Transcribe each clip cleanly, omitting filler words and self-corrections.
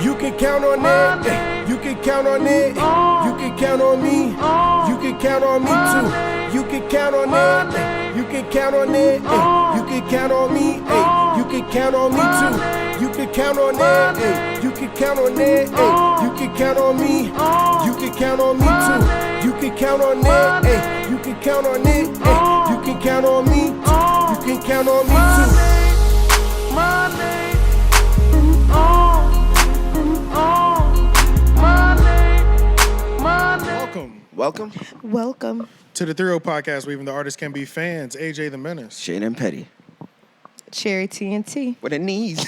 You can count on it. You can count on it. You can count on me. You can count on me too. You can count on it. You can count on it. You can count on me. You can count on me too. You can count on it. You can count on it. You can count on me. You can count on me too. You can count on it. You can count on it. You can count on me. You can count on me too. Welcome to the 3-0 podcast, where even the artists can be fans. AJ the Menace. Shane and Petty. Cherry TNT. With a knees.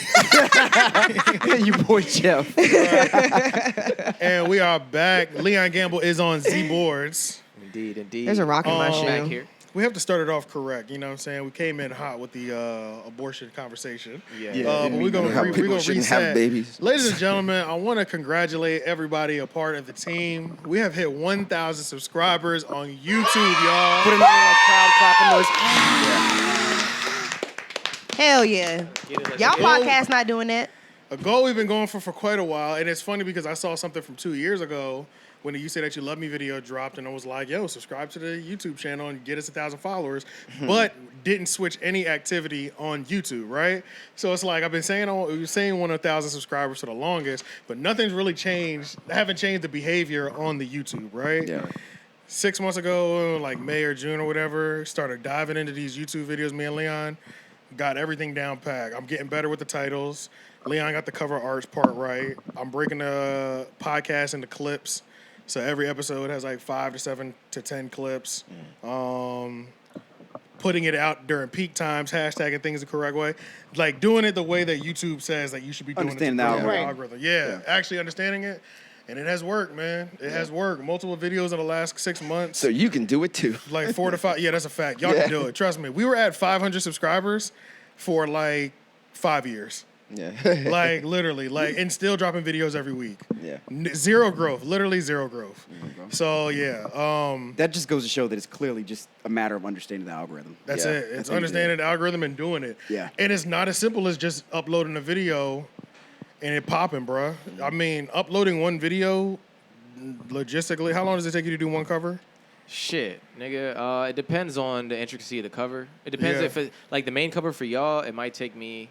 You boy Jeff. And we are back. Leon Gamble is on Z Boards. Indeed. There's a rock in my shoe. Back here. We have to start it off correct, you know what I'm saying? We came in hot with the abortion conversation. Yeah. But we're going to reset. Have babies. Ladies and gentlemen, I want to congratulate everybody a part of the team. We have hit 1,000 subscribers on YouTube, y'all. Put another like crowd clapping noise. Hell yeah. Y'all podcast not doing that. A goal we've been going for quite a while, and it's funny because I saw something from 2 years ago when the You Say That You Love Me video dropped, and I was like, yo, subscribe to the YouTube channel and get us 1,000 followers, but didn't switch any activity on YouTube, right? So it's like I've been saying we want 1,000 subscribers for the longest, but nothing's really changed. I haven't changed the behavior on the YouTube, right? Yeah. 6 months ago, like May or June or whatever, started diving into these YouTube videos, me and Leon. Got everything down pat. I'm getting better with the titles. Leon got the cover arts part right. I'm breaking the podcast into clips. So every episode has like 5 to 7 to 10 clips. Putting it out during peak times, hashtagging things the correct way. Like doing it the way that YouTube says that you should be doing Understand it. the Algorithm. Yeah, actually understanding it. And it has worked, man. It has worked. Multiple videos in the last 6 months. So you can do it too. Like 4 to 5. Yeah, that's a fact. Y'all can do it. Trust me. We were at 500 subscribers for like 5 years. Yeah. Like literally, like, and still dropping videos every week. Yeah. Zero growth. Literally zero growth. So yeah. That just goes to show that it's clearly just a matter of understanding the algorithm. That's it. It's understanding the algorithm and doing it. Yeah. And it's not as simple as just uploading a video and it popping, bruh. I mean, uploading one video, logistically, how long does it take you to do one cover? Shit, nigga. It depends on the intricacy of the cover. It depends if it, like the main cover for y'all, it might take me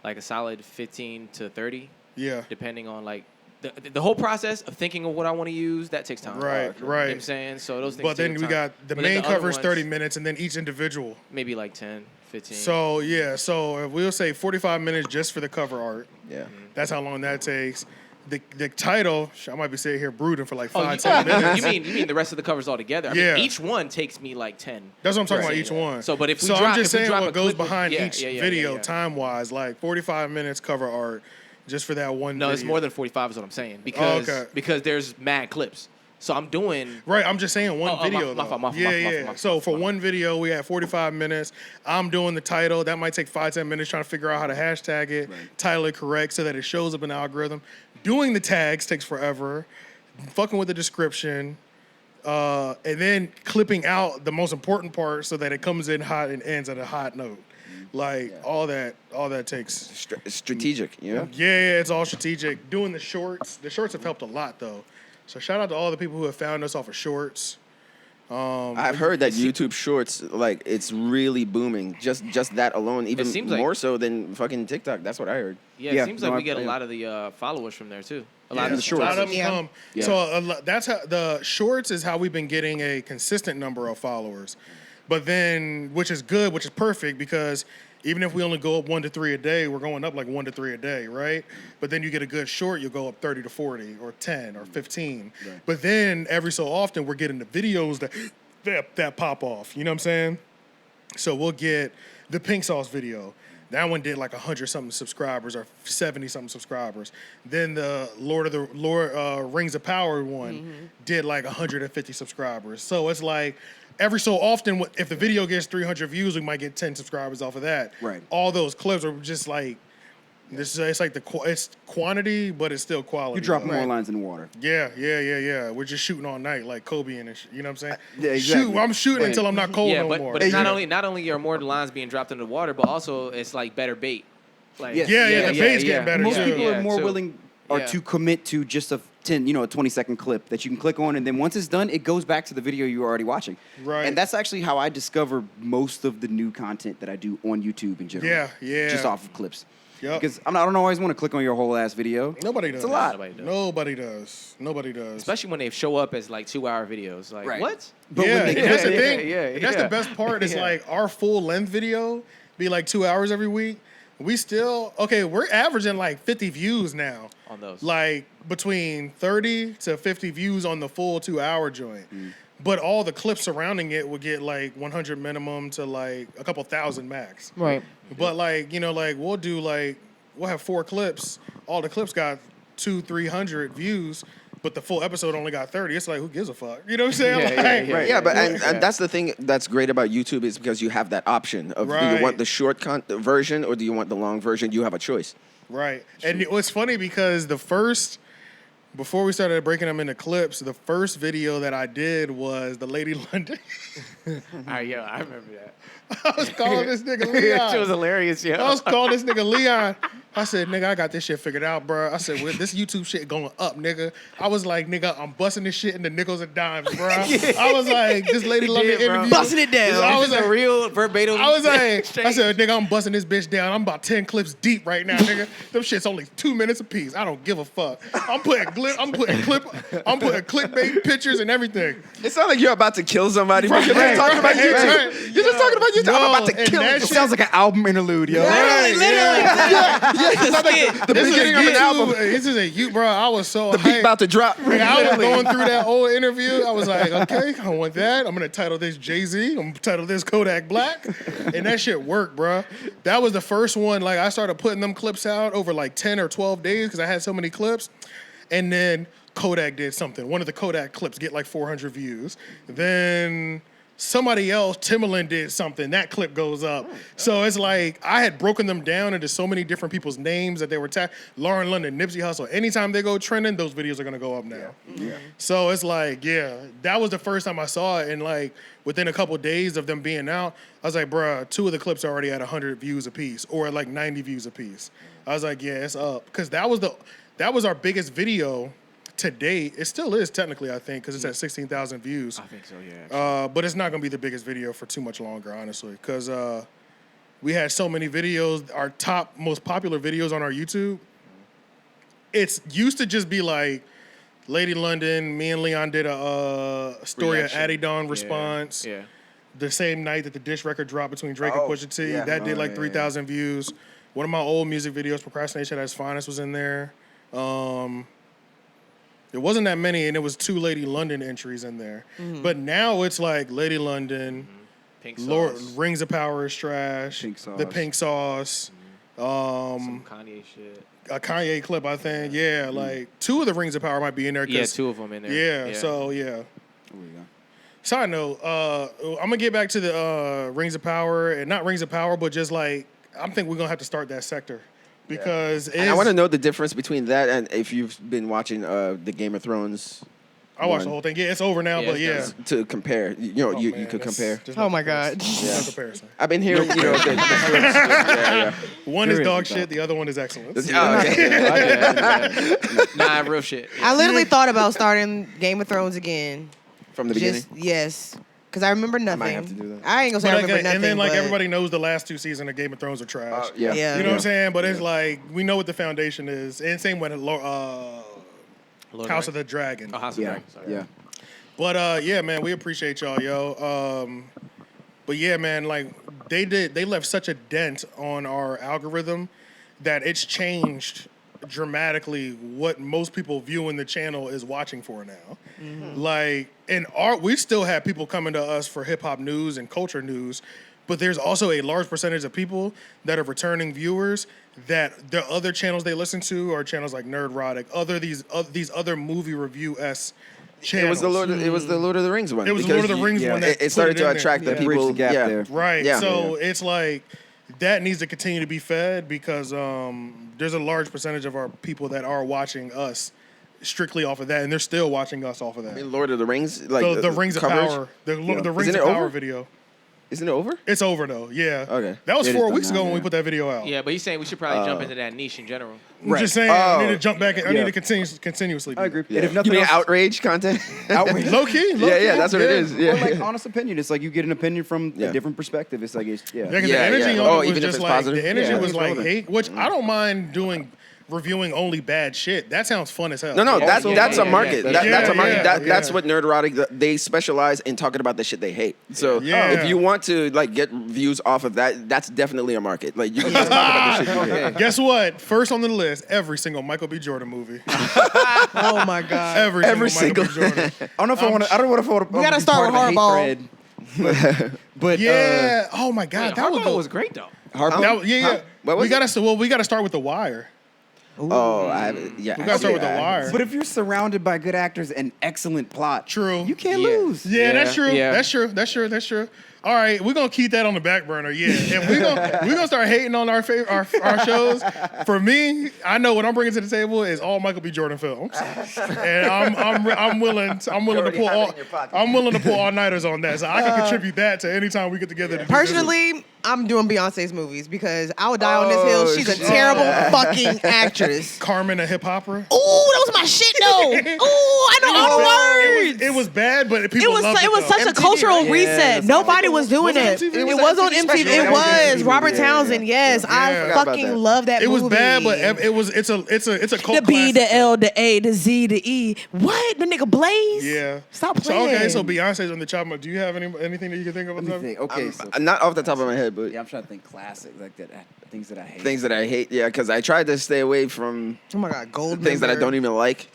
like a solid 15 to 30. Yeah. Depending on like the whole process of thinking of what I want to use, that takes time. Right. You know what I'm saying? So those things But then take we time. got the But then main other cover is ones, 30 minutes and then each individual. Maybe like 10, 15. So yeah, so if we'll say 45 minutes just for the cover art. Yeah. That's how long that takes. The title, I might be sitting here brooding for like 10 you minutes. mean the rest of the covers all together? I mean, each one takes me like 10. That's what I'm talking about, each one. So, but if we so drop, I'm just saying drop what a goes clip behind each video yeah. time-wise, like 45 minutes cover art just for that one video. No, it's more than 45 is what I'm saying because there's mad clips. So I'm doing... Right, I'm just saying one video, my though. fault. So for one video, we had 45 minutes. I'm doing the title. That might take 5-10 minutes trying to figure out how to hashtag it, title it correct so that it shows up in the algorithm. Doing the tags takes forever. Fucking with the description. And then clipping out the most important part so that it comes in hot and ends at a hot note. Like, all that takes... Strategic, you know? Yeah, it's all strategic. Doing the shorts have helped a lot, though. So shout out to all the people who have found us off of shorts. I've heard that YouTube Shorts, like, it's really booming. Just that alone, even more so than fucking TikTok. That's what I heard. Yeah, it seems like we get a lot of the followers from there, too. A lot of the shorts. A lot of them come. Yeah. So that's how the shorts is how we've been getting a consistent number of followers. But then, which is good, which is perfect, because even if we only go up 1 to 3 a day, we're going up like 1 to 3 a day, right? But then you get a good short, you'll go up 30 to 40 or 10 or 15. Right. But then every so often, we're getting the videos that pop off. You know what I'm saying? So we'll get the pink sauce video. That one did like 100-something subscribers or 70-something subscribers. Then the Lord Rings of Power one did like 150 subscribers. So it's like every so often, if the video gets 300 views, we might get 10 subscribers off of that. Right. All those clips are just like, it's like it's quantity, but it's still quality. You drop more lines in the water. Yeah. We're just shooting all night like Kobe and you know what I'm saying? Yeah, exactly. I'm shooting until I'm not cold no more. But it's not only are more lines being dropped in the water, but also it's like better bait. Like the bait's getting better Most too. people are more willing are to commit to just a 20-second clip that you can click on, and then once it's done, it goes back to the video you were already watching. Right. And that's actually how I discover most of the new content that I do on YouTube in general. Yeah. Just off of clips. Yep. Because I don't always want to click on your whole ass video. Nobody does. It's a lot. Nobody does. Nobody does. Especially when they show up as like 2-hour videos. Like, Right. what? But yeah, when they, and that's the thing. Yeah. That's the best part. It's like our full length video be like 2 hours every week. We still we're averaging like 50 views now On those. Like between 30 to 50 views on the full 2 hour joint. But all the clips surrounding it would get like 100 minimum to like a couple thousand max. Right. But like, we'll have 4 clips. All the clips got 200-300 views, but the full episode only got 30. It's like, who gives a fuck? You know what I'm saying? And that's the thing that's great about YouTube is because you have that option of do you want the short version or do you want the long version? You have a choice. Right. And it was funny because before we started breaking them into clips, the first video that I did was the Lady London. I remember that. I was calling this nigga Leon. It was hilarious, yo. I was calling this nigga Leon. I said, nigga, I got this shit figured out, bro. I said, well, this YouTube shit going up, nigga. I was like, nigga, I'm busting this shit into nickels and dimes, bro. I was like, this Lady London interview. Busting it down. I was like, a real verbatim. I was like, I said, nigga, I'm busting this bitch down. I'm about 10 clips deep right now, nigga. Them shit's only 2 minutes apiece. I don't give a fuck. I'm putting clickbait pictures and everything. It's not like you're about to kill somebody. You're just talking about YouTube. You're just talking about YouTube. I'm about to kill that you. it sounds like an album interlude, yo. The beginning of an album. This is a you, bro. I was so The beat hyped. about to drop. Like, I was going through that whole interview. I was like, okay, I want that. I'm gonna title this Jay-Z. I'm gonna title this Kodak Black, and that shit worked, bro. That was the first one. Like I started putting them clips out over like 10 or 12 days because I had so many clips, and then Kodak did something. One of the Kodak clips get like 400 views. Then somebody else, Timbaland, did something. That clip goes up. So it's like I had broken them down into so many different people's names that they were tagged. Lauren London, Nipsey Hussle. Anytime they go trending, those videos are gonna go up now. So it's like, that was the first time I saw it, and like within a couple days of them being out, I was like, bruh, 2 of the clips are already at 100 views a piece, or like 90 views a piece. I was like, yeah, it's up, because that was our biggest video to date. It still is technically, I think, because it's at 16,000 views. I think so, yeah. But it's not going to be the biggest video for too much longer, honestly, because we had so many videos. Our top, most popular videos on our YouTube, it's used to just be like Lady London, me and Leon did a story of Addy Dawn response. Yeah. The same night that the dish record dropped between Drake and Pusha T. That did like 3,000 views. One of my old music videos, Procrastination at its Finest, was in there. It wasn't that many, and it was 2 Lady London entries in there. But now it's like Lady London, Pink Sauce. Rings of Power is trash, Pink the Pink Sauce, Some Kanye shit. a Kanye clip, I think. Yeah, like 2 of the Rings of Power might be in there. Yeah, 2 of them in there. Yeah, so yeah. There we go. Side note, I'm gonna get back to the Rings of Power, and not Rings of Power, but just like I'm thinking we're gonna have to start that sector. Because I want to know the difference between that and if you've been watching the Game of Thrones. I watched the whole thing. Yeah, it's over now, but yeah. To compare, you could compare. Oh my God. No comparison. I've been hearing, the One is dog shit, the other one is excellence. Oh, okay. Nah, real shit. I literally thought about starting Game of Thrones again. From the beginning. Yes. Because I remember nothing. might have to do that. I ain't gonna say I remember nothing. And then like but everybody knows the last 2 seasons of Game of Thrones are trash. Yeah. Yeah. You know what I'm saying? But it's like we know what the foundation is. And same with House of the Dragon. Oh, House of the Dragon. Sorry. Yeah. But yeah, man, we appreciate y'all, yo. But yeah, man, like they left such a dent on our algorithm that it's changed dramatically what most people viewing the channel is watching for now. Like we still have people coming to us for hip hop news and culture news, but there's also a large percentage of people that are returning viewers that the other channels they listen to are channels like Nerdrotic, these other movie review-esque channels. It was the Lord of the Rings one. It was the Lord of the Rings one that it started put it to in attract there. the Bridge people. the gap there. Right. Yeah. So it's like that needs to continue to be fed because there's a large percentage of our people that are watching us strictly off of that, and they're still watching us off of that. I mean, Lord of the Rings, like the Rings coverage? of Power, the Rings Isn't of it Power over? video. Isn't it over? It's over though. Yeah. Okay. That was It is 4 done weeks now, ago when we yeah. put that video out. Yeah, but he's saying we should probably jump into that niche in general. I'm just saying. Oh. I need to jump back. I Yeah. need to continuously. Do I agree. that. And if nothing You mean else, outrage content? outrage. Low key. Yeah, that's what it is. Yeah. Or like honest opinion. It's like you get an opinion from Yeah. a different perspective. It's like, Yeah, yeah. because Yeah, the energy yeah. on Oh, it was even if just it's like positive? the energy Yeah, was it's like relevant. hate, which I don't mind doing. Reviewing only bad shit. That sounds fun as hell. No, that's a market. yeah. That's a market. Yeah, That's yeah. what Nerderotic. They specialize in talking about the shit they hate. So Yeah. if you want to like get views off of that, that's definitely a market. Like you can just talk about the shit you hate. Guess what? First on the list, every single Michael B. Jordan movie. Oh my god. Every single single- Michael B. Jordan. I don't know if I want to. I don't know if I want to. We gotta start with Hardball. But Yeah. Oh my God, that Hardball was was great though. Hardball. yeah. What was We it? gotta start with The Wire. Oh, I haven't. Yeah, We gotta start with The Wire. But if you're surrounded by good actors and excellent plot, True. you can't Yeah. lose. Yeah, that's true. Yeah. That's true. All right, we're gonna keep that on the back burner. Yeah, and we're gonna start hating on our shows. For me, I know what I'm bringing to the table is all Michael B. Jordan films, and I'm willing to pull all nighters on that. So I can contribute that to any time we get together. To do Personally, I'm doing Beyonce's movies because I would die on this hill. She's a terrible fucking actress. Carmen, a hip hopera. Ooh, that was my shit though. Ooh, I know all the words. It was bad, but people It was loved it was though. such a cultural right? reset. Yeah, Nobody was doing Was it it. MTV? It Was was it on MTV MTV. special? It was Robert Yeah, Townsend. Yes, Yeah. I Forgot about fucking that. love that It movie. was bad, but it's a cult the B, classic. the L, the A, the Z, the E. What? The nigga Blaze? Yeah. Stop So playing. okay, so Beyonce's on the chop. Do you have anything that you can think of? Let me think. Okay, so Not off the top of my head, but yeah, I'm trying to think classic like that. Things that I hate. things that I hate. Yeah, because I tried to stay away from Oh my God, Gold. things that I don't even like.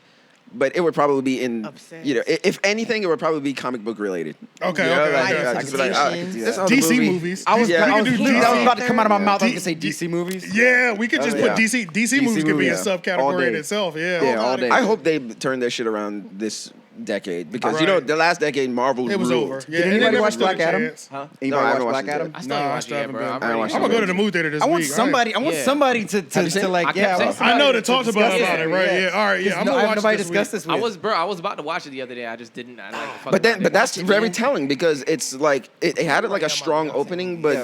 But it would probably be in, Obsessed. you know, if anything, it would probably be comic book related. Okay, You know, okay, like, okay. I just be like, Expectations. this other DC movie- movies. I was, Yeah. I was, We can do that was DC. about to come out of my mouth. I was D- gonna say D- DC movies. Yeah, we could just put yeah. DC movies could be a movies, yeah. All subcategory in day. itself. Yeah. Yeah, all day. I hope they turn their shit around this decade because you Right. know the last decade Marvel It was ruled. over. Yeah, Did and anybody they never watch stood a Black Adam? chance. Huh? Anybody No, I watch haven't Black watched it Adam? I still Nah, ain't I watched still it yet, haven't bro. been. I'm I ready. watched I'm gonna go to the movie theater this I want week. somebody. I want Yeah. somebody to Have you seen it? like. I kept Yeah, saying I know they talked discuss about it. it, right? Yeah. All right. Yeah, I'm No, gonna watch nobody it this discussed week. this with. I was about to watch it the other day. I just didn't. I like the fuck But then, about but it. that's very telling because it's like it had like a strong opening, but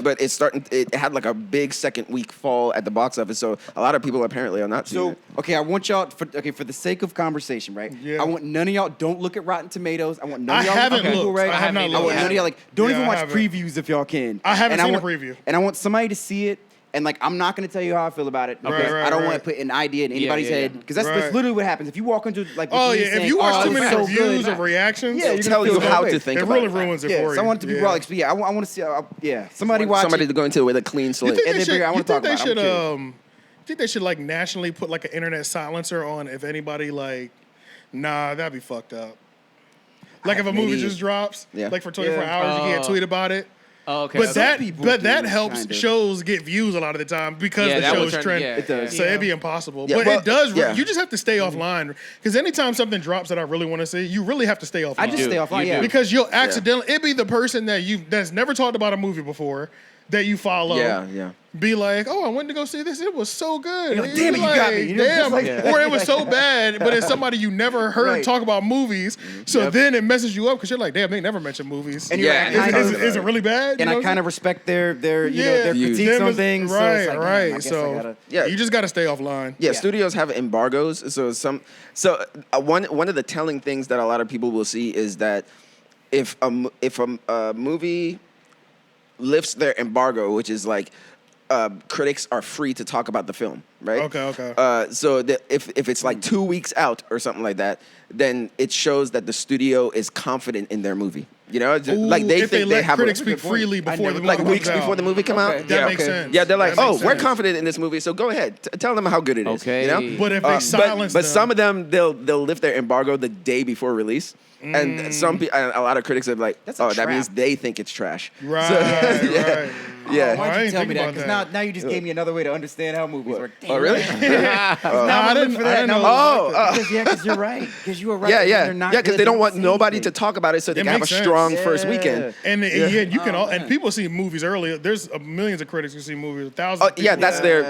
it had like a big second week fall at the box office. So a lot of people apparently are not seeing So it. okay, I want y'all for the sake of conversation, right? Yeah. I want none of y'all don't look at Rotten Tomatoes. I want none I of y'all haven't to Google, looked. right? I have not I want looked. none of y'all like don't Yeah, even I watch haven't. previews if y'all can. I haven't And seen a want, preview. And I want somebody to see it. And like, I'm not gonna tell you how I feel about it because right, I don't right. want to put an idea in anybody's yeah, head yeah. because that's Right. literally what happens if you walk into like. Oh me yeah, if saying, you watch "Oh, too it was many so reviews good," of reactions, Yeah, It'll you're tell gonna you feel how that to way. think it about really it. ruins it Yeah, for you. someone to be raw. Yeah, I want to see. Somebody watch Somebody it. to go into it with a clean You slate. think And they then should? figure, I You wanna think talk they about it. I'm should? curious. You think they should like nationally put like an internet silencer on if anybody like? Nah, that'd be fucked up. Like if a movie Maybe- just drops, Yeah. like for 24 Yeah. hours, you can't tweet about it. Oh, okay. But okay. that, people but do, that helps kind of. shows get views a lot of the time because Yeah, the that would show's turn- trend. yeah, It does. So it'd be impossible. Yeah, but well, it does. yeah. You just have to stay offline because anytime something drops that I really want to see, you really have to stay offline. I just do. stay offline. You Yeah, do. because you'll accidentally it be the person that's never talked about a movie before that you follow. Yeah. Be like, oh, I went to go see this. It was so good. You're like, damn it, you got me. You know, Damn. just like- Or it was so bad, but it's somebody you never heard Right. talk about movies. So then it messes you up because you're like, damn, they never mentioned movies. And you're Yeah, like, and I it's kind is, of- is it really bad? and I kind of respect their their Views. critiques Them on is- things. Right, so it's like, right. damn, I guess I So gotta. Yeah. you just got to stay offline. Yeah, Yeah. studios have embargoes. So one of the telling things that a lot of people will see is that if a movie lifts their embargo, which is like critics are free to talk about the film, right? Okay. So if it's like 2 weeks out or something like that, then it shows that the studio is confident in their movie. You know, like they if think they let have critics a, speak freely before the movie like comes weeks out. before the movie come out. Okay. That yeah, makes sense. Yeah, they're like, That oh, makes we're sense. confident in this movie, so go ahead, tell them how good it is. Okay. You know? But if they silence but them, some of them they'll lift their embargo the day before release, and a lot of critics are like, That's a oh, that trap. means they think it's trash. Right, So- yeah. right. Yeah. Why I don't you ain't tell think me that? about Because that. now you just gave me another way to understand how movies work. Damn. Oh, really? Nah, I didn't for that. know. Because you're right. Because you were right. Yeah, When yeah, they're not yeah. Because good, they don't want say nobody to anything. talk about it, so they It can have a makes sense. strong first Yeah. weekend. And you can Oh, and man. people see movies early. There's millions of critics who see movies. Thousands. Oh, of people. yeah, that's their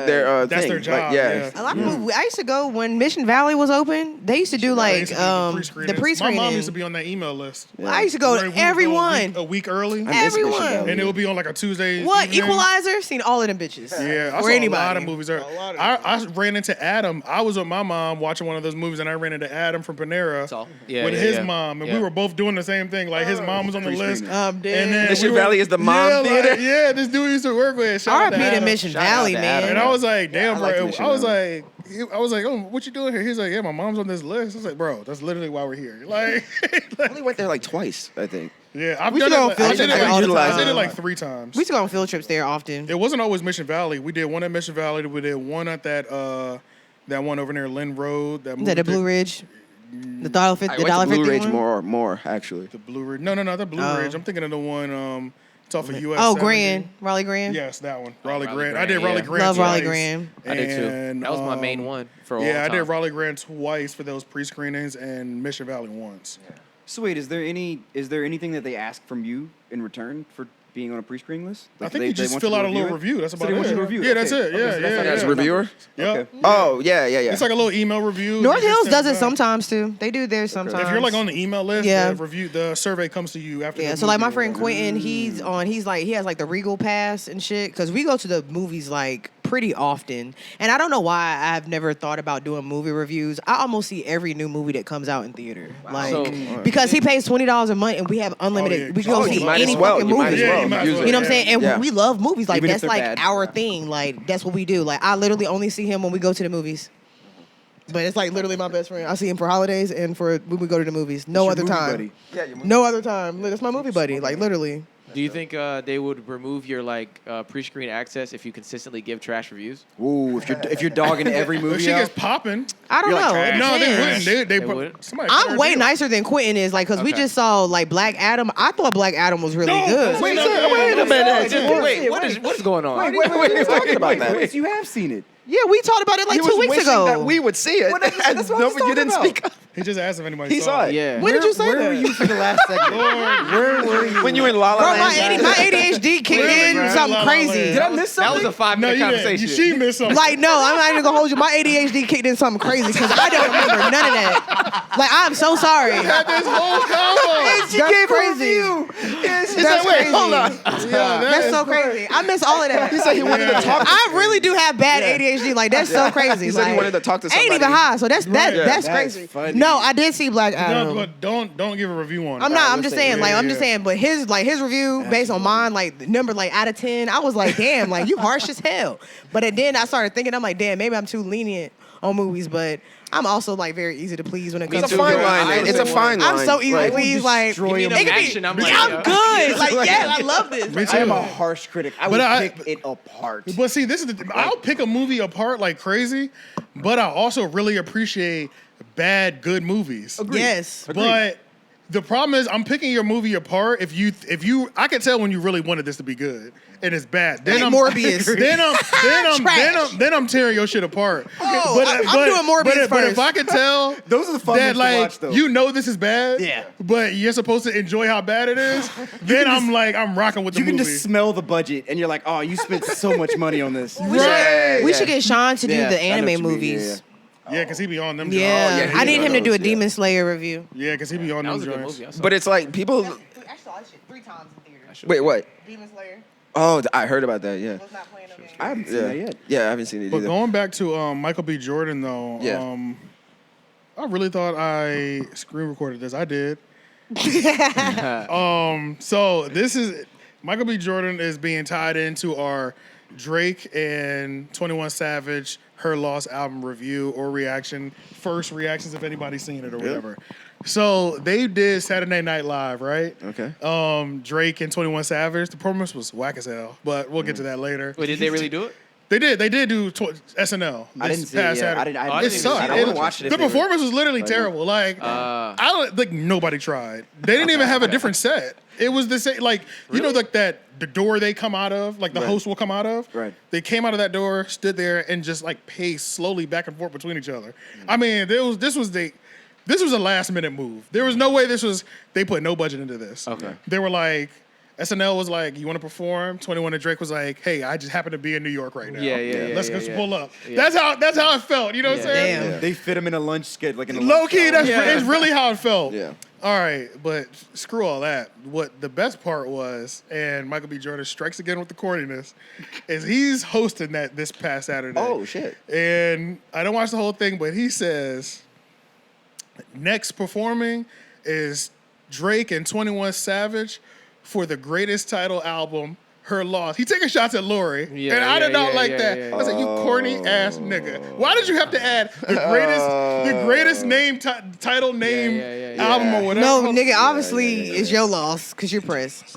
That's thing. their job, Like, yeah. A lot of movies. I used to go when Mission Valley was open. They used to do They like used to do the pre-screening. My mom used to be on that email list. I used to go Where to we would go everyone. a week early, I miss Mission Everyone. Valley. and it would be on like a Tuesday. What evening. Equalizer? Seen all of them bitches. Yeah, I or saw anybody. a lot of movies there. I ran into Adam. I was with my mom watching one of those movies, and I ran into Adam from Panera all. Yeah, with yeah, his yeah. mom, and Yeah. we were both doing the same thing. Like his mom was on the list. I'm dead. And then Mission we were- Valley is the mom yeah, theater? Like, yeah, this dude used to work with. Shout out to RIP to Adam. Mission Shout out Valley, to man. Adam. And I was like, damn, I like bro. Mission I was Valley. like, oh, what you doing here? He's like, yeah, my mom's on this list. I was like, bro, that's literally why we're here. Like, I only went there like twice, I think. yeah, I've We done should go it. on Like, field I did trips it there all the like, I time. did it like 3 times. We used to go on field trips there often. It wasn't always Mission Valley. We did one at Mission Valley. We did one at that one over near Lynn Road. That Is that the Blue Ridge? The dollar I the went dollar to Blue 50 Ridge one? more actually. The Blue Ridge. No, the Blue Oh. Ridge. I'm thinking of the one. It's off of US. Oh, 70. Grand. Raleigh Grand. Yes, that one. Raleigh Raleigh Grand. I Grand, did Raleigh yeah. Grand. Love Raleigh twice. Grand. I did too. And, That was my main one for a long Yeah, I time. did Raleigh Grand twice for those pre-screenings, and Mission Valley once. So wait, is there anything that they ask from you in return for being on a pre-screening list? I Like, think they you just want fill to out a little it? review. That's So about they it. want you to review it. Yeah, that's Okay. it. Okay, Yeah, so that's yeah, not yeah. As a reviewer? Yep. Okay. Oh, yeah. It's like a little email review. North You just Hills send does it back. sometimes too. They do theirs sometimes. If you're like on the email list, Yeah. the survey comes to you after. Yeah, the so like my movie or friend whatever. Quentin, he has like the Regal Pass and shit. Cause we go to the movies like pretty often. And I don't know why I've never thought about doing movie reviews. I almost see every new movie that comes out in theater. Like So- because he pays $20 a month and we have unlimited Oh, yeah. we can go Oh, see you might any as well. fucking You might movie. as Yeah, well. you might as Use well. it. You know what I'm saying? And Yeah. we love movies. Like Even if that's they're like bad. our thing. Like that's what we do. Like I literally only see him when we go to the movies. But it's like literally my best friend. I see him for holidays and for when we go to the movies. No Your other movie time. buddy. No other time. That's my movie buddy. Like literally. Do you think they would remove your pre-screen access if you consistently give trash reviews? Ooh, if you're dogging every If movie she out, gets popping, I don't You're like know. trash. It no, they depends. wouldn't. They wouldn't? somebody put I'm her way deal. nicer than Quentin is, like, cause we Okay. just saw like Black Adam. I thought Black Adam was really No, good. wait, Wait a minute. Wait, what is going on? Wait, you have seen it. Yeah, we talked about it like He 2 was weeks wishing ago. that we would see it. Well, that's what I was you didn't talking speak about. up. He just asked if anybody He saw it. Yeah. When did you say Where that? were you for the last segment? Where were you? When you in La La Bro, Land. my ADHD kicked in Right. something La La crazy. Land. Did I miss That something? was a 5-minute No, you didn't. conversation. She missed something. Like, no, I'm not even gonna hold you. My ADHD kicked in something crazy because I don't remember none of that. Like, I'm so sorry. had this whole combo. She gave crazy. That's crazy. Hold on. That's so crazy. I miss all of that. He said he wanted to talk. I really do have bad ADHD. Like that's so crazy. He said he Like, wanted to talk to I ain't somebody. even high, so that's Right. Yeah, that's that's crazy. funny. No, I did see Black Adam. No, but don't give a review on it. I'm not. I'm let's just say- saying. Like yeah, I'm just yeah. saying. But his review based on mine, like the number like out of 10, I was like, damn, like you harsh as hell. But then I started thinking, I'm like, damn, maybe I'm too lenient on movies. But I'm also like very easy to please when it comes It's a to fine too. line. I It's a was- fine line. I'm so easy to Like, please. Like destroy Give me him. enough it could be- action, I'm yeah, ready, I'm yo. good. Like yeah, I love this. Me I too. am a harsh critic. I But will pick it apart. But see, this is I'll pick a movie apart like crazy, but I also really appreciate bad, good movies. Yes. But the problem is, I'm picking your movie apart. If you, I can tell when you really wanted this to be good and it's bad. Then Like I'm Morbius. then I'm tearing your shit apart. Oh, I'm doing Morbius but if first. I can tell Those are the fun that ones to like watch, though. you know this is bad, Yeah. but you're supposed to enjoy how bad it is, then I'm rocking with the You can movie. just smell the budget, and you're like, "Oh, you spent so much money on this." We should get Sean to do Yeah, the I know what anime you mean. movies. Yeah, because he be on them. Yeah, joints. yeah, I need he's him on to do a those, yeah. Demon Slayer review. Yeah, because he be on That them was a good joints. movie. I saw But it's like people. Actually, saw that shit 3 times in theaters. Wait, what? Demon Slayer Oh, I heard about that. Yeah. was not playing no game. I haven't seen Yeah. that yet. Yeah, I haven't seen it But either. going back to Michael B. Jordan though, Yeah. I really thought I screen recorded this. I did. So this is Michael B. Jordan is being tied into our Drake and 21 Savage Her Loss album review or reaction, first reactions if anybody's seen it or whatever. So they did Saturday Night Live, right? Okay. Drake and 21 Savage. The performance was whack as hell, but we'll get to that later. Wait, did they really do it? They did do SNL. I didn't see it. Yeah. I didn't. Oh, I It didn't even sucked. see it. I would've watched it if The they were- performance was literally terrible. Like I don't like nobody tried. They didn't even have a different set. It was the same. Like you know, like the door they come out of, like the host will come out of. Right. They came out of that door, stood there, and just like paced slowly back and forth between each other. I mean, this was a last minute move. There was no way they put no budget into this. Okay. They were like. SNL was like, you want to perform? 21 and Drake was like, hey, I just happen to be in New York right now. Yeah, Let's yeah, just yeah. pull up. Yeah. That's how it felt. You know what I'm saying? Damn. They fit him in a lunch schedule, like in a Low lunch key, hour. that's it's really how it felt. Yeah. All right, but screw all that. What the best part was, and Michael B. Jordan strikes again with the corniness, is he's hosting that this past Saturday. Oh, shit. And I don't watch the whole thing, but he says next performing is Drake and 21 Savage for the greatest title album, Her Loss. He taking shots at Lori, Yeah, and I did yeah, not yeah, like yeah, that. yeah, I was like, you corny ass nigga. Why did you have to add the greatest name title name yeah. album or whatever? No, nigga, obviously it's your loss because you're pressed.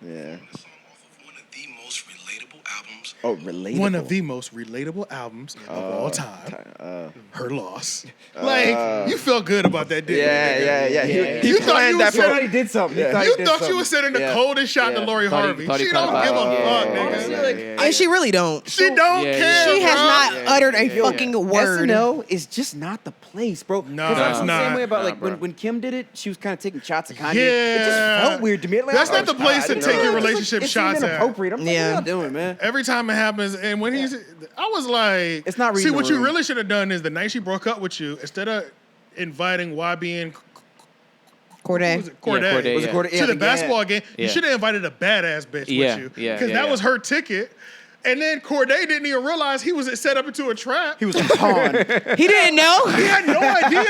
Yeah. One of the most relatable albums. Oh, relatable. One of the most relatable albums of all time. Her Loss. Like, you felt good about that, didn't you? Yeah. He You thought planned you that was for. setting- He did something. He You did thought you something. were sending the Yeah. coldest shot to Yeah. Lori Thought he- Harvey. thought he She cut don't him give a off. fuck, Yeah, nigga. yeah, yeah. And she really don't. She don't Yeah, care, yeah. She has bro. not Yeah, uttered a yeah. fucking word. SNL is just not the place, bro. No, 'Cause I it's feel the not. same way about like bro. when Kim did it, she was kind of taking shots at Kanye. Yeah. It just felt weird to me. Like, That's I not the was- place I to didn't take know. your It was like- relationship it seemed shots at. inappropriate. I'm like, Yeah. what y'all doing, man? Every time it happens, and when I was like, It's not see, reading what the you room. really should have done is the night she broke up with you, instead of inviting YB and Corday. Corday, Corday, Was it yeah. Corday? to Yeah, the yeah. basketball game, you Yeah. should have invited a badass bitch Yeah, with you. yeah, Because yeah, that yeah. was her ticket. And then Corday didn't even realize he was set up into a trap. He was a pawn. He didn't know. He had no idea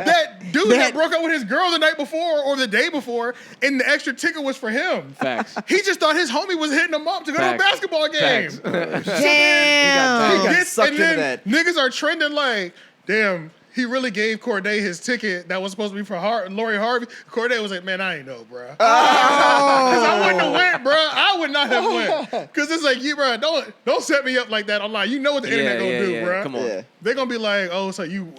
that dude had broke up with his girl the night before or the day before, and the extra ticket was for him. Facts. He just thought his homie was hitting him up to go to a Facts. basketball game. Facts. Damn. He got Gets- sucked and into then that. niggas are trending like, damn, he really gave Corday his ticket that was supposed to be for Lori Harvey. Corday was like, man, I ain't know, bro. Because I wouldn't have went, bro. I would not have went. Because it's like, you, bro, don't set me up like that online. You know what the internet gonna do, bro. Come on. Yeah. They're gonna be like, oh, so you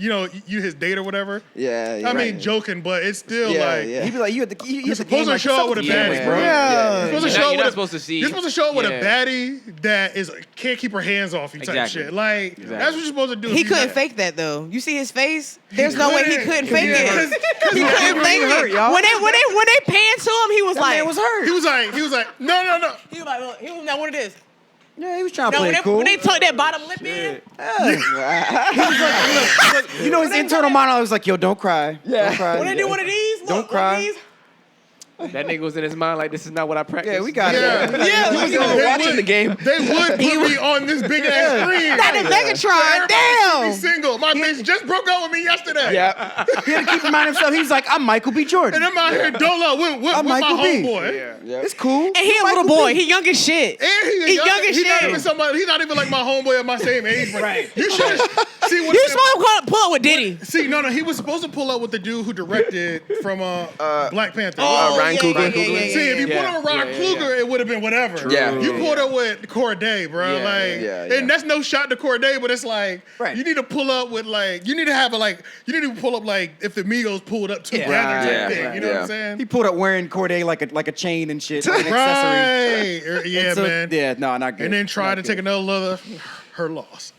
know, you his date or whatever. Yeah. I mean, right. joking, but it's still Yeah, like. yeah. He'd be like, you had the You're supposed to show up with a Yeah, baddie, man. bro. Yeah. You're supposed to You're show not up with a- supposed to see- You're supposed to show up with a Yeah. baddie that can't keep her hands off you type Exactly. shit. Like that's what you're supposed to do. He If you couldn't got- fake that though. You see his face? There's no way he couldn't fake Yeah, it. 'cause He couldn't fake hurt, it. y'all. When they panned to him, he was like, Man was hurt. He was like, no. he was like, look, he was not one of this. Yeah, he was trying to No, play when it they, cool. when they tuck that bottom lip in, You know, his internal monologue was like, yo, don't cry. Don't cry. when they do one of these, look, Don't one of cry. these, That nigga was in his mind like, this is not what I practice. Yeah, we got Yeah. it. Yeah, He was even watching the game. They would put me on this big ass screen. not the Megatron. Damn. Single. My bitch just broke up with me yesterday. Yeah. He had to keep in mind himself. He's like, I'm Michael B. Jordan. And I'm out here dolo with I'm my Michael B. homeboy. It's cool. And he a little boy. He young as shit. And He young as he's not shit. even somebody. He's not even like my homeboy at my same age. Right. You should see what. He was supposed to pull up with Diddy. See, no, he was supposed to pull up with the dude who directed from Black Panther. Ryan yeah, Coogler. yeah. See, if you Yeah, pulled up with Ryan yeah, Kluger, it would have been whatever. Yeah. You pulled up with Corday, bro. Yeah, like, yeah. and that's no shot to Corday, but it's like Right. you need to pull up with like you need to have a like you need to pull up like if the Migos pulled up together Right, type thing. right, You know what yeah. I'm saying? He pulled up wearing Corday like a chain and shit, like an accessory. Right. Yeah, And so- man. Yeah, no, not good. And then try Not to good. take another her loss.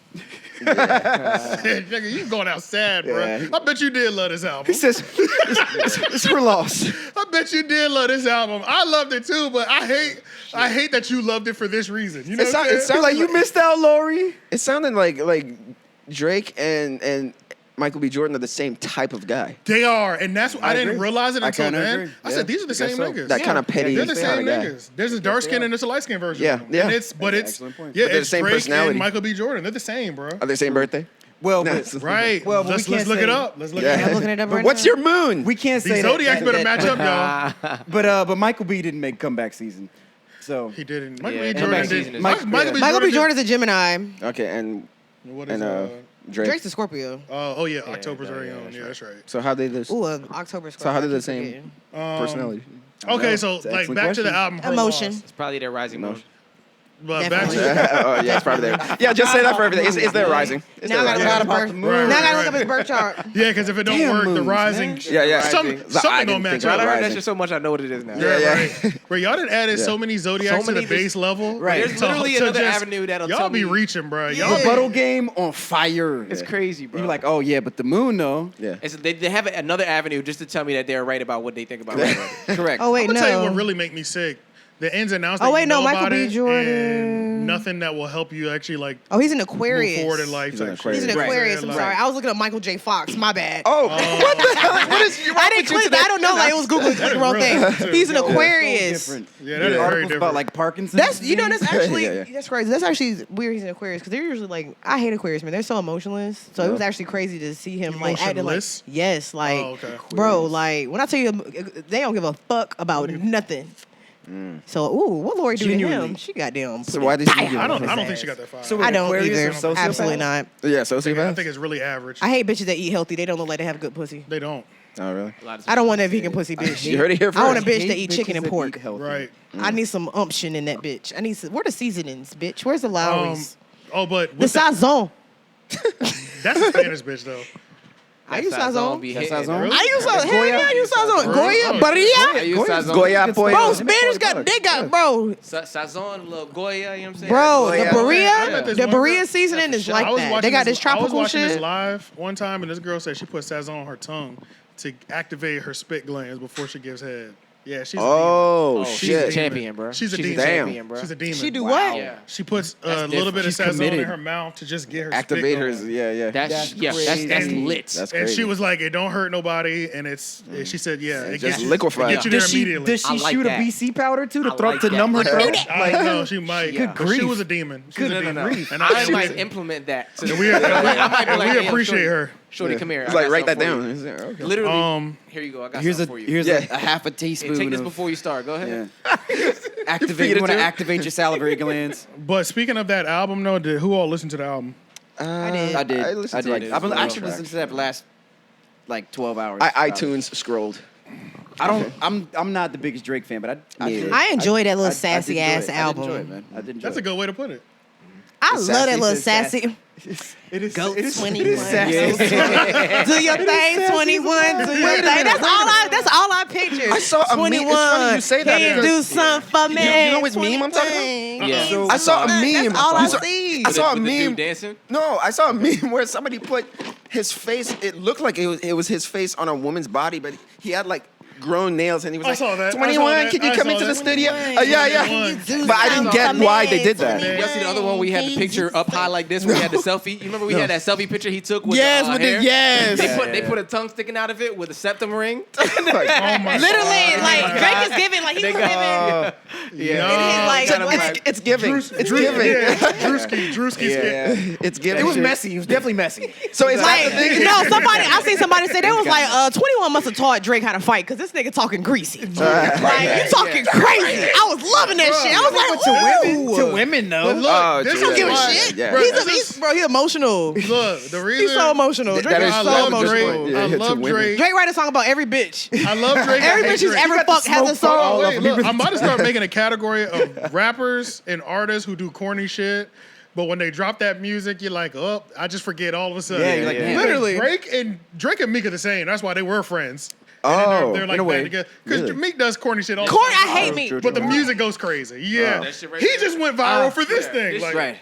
Nigga, you going out sad, bro. Yeah. I bet you did love this album. He says, it's her loss. I bet you did love this album. I loved it too, but I hate that you loved it for this reason. You know what I'm saying? You're like, you missed out, Lori. It sounded like Drake and Michael B. Jordan are the same type of guy. They are, and that's I didn't agree. realize it I until kinda then. agree. I Yeah, said these are the I guess same so. niggas. That kind of petty They're the same kind of guy. niggas. There's a dark skin and there's a light skin version. Yeah, of them. yeah. And it's Excellent point. yeah, But they're it's the same Drake personality. and Michael B. Jordan. They're the same, bro. Are they the same birthday? Well, Nice. but, Right. Well, but let's we can't look it say- up. Let's look Yeah. it I'm up. looking it up But right what's now. your moon? we can't The say Zodiacs that. better match up, y'all. But Michael B. didn't make comeback season. So He didn't. Michael Yeah, B. comeback Jordan season did. is- Michael B. Jordan's a Gemini. Okay, and What is Drake. Drake's a Scorpio. oh yeah, October's yeah, very yeah, own. that's Yeah, right. that's right. So how they this Ooh, October Scorpio. So how did I the keep same forgetting. personality? Okay, know. so It's an like excellent back to the question. album. Her Emotion. Loss. It's probably their rising moon. But back Definitely. to Oh yeah, it's probably there. Yeah, just say that for everything. It's there rising. It's Now I there gotta rising. look up his birth. Right, Now I gotta right. look up his birth chart. yeah, because if it don't Damn work, the moons, rising, man. Yeah, yeah. something I don't didn't match think Bro, I up. done heard that Rising. shit so much, I know what it is now. Yeah, Yeah, right. Bro, y'all done added so many zodiacs So many to the base level. Right. There's literally another avenue that'll y'all tell be me- reaching, bro. Yeah. Y'all Rebuttal game on fire. It's crazy, bro. You're like, oh yeah, but the moon though. Yeah. They have another avenue just to tell me that they're right about what they think about me. Correct. Oh wait, I'm gonna tell you what no. really make me sick. The ins and outs. Oh, that wait, you no, know Michael about B. it, Jordan. and nothing that will help you actually like Oh, he's an move Aquarius. forward in life. He's an type shit. Aquarius. He's an Right. Aquarius. I'm Like- sorry. I was looking at Michael J. Fox. My bad. Oh, what the hell? What is you? I didn't click. I don't know. Like it was Google. Click the wrong really thing. He's an Yeah. Aquarius. Different. Yeah, that is very Articles different. about like Parkinson's. That's that's actually Yeah, yeah. that's crazy. That's actually weird. He's an Aquarius because they're usually like I hate Aquarius, man. They're so emotionless. So it was actually crazy to see him like acting like Emotionless? yes, like Oh, okay. bro, like when I tell you they don't give a fuck about nothing. So ooh, what Lori do to him? Genuinely. She goddamn. So why did you? I don't think she got that far. So I don't Aquarius either. are sociopaths? Absolutely not. Yeah, I sociopath. think it's really average. I hate bitches that eat healthy. They don't look like they have good pussy. They don't. Oh really? I don't want that vegan pussy bitch. You heard it here first. I want a bitch Hate that eat chicken bitches and that pork. eat healthy. Right. I need some umption in that bitch. I need some. Where the seasonings, bitch? Where's the Lowry's? But the with that, sazon. that's a Spanish bitch though. I use sazon. Be That's hitting, sazon? bro. I use sazon. Hell yeah, I use sazon. Goya? Goya, Oh, I Barilla. use Sazon. Goya pollo. Bro, Spanish they got, bro, Sazon, little Goya, you know what I'm saying? bro, the Goya. I met Barilla, this the one girl- Barilla seasoning is like that. They got this I was tropical watching this shit. live one time, and this girl said she put sazon on her tongue to activate her spit glands before she gives head. Yeah, she's Oh, Oh, she's she's a a shit. champion, bro. She's a She's demon. champion, bro. She's a demon. She do Wow. what? Yeah. She puts a That's little bit of different. She's sazon in committed. her mouth to just get her Activate spit her. going. Yeah, yeah. That's crazy. lit. That's And crazy. she was like, "It don't hurt nobody," and it's. And she said, "Yeah, it just gets you, liquefy. It gets you there Does she immediately." does she I like shoot that. a BC powder too to I throw like to that. numb her throat? I know she might. Yeah. But she grief. was a demon. She's a No, demon. grief. And I I might implement that. To we, and we "Hey, yo, appreciate shorty, her. Shorty, come here. It's I like got write that something for down. you." Okay. Literally, here you go. I got Here's a something for you. here's Yeah. a half a Hey, teaspoon. take this of- before you start. Go ahead. Yeah. Activate. feed You it want to to her? activate your salivary glands. But speaking of that album, though, who all listened to the album? I did. I did. I listened to did. like I've been four actually tracks. listened to that for the last like 12 hours. I iTunes scrolled. I don't. I'm not the biggest Drake fan, but I Me did- either. I enjoy that little I did sassy enjoy ass it. album. I did enjoy it, man. I did enjoy That's a it. good way to put it. I It's love that sassy. little It's sassy. sassy. It is. Go it is 21. It is sassy. Do your thing, 21. Do your thing. That's all I picture. I saw a meme. It's 21. funny you say that Can you because- do something for me? you know which meme I'm talking about? 21. Yeah. Can you I saw a do something? meme. That's all I You saw- see. I saw a With the dude meme. dancing. No, I saw a meme where somebody put his face. It looked like it was his face on a woman's body, but he had like grown nails, and he was I like, saw that. I saw 21, that. can you I come saw into the that. studio? 21. Yeah. But I didn't get why they did that. Y'all see the other one where we had the picture up high like this? Where we had the selfie. You remember we had that selfie picture he took with Yes, the with hair? the yes. They put a tongue sticking out of it with a septum ring. Like, Oh my Literally, God. like Drake is giving, like he's They giving. got- He's like, Kinda what? like- it's giving. It's Drew, giving. yeah, Drewski skit. It's giving. It was messy. It was definitely messy. So it's Like, like the thing. no, I seen somebody say they was like, 21 must have taught Drake how to fight because this nigga talking greasy. Like, you talking crazy. I was loving that shit. I was like, To ooh. women, though. But look, Oh, this Drew, is Don't give a why- shit. Yeah. Bro, He's emotional. Look, the reason He's so emotional. That Drake is is I so love emotional. Drake. Yeah, I to love women. Drake. Drake write a song about every bitch. I love Drake. Every I hate bitch who's Drake. ever fucked has a song. Oh, wait, look, I'm about to start making a category of rappers and artists who do corny shit. But when they drop that music, you're like, oh, I just forget all of a sudden. Yeah, you're like, Yeah. damn. Literally. Drake and Meek are the same. That's why they were friends. And Oh, then they're like in a way. back together. Because Really? Meek does corny shit all the Corny, time. I hate me. But the music goes crazy. Yeah. That shit right He there. just went viral for this thing. This Like, Right.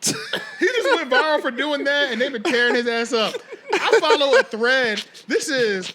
he just went viral for doing that, and they've been tearing his ass up. I follow a thread. This is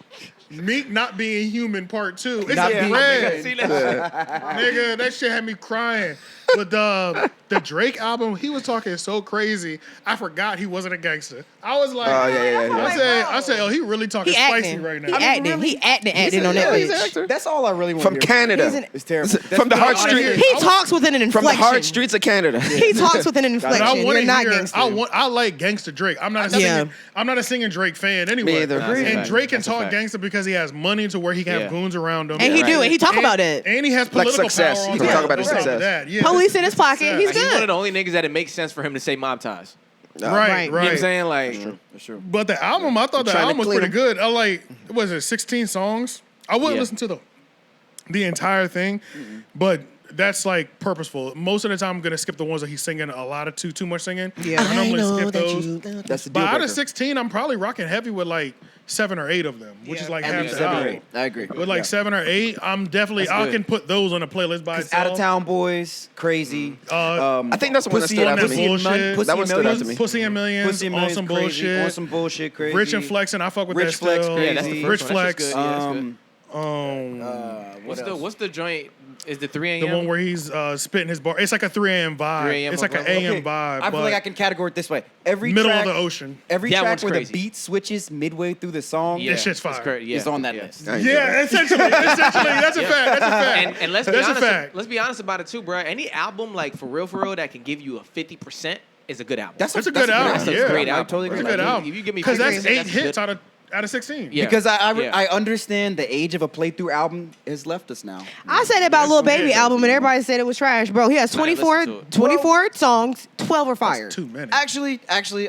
Meek not being human part 2. It's Not a being thread. See that? Nigga, that shit had me crying. But the Drake album, he was talking so crazy, I forgot he wasn't a gangster. I was like, Oh, yeah. I said, oh, he really talking He spicy acting. right He now. acting. He acting on that Yeah, he's an bitch. actor. That's all I really want From to hear. He's Canada. an- It's terrible. From the hard wanna street. hear- He talks with an From inflection. the hard streets of Canada. He talks with an But I inflection. want You're to not hear. gangster. I like gangster Drake. I'm not a Yeah. singing. I'm not a singing Drake fan anyway. Me either. That's a And fact. Drake can That's a talk fact. gangster because he has money to where he can have Yeah. goons around him. And he Yeah, do, right. and he talk about it. And he has Like political success. power. He on can top talk about of his success. that. Yeah, Police in his pocket. He's He's one of good. the only niggas that it makes sense for him to say mob ties. No. Right, Right. You know what I'm saying? Like, That's true. But the album, I thought the Trying to album was clean pretty good. I like, was it 16 songs? I wouldn't Yeah. listen to the entire thing, but that's like purposeful. Most of the time, I'm gonna skip the ones that he's singing a lot of too much singing. Yeah. I normally skip those. That's the deal But out breaker. of 16, I'm probably rocking heavy with like 7 or 8 of them, which is like At half least the 7 or album. 8. I agree. With like 7 or 8, I'm definitely That's I good. can put those on a playlist by itself. Out of Town Boys, Crazy. I think that's the one that Pussy stood and out to Pussy me. and Bullshit. Pussy That one and stood out Millions. to me. Pussy and Millions, Pussy and Millions, awesome crazy. bullshit. Awesome bullshit, crazy. Rich and Flexing, I fuck with Rich that Flex, still. crazy. Yeah, that's the Rich first one. That's Flex. just good. Yeah, that's good. Um, What's the joint? Is the 3 a.m.? the one where he's spitting his bar. It's like a 3 a.m. vibe. 3 a.m. It's like an okay. AM vibe. I feel but like I can categorize it this way. Every middle track, of the ocean. Every That track one's where crazy. the beat switches midway through the song Yeah, This shit's it's fire. cra- yeah, is on that yeah. list. Yeah, essentially, that's a fact. That's a fact. And let's be That's a honest. fact. Let's be honest about it too, bro. Any album like for real that can give you a 50% is a good album. That's a good album. That's a Yeah. great I album. totally That's agree. a good Like, album. If you give me Because 50%, that's 8 that's hits good. out of 16. Yeah. Because I Yeah. understand the age of a playthrough album has left us now. I said it about Lil Baby Yeah. album, and everybody said it was trash, bro. He has I didn't 24, listen to it. 24 songs, 12 are fire. That's too many. Actually,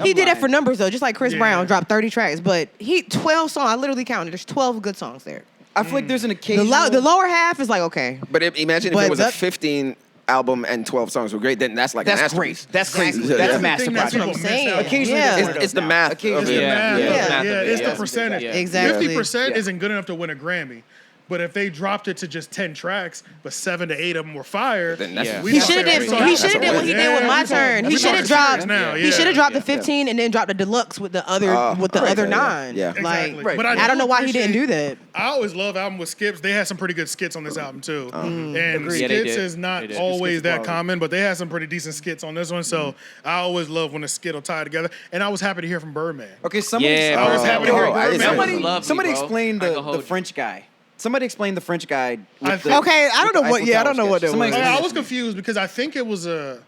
He did that for numbers though, just like Chris Yeah. Brown dropped 30 tracks, but 12 songs. I literally counted. There's 12 good songs there. I feel like there's an The, occasional. the lower half is like okay. But imagine if But it was a that- 15 album and 12 songs were great, then that's like a That's masterpiece. great. That's crazy. Exactly. That's Yeah. a master That's what project. I'm saying. Occasionally, Yeah. there's one of It's the those math now. of Occasionally, it. Yeah, Yeah. it's Yeah. the percentage. Yeah. Exactly. 50% Yeah. isn't good enough to win a Grammy. But if they dropped it to just 10 tracks, but 7 to 8 of them were fire, Then that's- Yeah. we He talking- should have we did. talking- He that's should have a did what he win. did with Yeah, My we talking- Turn. we He should talking have dropped. serious now, He should have yeah. dropped the 15 and then dropped the deluxe with the other with the other 9. Yeah. Exactly. Like But I don't know why he didn't do that. I always love album with skips. They had some pretty good skits on this album too. And Agreed. Yeah, they skits did. is not They did. always Skits that quality. common, but they had some pretty decent skits on this one. So I always love when a skit will tie together. And I was happy to hear from Birdman. Okay, somebody. Yeah, I was happy to hear Oh, I didn't Birdman. say Somebody that. love me, Somebody bro. explained I can the hold you. French guy. Somebody explained the French guy. I With the, think- Okay, I don't know with the what. Eiffel Yeah, I Tower don't know what sketch. that Somebody was. explain I that was to me. confused because I think it was a.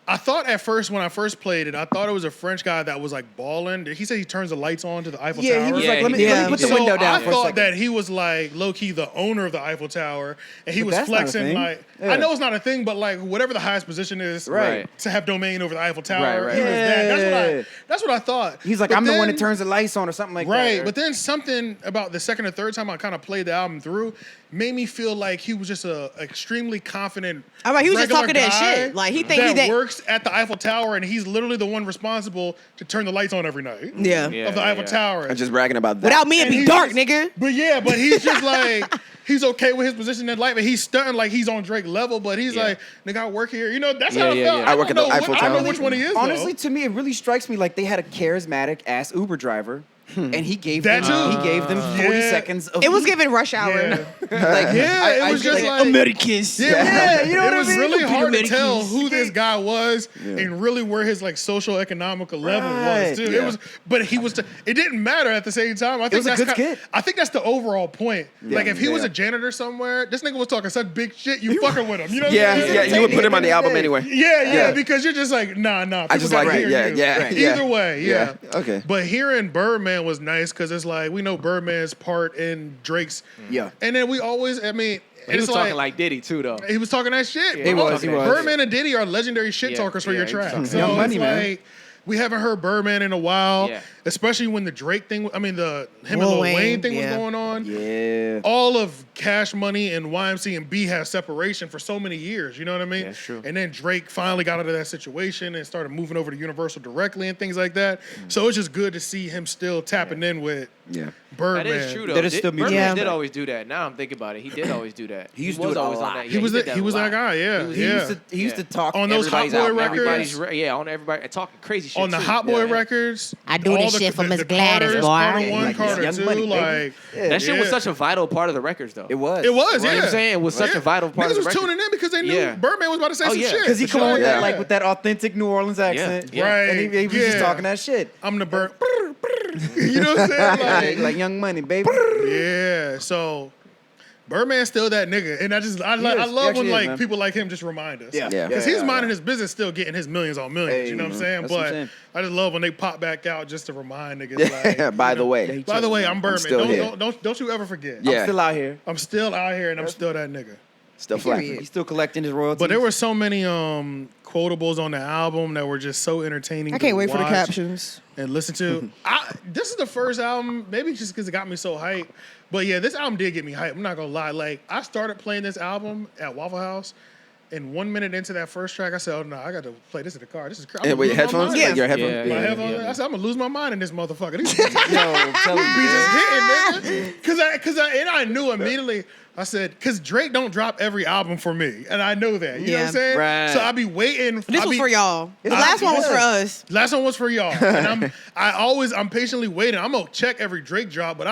I thought at first when I first played it, I thought it was a French guy that was like balling. He said he turns the lights on to the Eiffel Tower. Yeah, he was Yeah, like, let me he put the So window down I for a thought second. that he was like low key the owner of the Eiffel Tower, and he But was that's not a flexing thing. like Yeah. I know it's not a thing, but like whatever the highest position is, Right. to have domain over the Eiffel Tower. Right. He was that. Yeah. That's what I thought. He's like, But I'm the one that then- turns the lights on or something like that. Right, or- but then something about the second or third time I kind of played the album through made me feel like he was just a extremely confident. All right, he was just regular talking that guy shit. Like, he think he that that- works at the Eiffel Tower, and he's literally the one responsible to turn the lights on every night. Yeah. Yeah. Of the Eiffel Tower. I'm just bragging about that. Without me, it'd And be he's dark, just- nigga. But he's just like he's okay with his position in life, but he's stunting like he's on Drake level. But he's Yeah. like, nigga, I work here. You know, that's Yeah, how I yeah, felt. yeah. I work at the Eiffel I don't know Tower. which one he is. Honestly, though. to me, it really strikes me like they had a charismatic ass Uber driver, and he gave That them too. he gave them 40 Yeah. seconds of It was heat. giving rush hour. yeah, like yeah, it was just like Americans. Yeah, you know what it I was mean? really Computer hard to Americans. tell who this guy was and really where his like social economical level Right, was too. yeah. It was, but he was. It didn't matter at the same time. I think was a that's good skit. I think that's the overall point. Like if he was yeah. a janitor somewhere, this nigga was talking such big shit. You fucking with him. You know? What Yeah, I'm saying? yeah, you would put him on the album anyway. Yeah, because you're just like, nah. I just people like gotta it. hear Yeah, you. yeah, Right. yeah. Either way, yeah. Okay. But hearing Birdman was nice because it's like we know Birdman's part in Drake's. Yeah. And then we always, I mean, He was it's talking like Diddy too, though. he was talking that shit. He bro. was, he was. Birdman and Diddy are legendary shit Yeah, talkers for yeah, your he was tracks. talking So Young it's Money, man. like we haven't heard Birdman in a while, Yeah. especially when the Drake thing. I mean, the him Lil and Lil Wayne, Wayne thing yeah. was going on. Yeah. All of Cash Money and YMC and B have separation for so many years. You know what I mean? Yeah, it's true. And then Drake finally got out of that situation and started moving over to Universal directly and things like that. So it's just good to see him still tapping in with Yeah. Birdman. That is true, though. That is still Birdman music. did always do that. Now I'm thinking about it. He did always do that. He used to do was it a always lot. on that. He Yeah, was did he was a that lot. guy. Yeah, He yeah. used to talk On those Hot everybody's Boy album. records? Everybody's on everybody talking crazy shit On the too. Hot Boy Yeah. records. I do this all shit for Miss the Gladys, Carters, boy. Carter 1, Like Carter Young 2, Money, baby. like... That shit was Yeah. such a vital part of the records, though. It was. It was, You know yeah. what I'm saying? It was such a vital part Niggas of the was record. tuning in because they knew Yeah. Birdman was about to say Oh, some yeah. shit. Because he come on with that, Yeah. like with that authentic New Orleans accent. Yeah. Right. And he was just yeah. talking that shit. I'm the bird. You know what I'm saying? Like Young Money, baby. Yeah, so Birdman's still that nigga, and I is. love He when actually is, like man. people like him just remind us. Yeah. Yeah. Because he's minding his business, still getting his millions on millions. Hey, you know what I'm saying? that's what I'm But saying. I just love when they pop back out just to remind niggas. Like, By you the know, way. By the way, I'm Birdman. still here. Don't you ever forget. Yeah. I'm still out here. I'm still out here, and I'm still that nigga. Still flapping. He's still collecting his royalties. But there were so many quotables on the album that were just so entertaining. I can't to wait for the watch captions. and listen to. This is the first album, maybe just because it got me so hyped. But yeah, this album did get me hyped. I'm not gonna lie. Like I started playing this album at Waffle House, And 1 minute into that first track, I said, "Oh no, I got to play this in the car. This is crazy." And with headphones, Yeah. like your headphones. Yeah, My yeah. headphones. I said, "I'm gonna lose my mind in this motherfucker." These beats Yo, I'm telling you, just hitting, nigga. Cause I knew immediately. I said, "Cause Drake don't drop every album for me, and I know that." You know what I'm saying? Right. So I be waiting. This was for y'all. The I- last one was for us. Last one was for y'all, and I'm patiently waiting. I'm gonna check every Drake drop, but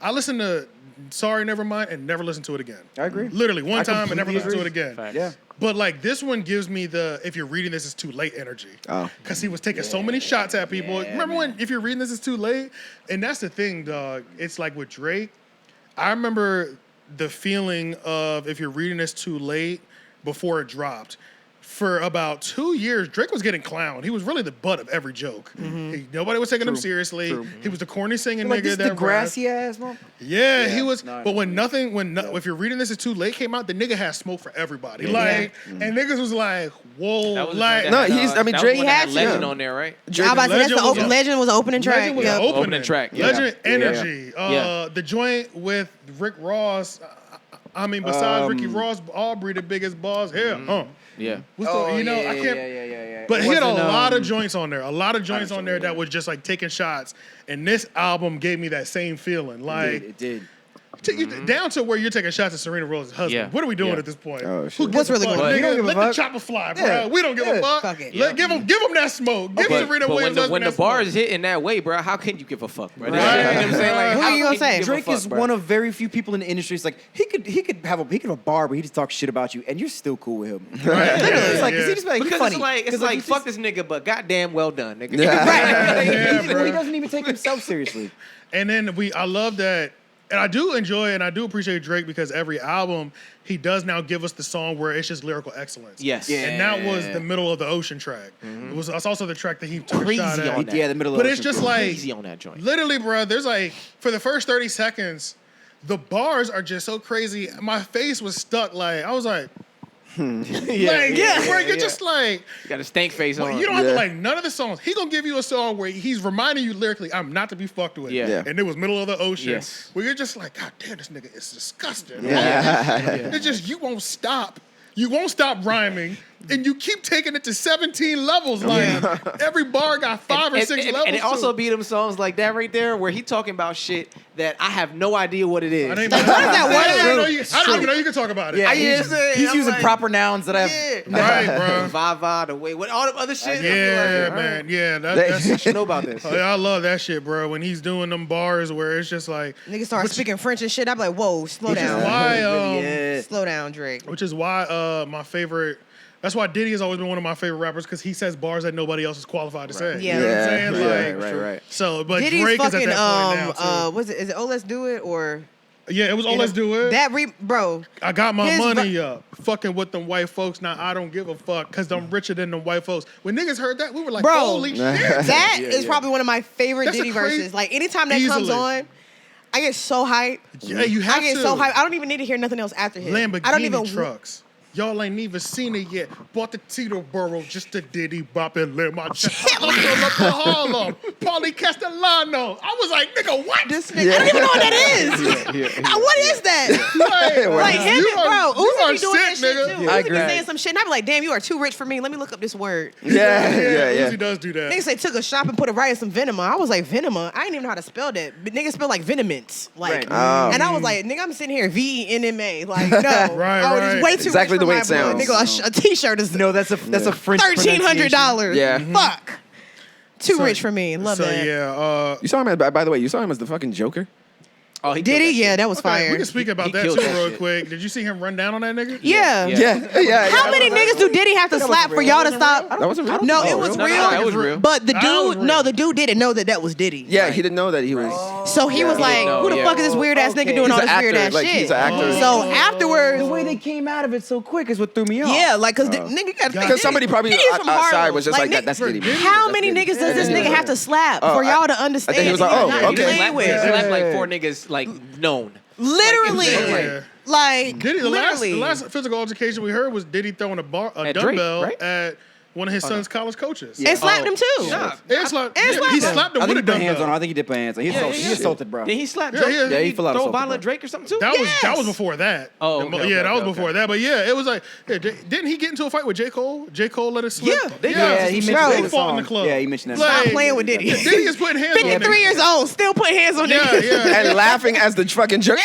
I listen to Sorry Nevermind and never listen to it again. I agree. Literally one I time and never completely listen to it again. Facts. Yeah. But like this one gives me the if you're reading this, it's too late energy. Oh. Because he was taking so many shots at people. Remember when if you're reading this, it's too late? And that's the thing, dog. It's like with Drake, I remember the feeling of if you're reading this too late before it dropped. For about 2 years, Drake was getting clowned. He was really the butt of every joke. Nobody was taking him seriously. He was the corny singing Like nigga this that the rapped. grassy ass mom. Yeah, he was. No, I but know. if you're reading this, it's too late. Came out, the nigga had smoke for everybody. Like, and niggas was like, whoa, That was like. that No, had, he's- I mean, that was Drake one that had Legend to. on there, right? I was about to say that's Legend the was a- Legend was the opening track. Legend was Yep. the opening. Opening track, yeah. Legend Yeah. Energy. Yeah. The joint with Rick Ross. I mean, besides Ricky Ross, Aubrey, the biggest boss here. Yeah. What's the, you know, I can't. Yeah. But It he had a wasn't, lot of joints on there. A lot of joints on there that was just like taking shots. And this album gave me that same feeling. Like, It did. down to where you're taking shots at Serena Rose's husband. Yeah. What are we doing Yeah. at this point? Oh, shit. Who gives What's a really fuck? going on? You don't Nigga, give a let fuck. the chopper fly, bro. Yeah. We don't give a Yeah. fuck. Fuck it. Give him that smoke. Give But, Serena but Williams when the that bars smoke. hit in that way, bro, how can you give a fuck, bro? Right. You know what I'm saying? Like, Who how you gonna can say? give a Drake fuck, is bro? one of very few people in the industry. It's like he could have a bar where he just talk shit about you, and you're still cool with him. Right. Literally, it's like Yeah. he just be like, he's Because funny. it's like, 'Cause, like he fuck just- this nigga, but goddamn well done, nigga. Right. Yeah, he bro. doesn't even take himself seriously. And then I love that, and I do enjoy and I do appreciate Drake because every album he does now give us the song where it's just lyrical excellence. Yes. Yeah. And that was the middle of the ocean track. It's also the track that he took Crazy a shot at. on that. Yeah, the middle But of it's the just ocean. like Crazy on that joint. literally, bro. There's like for the first 30 seconds, the bars are just so crazy. My face was stuck. Like I was like, bro, you're just like. You got a stank face Well, on. you don't have to like none of the songs. He gonna give you a song where he's reminding you lyrically, "I'm not to be fucked with." Yeah. Yeah. And it was middle of the ocean. Yes. Where you're just like, "God damn, this nigga is disgusting." Yeah. It's just you won't stop. You won't stop rhyming, and you keep taking it to 17 levels. Like every bar got 5 or 6 levels. And it also be them songs like that right there where he talking about shit that I have no idea what it is. I didn't What is that? What is I didn't that? even know you could talk about it. Yeah, he's he's using proper nouns that I have. Yeah. Right, bro. Vava, the way, what all the other shit. Yeah, man. Yeah, that's. I should know about this. Oh, yeah, I love that shit, bro. When he's doing them bars where it's just like, Niggas start speaking French and shit. I'm like, whoa, slow which is down. why, Slow down, Drake. which is why my favorite. That's why Diddy has always been one of my favorite rappers because he says bars that nobody else is qualified to say. Yeah. You know what I'm Yeah. saying? Like, Right. So, but Diddy's Drake is fucking at that point now too. what's it? Is it Oh Let's Do It or Yeah, it was. Oh, let's do it. that bro? I got my his money up, fucking with them white folks. Now I don't give a fuck because I'm richer than them white folks. When niggas heard that, we were like, Bro. holy shit. That is probably one of my favorite That's a Diddy crazy- verses. Like anytime that comes Easily. on, I get so hyped. Yeah, you have I get to. so hyped. I don't even need to hear nothing else after him. Lamborghini I don't even trucks. Y'all ain't even seen it yet. Bought the Teterboro just to Diddy bop and let my chest. I'm going up to Harlem. Paulie Castellano. I was like, nigga, what? This nigga, I don't even know what that is. What is that? Like him, You are- bro. you Uzi are be doing sick, that shit nigga. too. Yeah, I Uzi be agree. saying some shit, and I be like, damn, you are too rich for me. Let me look up this word. Uzi does do that. Niggas say took a shop and put a right in some Venema. I was like, Venema? I didn't even know how to spell that. But niggas spell like Venomants. Like, Right. and I was like, nigga, I'm sitting here VENMA. Like, no. Right, I was right. just way too Exactly rich the for way my it sounds. blood. Nigga, a t-shirt is No, that's a French $1,300. Yeah. Fuck. Too So- rich for me. Love so that. yeah, You saw him as, by the way, you saw him as the fucking Joker? Oh, he Did killed he? that Yeah, shit. that was okay, fire. we can speak about He that killed too that real shit. quick. Did you see him run down on that nigga? Yeah. Yeah. How many niggas do Diddy have to slap for y'all to stop? That wasn't real? No, Oh, it was No, real. no, that was real. But the That was dude, real. no, the dude didn't know that was Diddy. Yeah, he didn't know that he was. So he was He like, didn't know, who the yeah. fuck is this weird ass nigga doing He's all an this weird actor, ass like, shit? he's an actor. So afterwards, The way they came out of it so quick is what threw me off. yeah, like, cause the nigga got Because somebody probably outside was just like, that's Diddy. How many niggas does this nigga have to slap for y'all to understand? he was like, he's oh, not okay. playing He slapped with? like 4 niggas like known. Literally, Yeah. like Diddy, the literally. last physical altercation we heard was Diddy throwing a At Drake, dumbbell right? at one of his son's college coaches. And slapped him too. Nah. And slapped And slapped he him. slapped him I with think a he put hands on. dumb. I think he did put hands on. He assaulted, bro. Then he slapped Yeah, Drake. yeah. Yeah, he fell out Throw a assaulted, bottle bro. of Drake or something too. That Yes. was before that. Oh, okay, that was okay. before that. But yeah, it was like, didn't he get into a fight with J. Cole? J. Cole let it slip. Yeah, they Yeah, he mentioned Bro. that in They the fought in song. the club. Yeah, he mentioned that. Like, Stop playing with Diddy. Diddy is putting hands on 53 niggas. years old, still putting hands on Yeah, niggas. yeah. And laughing as the fucking Joker.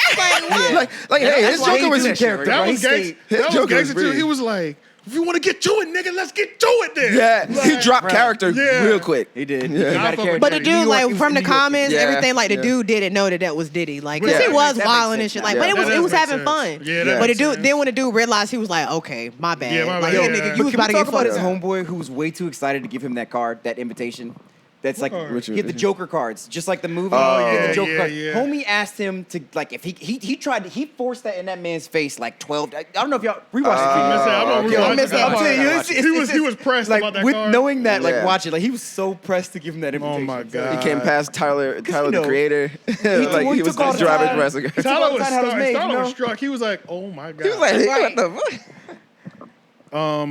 like, hey, his why he Joker was did a that shit, character. right? That Bro, was he gangster. stayed- his That was Joker was gangster too. brilliant. He was like, if you want to get to it, nigga, let's get to it then. Yeah, he dropped character Yeah. real quick. He did. Yeah. He got a character. But the New dude, York, like he was from in the New York. comments, Yeah, everything, like the yeah. dude didn't know that was Diddy, like 'cause Yeah. he was That makes wilding and sense shit, now. like, but Yeah. it was That was makes having sense. fun. Yeah, that But the makes dude, sense. then when the dude realized, he was like, okay, my bad. Yeah, my like, bad. yeah, Yeah. nigga, But you was Can about we to talk get about his fucked up. homeboy who was way too excited to give him that card, that invitation? That's like card? he had the Joker cards, just like the movie. Oh, he had yeah, the Joker yeah, card. yeah. Homie asked him to like if he forced that in that man's face like 12. I don't know if y'all rewatched the video. I'm gonna okay. rewatch I missed that that I'm part. telling you, He was pressed like about that with card. knowing that, like Yeah. watch it, like he was so pressed to give him that Oh invitation. my So- God. He came past Tyler you the know, Creator. Like he he was took all the driving time. pressing. It's Tyler about was time it was made, Tyler you was know? struck. He was like, "Oh my god." He was like, hey, Right. what the fuck?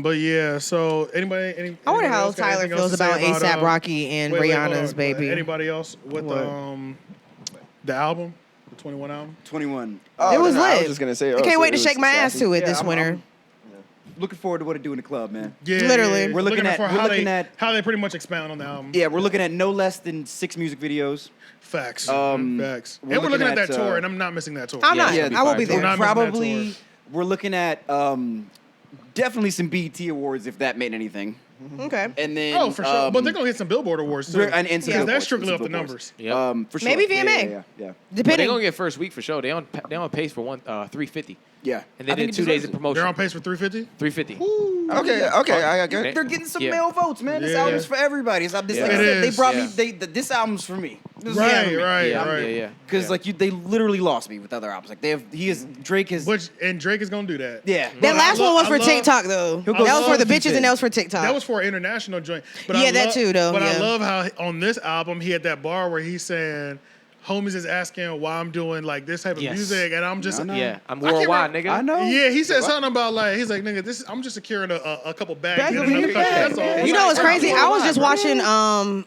But yeah. So anybody? I wonder anybody how else got Tyler anything feels else to say about ASAP Rocky and wait, hold Rihanna's on. baby. Anybody else with the album, the 21 album? 21. It was I lit. was just gonna say. I can't so wait it to was shake my ass sassy. to it Yeah, this I'm- winter. Looking forward to what it do in the club, man. Yeah, Literally. We're looking at- for we're how looking they at- how they pretty much expound on the album. Yeah, we're looking at no less than 6 music videos. Facts. Facts. we're And we're looking looking at that at, tour, and I'm not missing that tour. I'm Yeah, not. it's gonna be I will fire be too. We're there. not missing that Probably tour. we're looking at definitely some BET awards if that made anything. Okay. And then Oh, for sure. But they're gonna get some Billboard awards too. and some because Billboards, that's strictly some off the Billboards. numbers. Yep. For sure. Maybe Yeah, VMA. Yeah. But they Depending. gonna get first week for sure. They on pace for 350. Yeah. And they I think did he 2 days deserves of it. promotion. They're on pace for 350. 350. Okay, I got it. They're getting some Yeah. male votes, man. This Yeah. album's for everybody. It's, this, Yeah. like I It said, they is. brought Yeah. me. this album's for me. This is Right, for me. right, Yeah, right. yeah. Because Yeah. they literally lost me with other albums. Like Drake is. And Drake is gonna do that. Yeah. That But last I one was love- for I love- TikTok though. He'll That go was for the slow, bitches and that was for TikTok. That was for an international joint. But Yeah, that too, though, But I yeah. love how on this album he had that bar where he's saying, "Homies is asking why I'm doing like this type of Yes. music," and I'm just I know. Yeah, I'm I can't worldwide, remember- nigga. I know. Yeah, he said something about like he's like, "Nigga, I'm just securing a couple bags Bag in of another weed, country." yeah. That's all. You know what's Like, crazy? I'm I was just worldwide, watching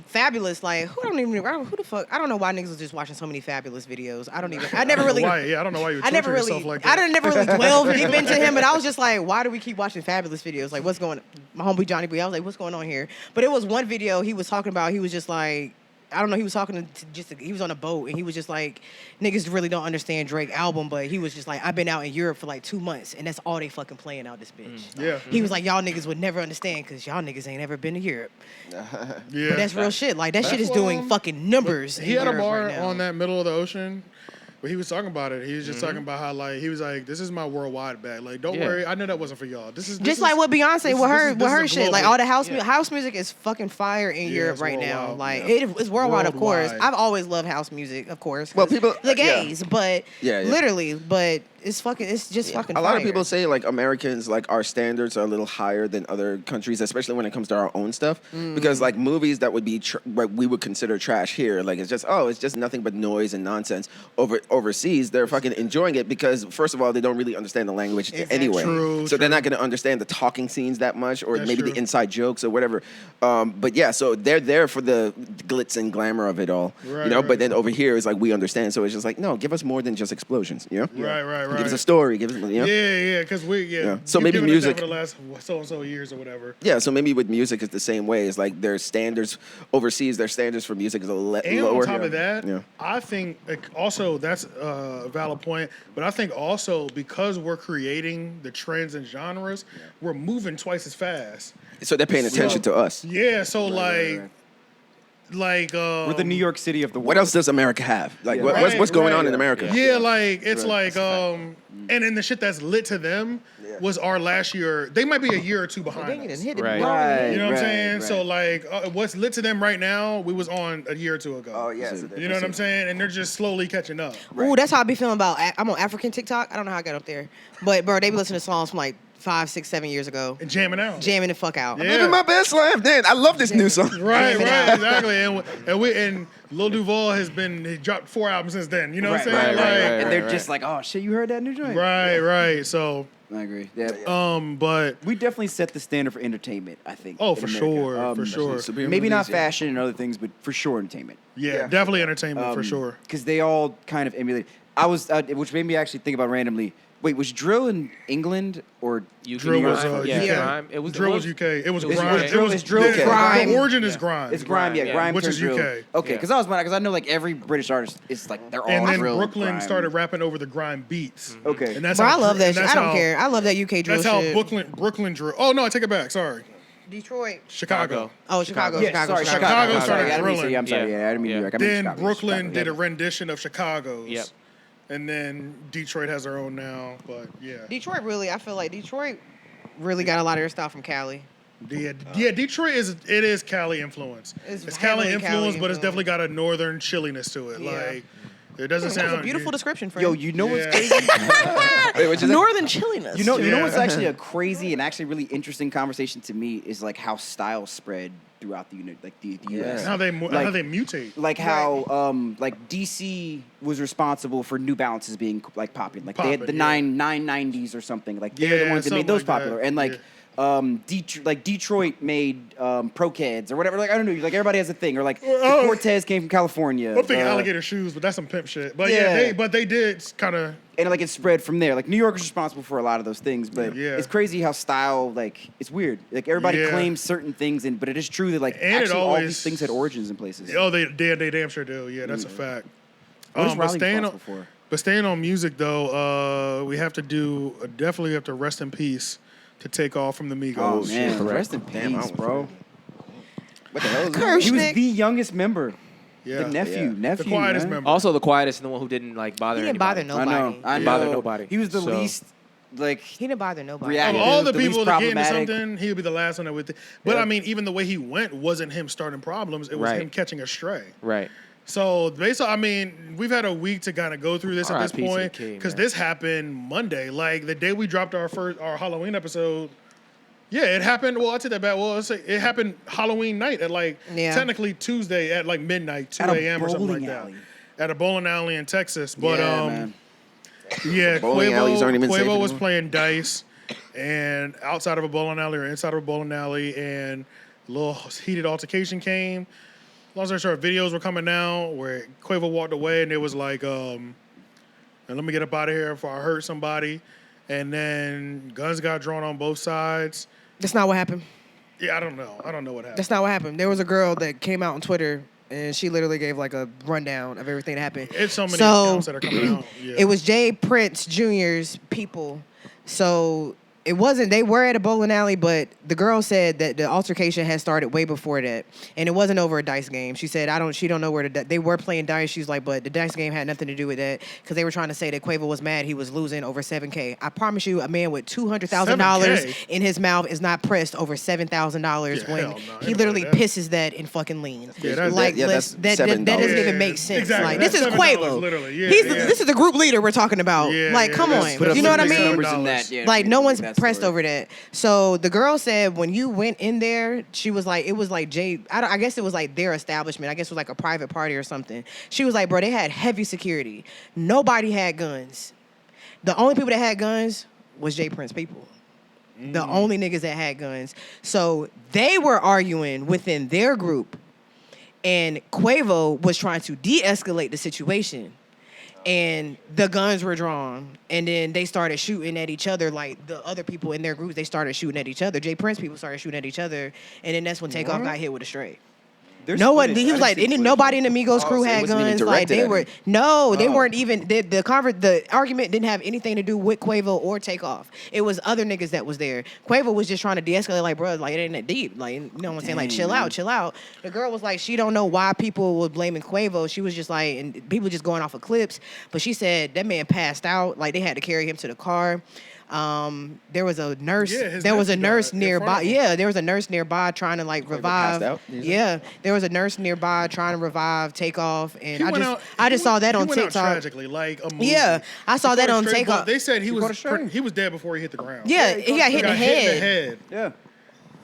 Fabulous. Like who the fuck? I don't know why niggas was just watching so many Fabulous videos. I never really. Why? Yeah, I don't know why you I never torture really, yourself like that. never really dwelled deep into him, but I was just like, why do we keep watching Fabulous videos? Like, what's going on? My homie Johnny B, I was like, what's going on here? But it was one video he was talking about, he was just like, I don't know, he was talking to he was on a boat and he was just like, niggas really don't understand Drake album, but he was just like, I've been out in Europe for like 2 months and that's all they fucking playing out this bitch. Yeah. He was like, y'all niggas would never understand because y'all niggas ain't ever been to Europe. Yeah. But that's real shit. Like, that shit is That's, doing fucking numbers. He in had a Europe bar right now. on that middle of the ocean. But he was talking about it. He was just talking about how like he was like, "This is my worldwide bag. Like, don't Yeah. worry. I know that wasn't for y'all. This is Just like what Beyonce with her is shit, like global. all the house Yeah. house music is fucking fire in Yeah, Europe it's right now. worldwide, Like yeah. it's worldwide, of course. Worldwide. I've always loved house music, of course. Well, 'cause people- the yeah. gays, but Yeah, yeah. literally, but it's just fucking. A lot of fire. people say like Americans, like our standards are a little higher than other countries, especially when it comes to our own stuff. Because like movies that would be what we would consider trash here, like it's just nothing but noise and nonsense. Overseas, they're fucking enjoying it because first of all, they don't really understand the language anyway, True, so they're not going to understand the talking scenes that much, or That's maybe true. the inside jokes or whatever. But yeah, so they're there for the glitz and glamour of it all, Right, But right. then over here it's like we understand, so it's just like no, give us more than just explosions, Right. Give us a story, give us, Yeah, because Yeah. So you've maybe given us that music- for the last so and so years or whatever. Yeah, so maybe with music it's the same way. It's like their standards overseas, their standards for music is And lower. on top of that, Yeah. I think like, also that's a valid point. But I think also because we're creating the trends and genres, we're moving twice as fast. So they're paying attention to us. Yeah, so right. we're We're the New York City of the world. What else does America have? Like, Yeah. what's going on in right. America? Yeah, like it's like and then the shit that's lit to them was our last year. They might be a year or two behind Dang it, us. and hit it. Right. Right. You know what I'm right, saying? right. So like, what's lit to them right now, we was on a year or two ago. Oh yeah. You know what I'm saying? And they're just slowly catching up. Ooh, that's how I be feeling about. I'm on African TikTok. I don't know how I got up there, but bro, they be listening to songs from like 5, 6, 7 years ago, And jamming out. jamming the fuck out. Yeah. Living my best life, man. I love this new song. Right, Jamming right, out. exactly. And Lil Duval he dropped 4 albums since then. You know what I'm saying? Right, Like, and they're just like, oh shit, you heard that new joint? right. So I agree. Yeah. But We definitely set the standard for entertainment, I think. oh, in for America. sure. Superhero Maybe not movies, yeah. fashion and other things, but for sure entertainment. Yeah, definitely entertainment for sure. Because they all kind of emulate. Which made me actually think about randomly. Wait, was drill in England or UK Drill was grime? UK. Grime. It was Drill was UK. It was It was grime. UK. It was It's drill. the- Grime. The origin is grime. It's grime, yeah, Yeah. grime Which turned is drill. UK. Okay, Yeah. because I know like every British artist is like they're all And then drill. Brooklyn grime. started rapping over the grime beats. Okay, And that's Bro, I how love that shit. and I that's don't how- care. I love that UK drill That's how shit. Brooklyn drill. Oh no, I take it back. Sorry, Detroit. Chicago. Oh, Chicago. yeah, Chicago. sorry, Chicago Chicago. started Sorry, I didn't mean to say- drilling. I'm sorry, yeah, I didn't mean New York. I meant Then Chicago, Brooklyn Chicago, did yeah. a rendition of Chicago's. Yep. And then Detroit has their own now. But yeah. Detroit really, I feel like Detroit really got a lot of their stuff from Cali. Yeah, Detroit is Cali influence. It's It's Cali heavily influence, Cali but it's influence. definitely got a northern chilliness to it. Yeah. Like it doesn't That's sound a beautiful description for Yo, him. you know what's Yeah. crazy? Wait, what you say? Northern chilliness. You know what's Yeah. actually a crazy and actually really interesting conversation to me is like how style spread throughout the U.S. how they Like- mutate. Like how like DC was responsible for New Balances being like popular. Like they had the Poppin', 990s or something. Like they're the Yeah, ones that made something those like that. popular. And like Detroit made Pro-Keds or whatever. Like I don't know. Like everybody has a thing. Or like the Oh. Cortez came from California. I'm thinking alligator shoes, but that's some pimp shit. But Yeah. they did kind of. And like it spread from there. Like New York is responsible for a lot of those things, but Yeah. it's crazy how style like it's weird. Like everybody Yeah. claims certain things, but it is true that like And it actually all always- these things had origins in places. Oh, they damn sure do. Yeah, that's a fact. What is but Raleigh staying on, responsible for? but staying on music though, we have to definitely have to rest in peace to Takeoff from the Migos. Oh man, correct. rest in Damn, I peace, was- bro. What the hell is that? Kirsch. He was Nick. the youngest member, Yeah, the nephew, the quietest man. member. Also, the quietest and the one who didn't like bother. He didn't bother anybody. nobody. I know. Didn't bother nobody. He was the So- least like. He didn't bother nobody. React- Of Yeah, all the the least people that get into problematic. something, he would be the last one that would. But Yeah. I mean, even the way he went wasn't him starting problems. It was Right. him catching a stray. Right. So basically, I mean, we've had a week to kind of go through this at this R.I.P. to the point king, because man. this happened Monday, like the day we dropped our Halloween episode. Yeah, it happened. Well, I take that back. Well, let's say it happened Halloween night at like technically Tuesday at like midnight, 2 At a a.m. or something like bowling that, alley. at a bowling alley in Texas. But Yeah, man. yeah, Bowling alleys aren't even safe Quavo was anymore. playing dice, and outside of a bowling alley or inside of a bowling alley, and a little heated altercation came. Long story short, videos were coming out where Quavo walked away, and it was like, and let me get up out of here before I hurt somebody. And then guns got drawn on both sides. That's not what happened. Yeah, I don't know. I don't know what happened. That's not what happened. There was a girl that came out on Twitter and she literally gave like a rundown of everything that happened. It's so many accounts that are coming out. Yeah. It was Jay Prince Jr.'s people. So it wasn't, they were at a bowling alley, but the girl said that the altercation had started way before that. And it wasn't over a dice game. She said, she don't know where they were playing dice. She's like, but the dice game had nothing to do with that because they were trying to say that Quavo was mad he was losing over $7K. I promise you, a man with $200,000 $7K? in his mouth is not pressed over $7,000 Yeah, when hell no. he Ain't literally nobody that. pisses that in fucking lean. Yeah, that's- like, yeah, let's- that's that doesn't $7. even make sense. Exactly. Like, this is That's $7 Quavo. literally. Yeah, This is the group leader we're talking about. Yeah, like, yeah, come that's- on. put up You know what I some big mean? numbers in that, yeah, Like, no one's that pressed story. over that. So the girl said when you went in there, she was like, it was like Jay, I guess it was like their establishment. I guess it was like a private party or something. She was like, bro, they had heavy security. Nobody had guns. The only people that had guns was Jay Prince people. The only niggas that had guns. So they were arguing within their group. And Quavo was trying to de-escalate the situation. And the guns were drawn. And then they started shooting at each other. Like the other people in their groups, they started shooting at each other. Jay Prince people started shooting at each other. And then that's when Takeoff got hit with a straight. There's No one. footage. He I was didn't like, see footage. nobody in the Migos crew so it had wasn't even guns. Like directed they at were. him. No, they weren't even. The argument didn't have anything to do with Quavo or Takeoff. It was other niggas that was there. Quavo was just trying to de-escalate. Like, bro, like it ain't that deep. Like, you know what I'm saying? Like, chill out, chill out. The girl was like, she don't know why people were blaming Quavo. She was just like, and people just going off of clips. But she said that man passed out. Like they had to carry him to the car. There was a nurse. Yeah, his there was a nephew nurse died in front nearby. of him. Yeah, there was a nurse nearby trying to like revive. passed out, you said? Yeah, there was a nurse nearby trying to revive Takeoff, and He went out- I just saw that he on went out TikTok. tragically, like a movie. Yeah, I saw He that caught a on straight Takeoff. bullet. They said he caught a was straight. he was dead before he hit the ground. Yeah, he got hit in the head. Yeah.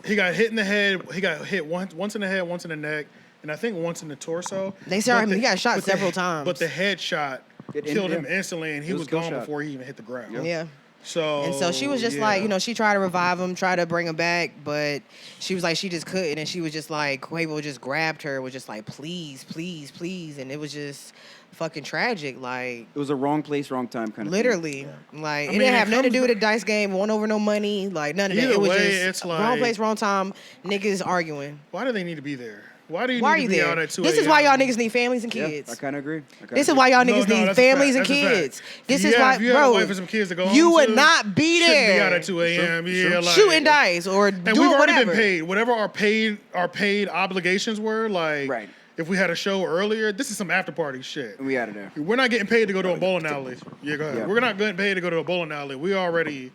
He got hit in the head. He got hit once in the head, once in the neck, and I think once in the torso. They saw But him. He got shot but several times. But the head shot It killed him ended him. instantly, and he It was was a kill gone shot. before he even hit the ground. Yeah. So she was just like, she tried to revive him, try to bring him back, but she was like, she just couldn't. And she was just like, Quavo just grabbed her, was just like, please, please, please. And it was just fucking tragic. Like, It was a wrong place, wrong time kind of literally. Like, I it mean, didn't it have nothing to comes do with with- the dice game, won over no money, like none of that. Either It was way, just it's wrong like- place, wrong time, niggas arguing. Why do they need to be there? Why do you Why are need you to be there? out at 2 This is why a.m.? y'all niggas need families and Yeah, kids. I kind of agree. This is why y'all No, niggas no, need that's a families fact. and That's a fact. kids. This Yeah, is why, if you had a bro, wife and some kids to go home you would to, not be shouldn't there. be out at 2 a.m. Yeah, like, Shooting dice or And doing we've already whatever. been paid. Whatever our paid obligations were, like Right. if we had a show earlier, this is some after party shit. We out of there. We're not getting paid to go to a bowling alley. Yeah, go ahead. Yeah. We're not getting paid to go to a bowling alley. We already,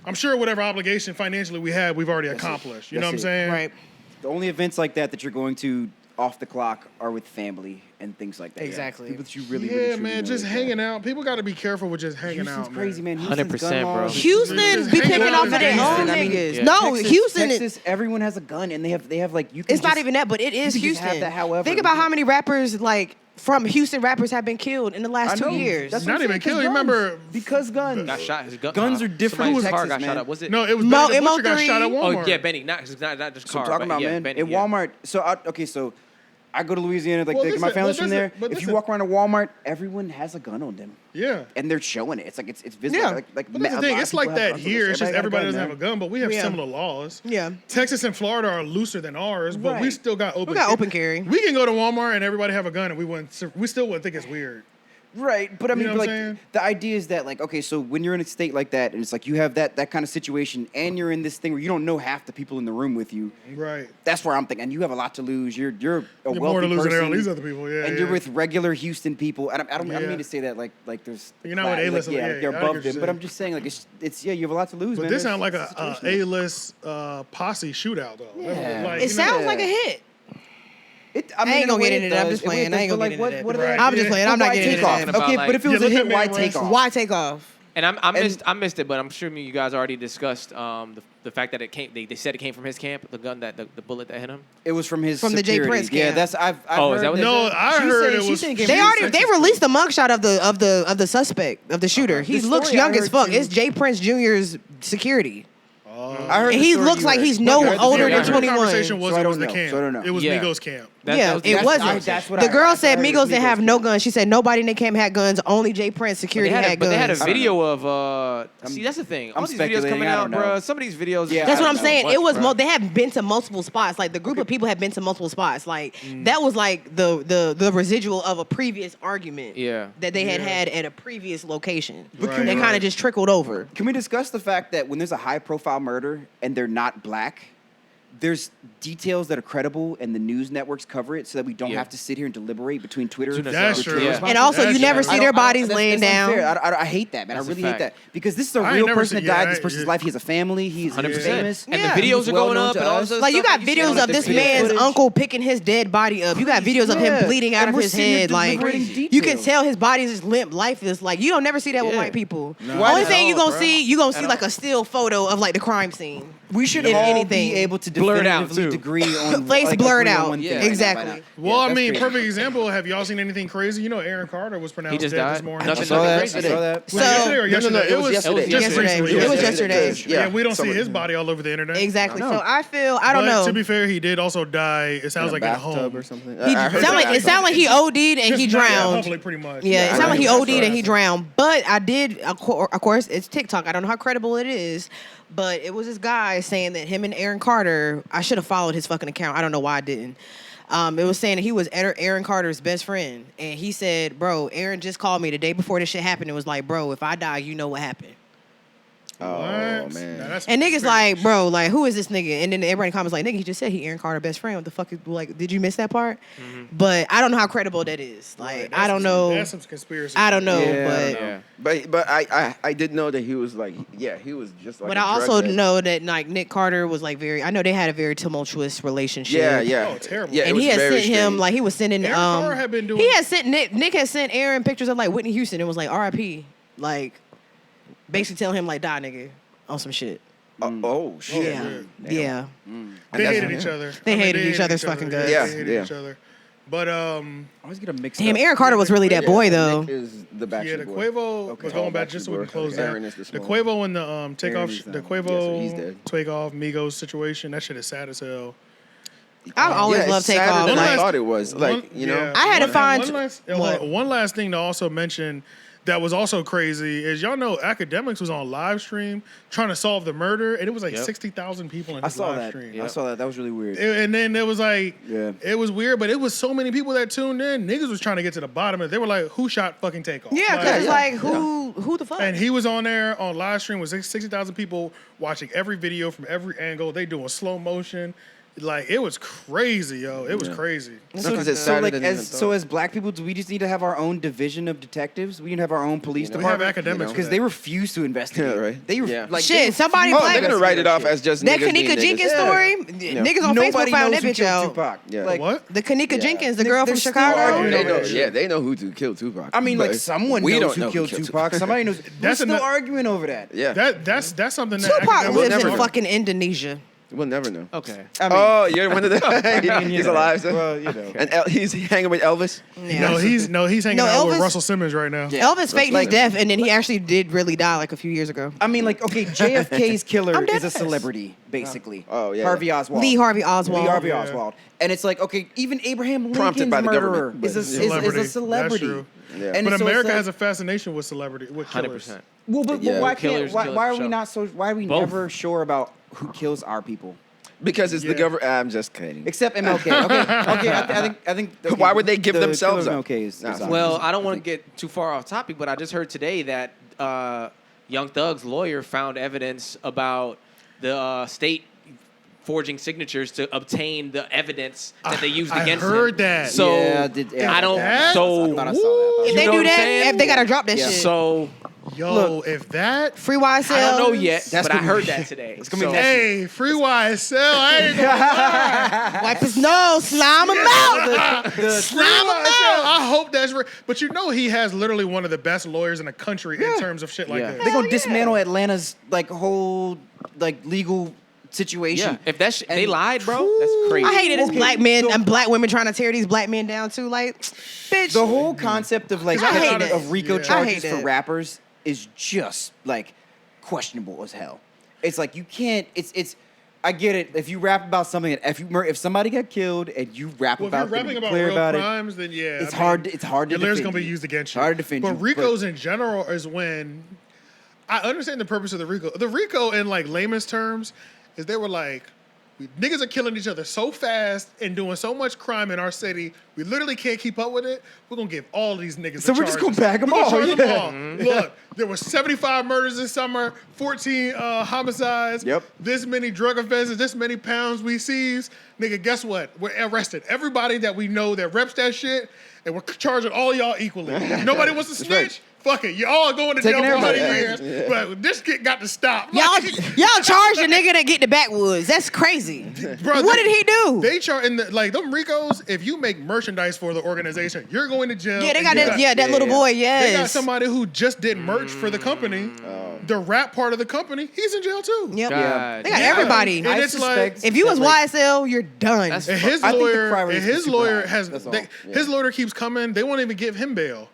I'm sure whatever obligation financially we had, we've already accomplished. You know what I'm That's it. saying? Right. The only events like that you're going to off the clock are with family and things like that. Exactly. People that you really, Yeah, really, truly man, know just like hanging that. out. People got to be careful with just hanging Houston's out, crazy, man. 100%, bro. Houston Just be hanging picking out off in of their Houston. own I mean, niggas. yeah. No, Houston. Texas, everyone has a gun, and they have like you can. It's not just- even that, but it is you can just have Houston. that however. Think about how many rappers like from Houston rappers have been killed in the last I 2 know. years. That's Not what I'm even saying, 'cause killed. You guns. remember- Because guns. Got shot. His Guns are different Somebody's in car Texas, got shot man. up. Was it? No, it was Mo- Benny the Butcher got MO3. shot at Oh Walmart. yeah, Benny. Not just So car. I'm talking but about, yeah, man. Benny, In yeah. Walmart, so I go to Louisiana, like Well, my listen, family's but from listen, there. but If you listen. walk around a Walmart, everyone has a gun on them, Yeah. and they're showing it. It's visible. Yeah. Like But that's a the thing. lot It's of like people have that guns on here. us. It's just got everybody doesn't man. have a gun, but we have Yeah. similar laws. Yeah. Texas and Florida are looser than ours, but we Right. still got open. We got open carry. We can go to Walmart and everybody have a gun, and we still wouldn't think it's weird. Right, but I You mean, know but what like I'm saying? the idea is that like, okay, so when you're in a state like that, and it's like you have that kind of situation, and you're in this thing where you don't know half the people in the room with you. Right. That's where I'm thinking. And you have a lot to lose. You're a You're wealthy more to lose than person, all these other people. Yeah. and yeah. you're with regular Houston people. And I don't Yeah. mean to say that like there's You're not with class- A-list, like, yeah, like they're I get above what you're them. But saying. I'm just saying like it's you have a lot to lose, But man. this There's- sounds like it's a situational. A-list posse shootout, though. Yeah. Like, It you know- sounds like a hit. I mean, ain't in a gonna way get it into that. I'm does. just playing. It I ain't does, gonna but, get like, into what that. are they? I'm just playing. I'm not Why getting into Takeoff? that. About, Okay, like- but if it was Yeah, a the hit, why Hitman take ranks. off? Why take off? And I missed it, but I'm sure you guys already discussed the fact that it came. They said it came from his camp. The gun that the bullet that hit him. It was from his From the Jay security. Prince Yeah, camp. that's I've Oh, heard is that what that- they No, said? I She's heard saying- it she's was. saying it came They from already Texas. released the mugshot of the suspect of the shooter. He The looks story I young as heard fuck. too- It's Jay Prince Jr.'s security. I heard And the he story looks you like read. he's no I heard the older story than I heard. 21. Conversation was So I it don't was the know. camp. So I don't know. It was Yeah. Migos camp. Yeah, was- it that's- wasn't. that's what The I- girl that's what I said heard Migos was didn't Migos have no camp. guns. She said nobody in the camp had guns. Only Jay Prince security had But they had a guns. video of see that's the thing. All I'm these videos speculating, coming I out, don't know. bro. Some of these videos. Yeah, That's I what I'm don't know saying. much, It was bro. they had been to multiple spots. Like the group of people had been to multiple spots. Like that was like the residual of a previous argument. Yeah. That they had at a previous location. But can They we- kind of just trickled over. Can we discuss the fact that when there's a high-profile murder and they're not black, there's details that are credible and the news networks cover it so that we don't Yeah. have to sit here and deliberate between Twitter. That's which true. is Yeah. responsible. And also, That's you never true. see their bodies laying that's down. unfair. I hate that, man. That's I a really hate fact. that because this is a I ain't real never person seen- that died. yeah, This person's yeah. life. He has a family. He's 100%. famous. And Yeah. the videos He's are going well-known up to and all us. this Like you stuff got that see videos on of the this video man's footage. uncle picking his dead body up. You got videos of Yeah. him bleeding out And of we're his sitting here head. Like deliberating you can details. tell his body is just limp, lifeless. Like you don't never see that with Yeah. white people. Why Only at thing you all, gonna bro. see, you gonna At see like all. a still photo of like the crime scene. We should in all anything. be able to Blurred out, definitively too. agree on Face like, blurred agree on out. one thing Yeah. right now by Exactly. now. Well, Yeah, I that's mean, crazy. perfect example. Have y'all seen anything crazy? You know, Aaron Carter was pronounced just dead died. this morning. Nothing I saw that. crazy. I saw that. Was it yesterday or No, yesterday? it was yesterday. just Yesterday. recently. It was yesterday. yesterday. Yeah, we don't see Somebody- his body all over the internet. Exactly. No. So I feel I don't But know. to be fair, he did also die. It sounds like at bathtub home or something. He I heard sound like that. it sound like he OD'd and he Just not- yeah, drowned. public, pretty much. Yeah, it I sounded like he know. OD'd and he drowned. But I did, of course, it's TikTok. I don't know how credible it is, but it was this guy saying that him and Aaron Carter, I should have followed his fucking account. I don't know why I didn't. It was saying that he was Aaron Carter's best friend. And he said, bro, Aaron just called me the day before this shit happened and was like, bro, if I die, you know what happened. Oh, What? man. Now, that's And niggas crazy. like, bro, like, who is this nigga? And then everybody in the comments like, nigga, he just said he Aaron Carter best friend. What the fuck is, like, did you miss that part? But I don't know how credible that is. Like, That's I don't some- know. That's some conspiracy. I don't know, Yeah, but... I don't know. Yeah. But I did know that he was like, yeah, he was just like. But a I drug also addict. know that like Nick Carter was like very. I know they had a very tumultuous relationship. Yeah, yeah. Oh, terrible. Yeah, it And was he had very sent him strange. like he was sending. Aaron Carter had been doing- He had sent Nick had sent Aaron pictures of like Whitney Houston. It was like R.I.P. Like basically telling him like die nigga on some shit. Oh shit. Yeah, shit. yeah. They that's- hated each other. They hated each other's fucking guts. Yeah, Yeah, they hated yeah. each other. But I always get a mix. Damn, Aaron Carter was really that boy though. Nick is the Backstreet yeah, the Boy. Quavo. Okay. But going back just so we can close that. Aaron is the The small Quavo and the Takeoff, is the that one. Yeah, so he's Quavo dead. Takeoff Migos situation. That shit is sad as hell. I've always Yeah, loved it's sadder Takeoff. than I Like, thought it was. Like, One- you know. yeah. I had to find- One what? last thing to also mention that was also crazy is y'all know Academics was on live stream trying to solve the murder, and it was like Yep. 60,000 people in I his saw live that. stream. I saw that. That was really weird. And then it was like, Yeah. it was weird, but it was so many people that tuned in. Niggas was trying to get to the bottom of it. They were like, who shot fucking Takeoff? yeah, because it's yeah, like who the fuck? And he was on there on live stream with 60,000 people watching every video from every angle. They doing slow motion. Like, it was crazy, yo. It was crazy. No, 'cause it's So sadder like than you even as thought. black people, do we just need to have our own division of detectives? We need to have our own police You know, We have department academics. because they refuse to investigate. Yeah, right. They Yeah. like Shit, they somebody Oh, black- they're gonna write it off as just that niggas being Kanika niggas. Jenkins Yeah. story, Yeah. niggas on Nobody Facebook found knows that who bitch killed out. Tupac. Yeah. Like, What? The Kanika Yeah. Jenkins, the girl They're from still Chicago. arguing They over know, that yeah, shit. they know who killed Tupac. I mean, like but someone we knows don't who know killed Tupac. Somebody knows. We're That's still ano- arguing over that. Yeah, That's something that Tupac academics lives never in know. fucking Indonesia. we'll never know. Okay. I mean, Oh, you're one of the. you He's know. alive. So. Well, you know. And he's hanging with Elvis. Yeah. No, he's hanging No, out with Elvis- Russell Simmons right now. Yeah. Elvis faked like- his death, and then he actually did really die like a few years ago. I mean, like, okay, JFK's killer I'm dead is a ass. celebrity, basically. Oh, yeah. Harvey Oswald. Lee Harvey Oswald. Lee Harvey Yeah. Oswald. And it's like, okay, even Abraham Prompted Lincoln's by the murderer government, is a, but- is, Celebrity. is a That's celebrity. true. Yeah. And But so it's America like- has a fascination with killers. 100%. Well, but Yeah. why Killers, can't? Why are we show. not so? Why are we Both. never sure about who kills our people? Because it's the Yeah. government. I'm just kidding. Except MLK. Okay. I think. Okay, Why would they give the themselves killer up? of MLK is Nah. obvious. Well, I don't want to get too far off topic, but I just heard today that Young Thug's lawyer found evidence about the state forging signatures to obtain the evidence that they used I against heard him. that. So Yeah, I don't. that- So I thought I saw that. If You they know do what I'm that, saying? if they gotta drop that Yeah. shit. so Yo, Look, if that Free YSL. I don't know yet, That's but I gonna heard be- that today. it's gonna be So- next- hey, free YSL, I ain't gonna lie. Wipe his nose, slime him out. Free YSL, I hope that's real. But you know he has literally one of the best lawyers in the country in terms of shit like Yeah. this. They're gonna dismantle Atlanta's like whole like legal situation. Yeah, if that they And- lied, bro, that's crazy. I hated this Okay, black men so- and black women trying to tear these black men down too. Like, bitch. The whole concept of like I hate it. of RICO Yeah. I charges hate for it. rappers is just like questionable as hell. It's like you can't. It's. I get it. If you rap about something, if somebody got killed and you rap Well, if about, you're them rapping and about clear real about crimes, then yeah, it's hard. It's hard to your lyrics defend gonna be you. used against It's you. hard to defend but you. Ricos in general is when I understand the purpose of the Rico. The Rico in like layman's terms is they were like, niggas are killing each other so fast and doing so much crime in our city, we literally can't keep up with it. We're gonna give all of these niggas. So the we're just charges. gonna bag 'em We're gonna all, charge yeah. them all. Look, there were 75 murders this summer, 14 homicides, Yep. this many drug offenses, this many pounds we seized. Nigga, guess what? We're arrested. Everybody that we know that reps that shit, and we're charging all y'all equally. Nobody wants to snitch. right. Fuck it. Y'all going to jail Taking for 100 everybody. years. But this shit got to stop. Y'all charge the nigga that get the backwoods. That's crazy. Bro, What did he do? They charge in the like them Ricos. If you make merchandise for the organization, you're going to jail. Yeah, they and got you that. Yeah, that little boy. Yes. They got somebody who just did merch for the company, the rap part of the company. He's in jail too. Yep. God. They got Yeah. everybody. And I it's suspect like, If you was that, like, YSL, you're done. That's and his I think the lawyer, crime rate and is his super lawyer high. has, That's all. his lawyer keeps coming. They won't even give him bail.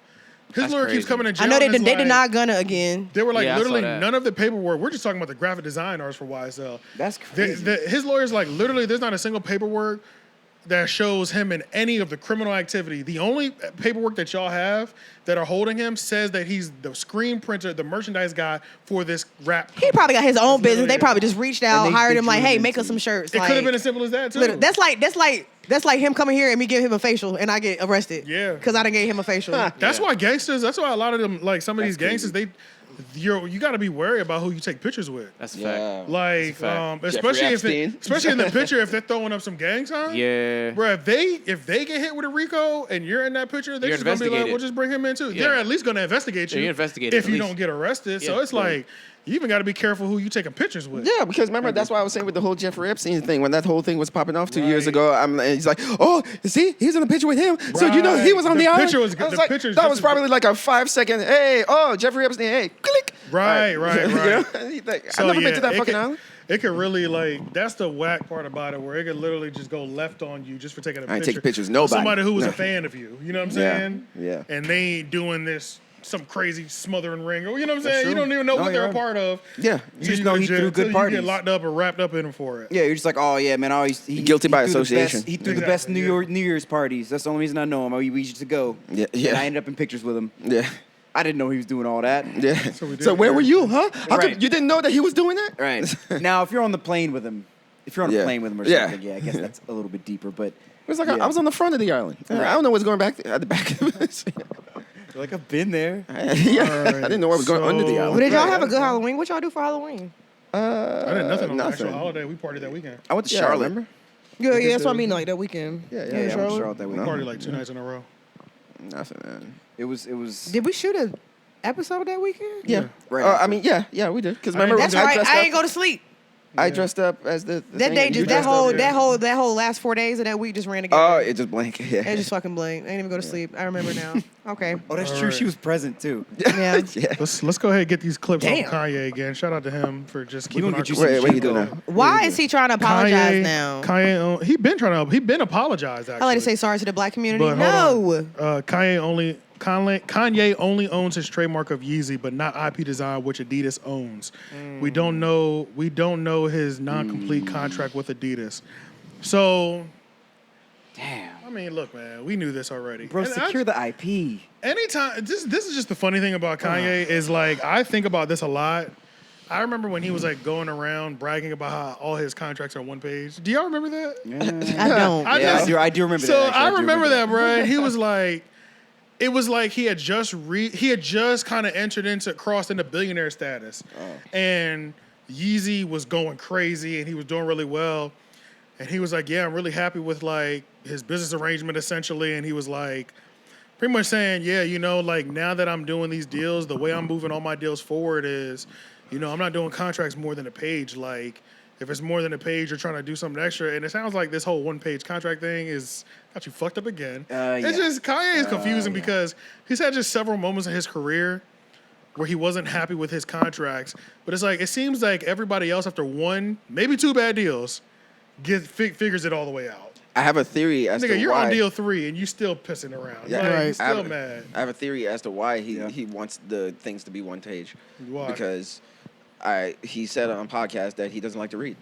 His That's lawyer keeps crazy. coming in jail. I know they and it's they like- denied Gunna again. They were like Yeah, I saw literally that. none of the paperwork. We're just talking about the graphic design artists for YSL. That's crazy. His lawyer's like literally. There's not a single paperwork that shows him in any of the criminal activity. The only paperwork that y'all have that are holding him says that he's the screen printer, the merchandise guy for this rap. He probably got his own business. They literally probably just reached out, And they hired him like, drew hey, him make us into some shirts. It Like, could have been as simple as that too. literally, that's like him coming here and me giving him a facial and I get arrested. Yeah. Because I done gave him a facial. That's why gangsters. That's why a lot of them, like some of these That's gangsters, you got to be wary about who you take pictures with. That's a Yeah. fact. Like, fact. especially Epstein. especially in the picture, if they're throwing up some gang signs. Yeah. Bro, if they get hit with a RICO and you're in that picture, they're You're just gonna be like, investigated. "We'll just bring him in too." Yeah. They're at least gonna investigate you. Yeah, you're investigated if at you least. don't get arrested. So Yeah. it's like you even got to be careful who you taking pictures with. Yeah, because remember that's why I was saying with the whole Jeffrey Epstein thing when that whole thing was popping off 2 years ago. And he's like, "Oh, see, he's in the picture with him, so you know he was on The the, island." picture was- I was the like, picture's that just was as probably like a 5 second. Hey, oh, Jeffrey Epstein. Hey, click. Right. You know? He's like, So, I've never yeah, been to that it fucking can- island. it could really like that's the whack part about it, where it could literally just go left on you just for taking a picture. I ain't taking pictures of with nobody. somebody who was No. a fan of you. You know what I'm Yeah, saying? yeah. And they ain't doing this some crazy smothering ring. You know what I'm That's saying? true. You don't even know No, what you're they're a right. part of. Yeah. You just know he threw good You parties. get locked up or wrapped up in them for it. Yeah, you're just like, oh yeah, man. He Guilty by threw the association. best- He threw the best Exactly, New Year's parties. That's the only reason I know him. We used to go. Yeah, yeah. And I ended up in pictures with him. Yeah. I didn't know he was doing all that. Yeah. we did. So where were you, huh? How come Right. you didn't know that he was doing that? Right. Now, if you're on the plane with him, if you're on a Yeah. plane with him or Yeah. something, yeah, I guess that's a little bit deeper. But It was like yeah. I was on the front of the island. I don't know what's going back at the back of this. You're like, I've been there. Yeah. I didn't know what was going under the So- island. But did y'all have a good Halloween? What y'all do for Halloween? I did nothing on the actual nothing. holiday. We partied that weekend. I went to Yeah, Charlotte. remember? Yeah, that's what I mean, like that weekend. Yeah, Yeah, I went to Charlotte that We weekend. partied like 2 nights in a row. Nothing, man. It was. Did we shoot a episode that weekend? Yeah. Right I after. mean, yeah, we did. Because I didn't- remember, That's I right. dressed I up. ain't go to sleep. I dressed up as the That thing, day and you just that dressed up, whole yeah. that whole last 4 days of that week just ran together. Oh, it just blank. Yeah. It just fucking blinked. I didn't even go to sleep. I remember now. Okay. Oh, that's All true. right. She was present too. Yeah. yeah. Let's go ahead and get these clips Damn. off Kanye again. Shout out to him for just keeping gonna our get you some Wait, what you shit, do though. now? Why is he trying to apologize now? Kanye, he been apologized. Actually, I like to say sorry to the black community. But No. hold on. Kanye only owns his trademark of Yeezy, but not IP design, which Adidas owns. We don't know his non-complete contract with Adidas. So, Damn. I mean, look, man, we knew this already. Bro, And secure the IP. anytime this is just the funny thing about Kanye is like I think about this a lot. I remember when he was like going around bragging about how all his contracts are one page. Do y'all remember that? I don't. I do remember So that. actually. I do remember that, bro. And he was like, it was like he had just kind of crossed into billionaire status, and Yeezy was going crazy and he was doing really well, and he was like, yeah, I'm really happy with like his business arrangement essentially, and he was like, pretty much saying, yeah, you know, like now that I'm doing these deals, the way I'm moving all my deals forward is, you know, I'm not doing contracts more than a page. Like, if it's more than a page, you're trying to do something extra. And it sounds like this whole one-page contract thing is got you fucked up again. It's Yeah. just, Kanye is confusing because he's had just several moments in his career where he wasn't happy with his contracts. But it's like, it seems like everybody else after one, maybe two bad deals, figures it all the way out. I have a theory as Nigga, to you're why. on deal 3 and you still pissing around. Yeah. Like, Right. you're still mad. I have a theory as to why he, Yeah. he wants the things to be one page. Why? Because he said on podcast that he doesn't like to read.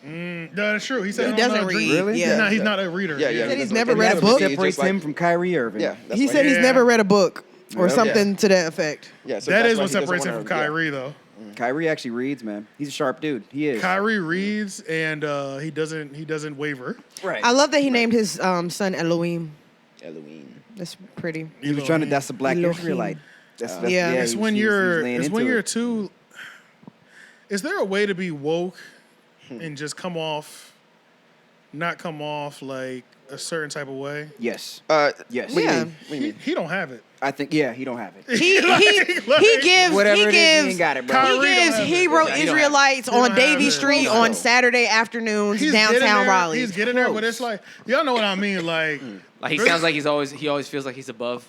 No, that's true. He said He I don't doesn't know how to read. Really? Yeah. He's not a reader. Yeah, yeah. He said he's doesn't never like to read a read. book. He Separates just like- him from Kyrie Irving. Yeah. that's He why- said he's Yeah. never read a book or Yeah. something to that effect. Yeah, so That that's is why what he doesn't separates him wanna- from yeah. Kyrie, though. Kyrie actually reads, man. He's a sharp dude. He is. Kyrie reads and he doesn't waver. Right. I love that he named his son Elohim. Halloween. That's pretty. He was trying to. That's a black Elohim. Israelite. That's Yeah. he It's was- when he was you're laying it's into when you're it. too. Is there a way to be woke and just not come off like a certain type of way? Yes. Yes. What do you Yeah. mean? What do you mean? He don't have it. I think. Yeah. He don't have it. He gives Whatever he it is, gives he ain't got it, bro. Kyrie he don't gives have it. Hebrew Yeah, he don't have it. Israelites He don't on have Davy it. Street Close, on though. Saturday afternoons He's getting downtown there, Raleigh. He's getting there, but it's like y'all know what I mean. Like, Like he sounds like he always feels like he's above.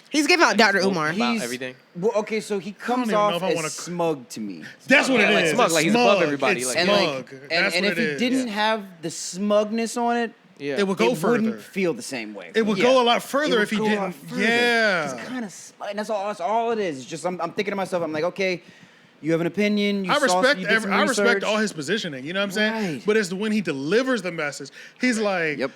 He's giving out Dr. Spoke Umar. about He's- everything. Well, okay, so he comes even know off if I as wanna- smug to me. that's what Yeah, it like is. smug, It's like he's above smug. everybody, It's like- And smug. like, That's and what if it he is. didn't have the smugness on it, Yeah. it would go it further. wouldn't feel the same way. It would Yeah. go a lot further It if he would go a lot didn't. further. Yeah. It's kind of smug. And that's all it is. It's just I'm thinking to myself, I'm like, okay, you have an opinion. You I respect you did some I respect research. all his positioning. You know what I'm saying? Right. But it's when he delivers the message. He's like, Yep.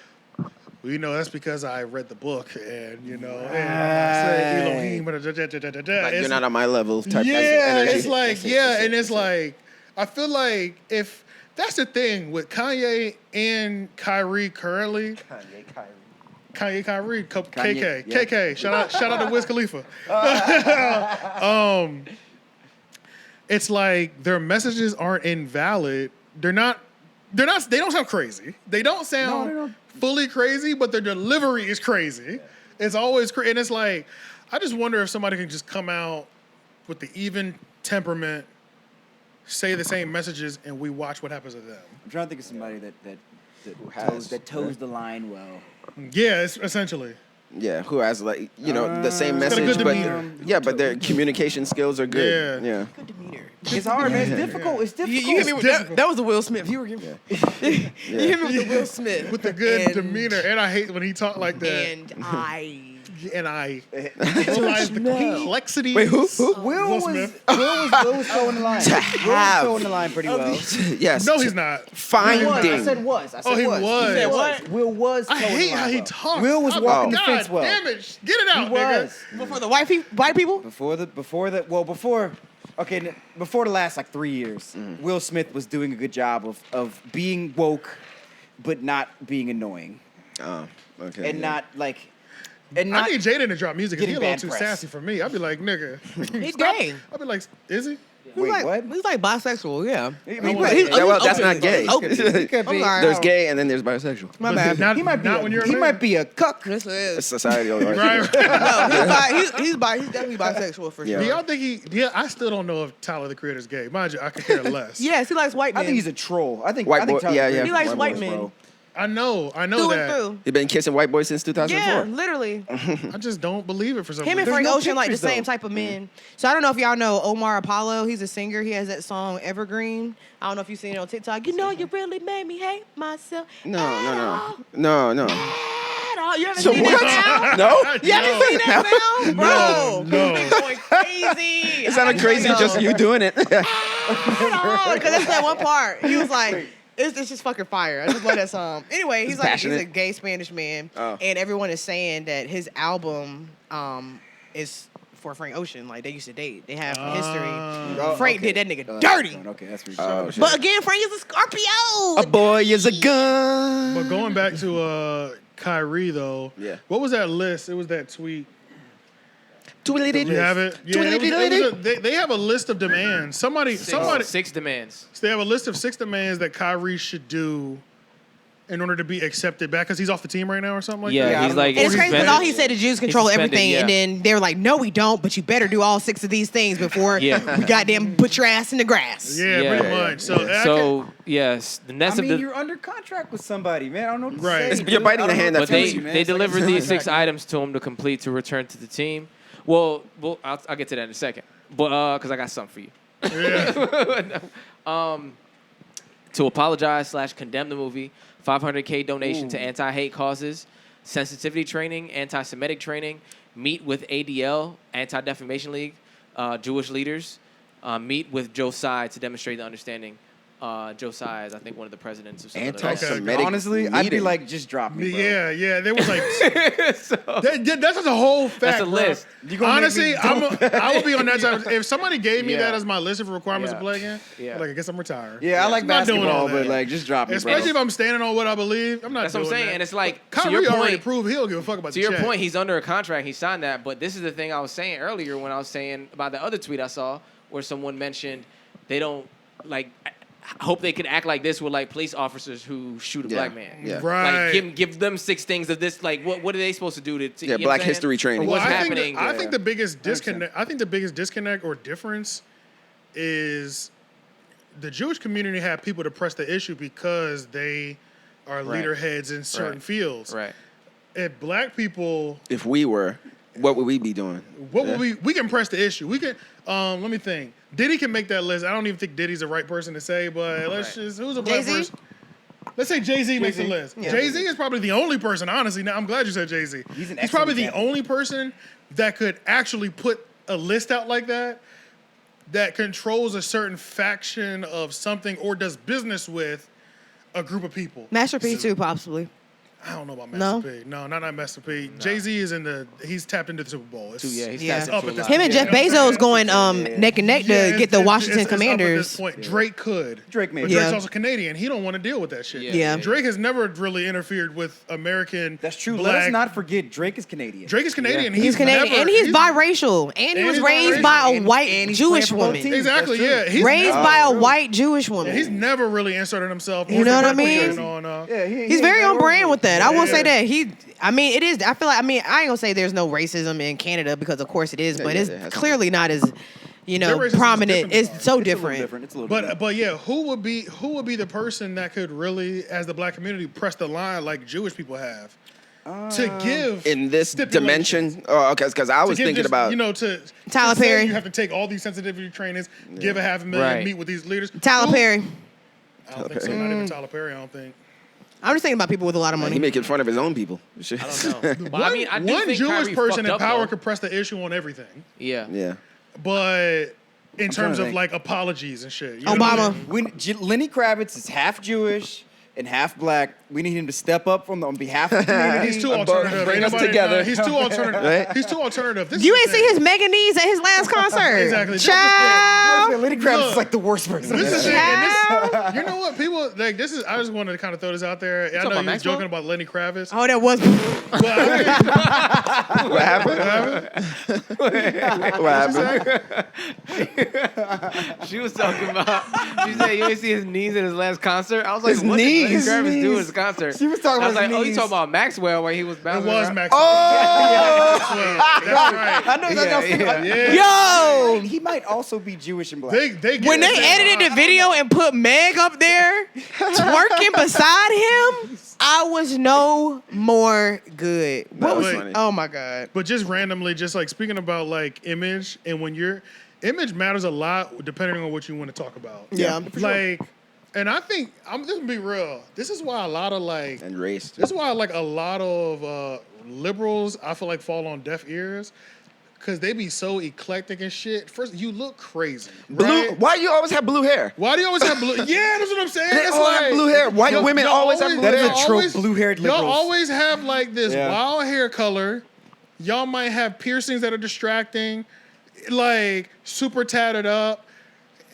well, you know, that's because I read the book and, you know, and Right. I said Elohim, Like It's- you're not on my level type yeah, energy. it's like, That's it, yeah, that's it, and it's that's it. like, I feel like if that's the thing with Kanye and Kyrie currently, Kyrie, Kanye, KK, yeah. KK, shout out to Wiz Khalifa. It's like their messages aren't invalid. They don't sound crazy. They don't sound they don't. fully crazy, but their delivery is crazy. It's always crazy. And it's like, I just wonder if somebody can just come out with the even temperament, say the same messages, and we watch what happens to them. I'm trying to think of somebody that has, toes the line well. Yeah, it's essentially. Yeah, who has like the same got a message, good but demeanor. yeah, but their communication skills are good. Yeah. Yeah. Good demeanor. It's hard, man. It's difficult. It's You difficult. hit me with that was a Will Smith. You were giving you hit me with the Will Smith. With the good And- demeanor, and I hate when he talk like that. And I I realize the complexities. Wait, who? Will Will was Smith. Will was throwing the line. To Will was have- throwing the line pretty well. Yes. No, he's not. Finding. I said was. I said Oh, he was. He said What? Will was. I towing hate the how line he well. talks. Will was I'm walking like, the fence God well. damn it. Get it out, He nigga. was. before the white people. Before the last like 3 years, Will Smith was doing a good job of being woke, but not being annoying, Oh, okay. and yeah. not like, and not. I need Jaden to drop music because he a getting little bad too press. sassy for me. I'd be like, nigga. He's stop. gay. I'd be like, is he? Wait, like, what? He's like bisexual. Yeah. Yeah, well, that's not gay. He could I'm be. sorry. There's gay and then there's bisexual. My But bad. Not, He might be. not when you're a He man. might be a cuck. This It's is. societal. Right. No, he's definitely bisexual for Yeah. Do sure. y'all think I still don't know if Tyler the Creator's gay. Mind you, I could care less. Yes, he likes white men. I think he's a troll. I think White boy- Tyler yeah, Perry yeah. is He likes a white boy, men. bro. I know through that. and through. You've been kissing white boys since 2004. Yeah, literally. I just don't believe it for some Him and reason. Frank no Ocean like the pictures, same though. type of men. So I don't know if y'all know Omar Apollo. He's a singer. He has that song Evergreen. I don't know if you've seen it on TikTok. You know, you really made me hate myself. No. At all. You haven't So seen what? that now? No? You haven't seen that now, bro? No. He's going crazy. It sounded crazy just you doing it. Because that's that one part. He was like, it's just fucking fire. I just love that song. Anyway, he's It's like, passionate. he's a gay Spanish man. Oh. And everyone is saying that his album is for Frank Ocean. Like, they used to date. They have history. Oh, Frank okay. did that nigga Oh, dirty. Okay, that's pretty Oh, sure. shit. But again, Frank is a Scorpio. A boy is a gun. But going back to Kyrie though, Yeah. What was that list? It was that tweet. Tweedledee. You have it? Yeah, they have a list of demands. Somebody, 6 demands. they have a list of 6 demands that Kyrie should do in order to be accepted back because he's off the team right now or something like Yeah, that. I he's don't like. know. And it's he's crazy because suspended. all he said is Jews control suspended, everything. yeah. And then they were like, no, we don't, but you better do all 6 of these things before Yeah. we goddamn put your ass in the grass. Yeah, Yeah. pretty much. So, So yes, the next I of mean, the. you're under contract with somebody, man. I don't know what to Right. say. It's- dude. you're biting I the don't hand know that what to But tell they you, man. they It's like delivered it's these contract. 6 items to him to complete to return to the team. Well, I'll get to that in a second. But because I got something for you. To apologize / condemn the movie, $500K donation to anti-hate causes, sensitivity training, anti-Semitic training, meet with ADL, Anti-Defamation League, Jewish leaders, meet with Joe Tsai to demonstrate the understanding. Joe Tsai is, I think, one of the presidents of some of the Anti-Semitic. Honestly, I'd be meeting. like, just drop me, bro. yeah. There was like that's just a whole fact. That's a bro. list. You gonna make Honestly, me I would be on that type. If somebody gave me Yeah. that as my list of requirements Yeah. to play again, Yeah. like I guess I'm retired. Yeah, I like I'm not doing all basketball, but that. like, just drop me, Especially bro. if I'm standing on what I believe. I'm not That's what doing I'm saying. that. And it's like, to Kyrie your already point, proved he don't give a fuck about to the your check. point, he's under a contract. He signed that. But this is the thing I was saying earlier when I was saying about the other tweet I saw where someone mentioned they don't like. I hope they could act like this with like police officers who shoot a Yeah. black man. Yeah. Right. Like give them 6 things of this. Like what are they supposed to do to Yeah, you know what Black I'm saying? History training. Or what's I happening? think the biggest disconnect. I think the biggest disconnect or difference is the Jewish community have people to press the issue because they are Right. leader heads in certain Right. fields. Right. If black people, If we were, what would we be doing? what would we can press the issue. We can. Let me think. Diddy can make that list. I don't even think Diddy's the right person to say, but let's just who's a black Jay-Z? person. Let's say Jay-Z makes the list. Yeah. Jay-Z is probably the only person, honestly. Now I'm glad you said Jay-Z. He's an He's probably excellent the example. only person that could actually put a list out like that controls a certain faction of something or does business with a group of people. Master P too, possibly. I don't know about No? Master P. No, not Master P. Jay-Z is he's tapped into the Super Bowl. It's, Yeah, he's Yeah. tapped Up into at a this lot. Him and Yeah. Jeff Bezos going neck and neck to get the Washington it's up at Commanders. this point. Drake could. Drake made But it. Drake's Yeah. also Canadian. He don't want to deal with that shit. Yeah. Drake has never really interfered with American. That's true. Black. Let us not forget Drake is Canadian. Drake is Canadian. He's Canadian never- and he's biracial, and he was he's raised biracial. by a And- white and he's Jewish playing for both woman. teams. Exactly. That's Yeah. true. He's Raised never- by a white Jewish woman. He's never really inserted himself. You know what I mean? Yeah, He's very on brand with that. I won't say Yeah. that. I mean, it is. I feel like. I mean, I ain't gonna say there's no racism in Canada because of course it is, but yeah, it's there has to be. clearly not as, Their racism is prominent. different, It's though. so It's different. a little different. But yeah, who would be the person that could really, as the black community, press the line like Jewish people have? to give in this stipulations. dimension. Oh, okay, because I was To give thinking just, about to Tyler to say Perry. You have to take all these sensitivity trainings, give a $500,000, Right. meet with these leaders. Tyler Who- Perry. I don't think so. Not even Tyler Perry. I don't think. I'm just thinking about people with a lot of money. he making fun of his own people. I don't know. But I mean, I do One think Jewish Kyrie person fucked in up, power though. could press the issue on everything, Yeah. Yeah. but in trying terms to of think. like apologies and shit, you know what I Obama. mean? When Lenny Kravitz is half Jewish and half black, we need him to step up on behalf of the community. He's too alternative. Bring Ain't us nobody- together. he's too alternative. Right? He's too alternative. This You is ain't the see thing. his mega knees at his last concert. Exactly. Child. Lenny Kravitz Look, is like the worst person. This is it. Child. And this, you know what? People like this is. I just wanted to kind of throw this out there. I know talking you about was Maxwell? joking about Lenny Kravitz. Oh, that was. But I What happened? She was talking about. She said you ain't see his knees at his last concert. I was like, His what knees. did Lenny Kravitz His do at knees. his concert? She was talking I was about like, his oh, you knees. talking about Maxwell when he was it bouncing was around? Max. Oh! That's right. I know. Yeah. Yo. He might also be Jewish and black. They get When they it. edited the video and put Meg up there twerking beside him, I was no more good. What was? was- Oh my god. But just randomly, just like speaking about like image, and when your image matters a lot depending on what you want to talk about. Yeah, for sure. Like, and I think I'm just gonna be real. This is why a lot of like, And race. this is why like a lot of liberals I feel like fall on deaf ears. Cause they be so eclectic and shit. First, you look crazy. Blue. Right? Why do you always have blue hair? Why do you always have blue? Yeah, that's what I'm saying. They It's all have like- blue hair. White Y'all- women y'all always have blue That is hair. a trope, always- blue-haired liberals. Y'all always have like this Yeah. wild hair color. Y'all might have piercings that are distracting, like super tatted up.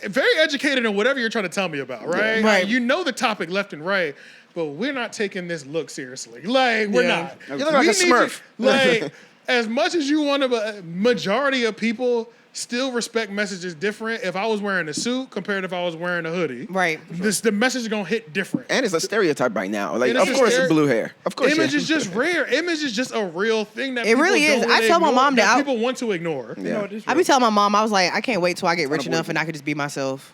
Very educated in whatever you're trying to tell me about, right? Right. You know the topic left and right, but we're not taking this look seriously. Like we're Yeah. not. You look like We a need Smurf. to- like as much as you want to, majority of people still respect messages different. If I was wearing a suit compared to if I was wearing a hoodie, Right. the message is gonna hit different. And it's a stereotype right now. Like, And it's of a course, stere- it's blue hair. Of course, Image yeah. is just rare. Image is just a real thing that It people really is. don't I wanna tell my ignore, mom that I- people want to ignore. Yeah. I be telling my mom, I was like, I can't wait till I get rich enough and I could just be myself.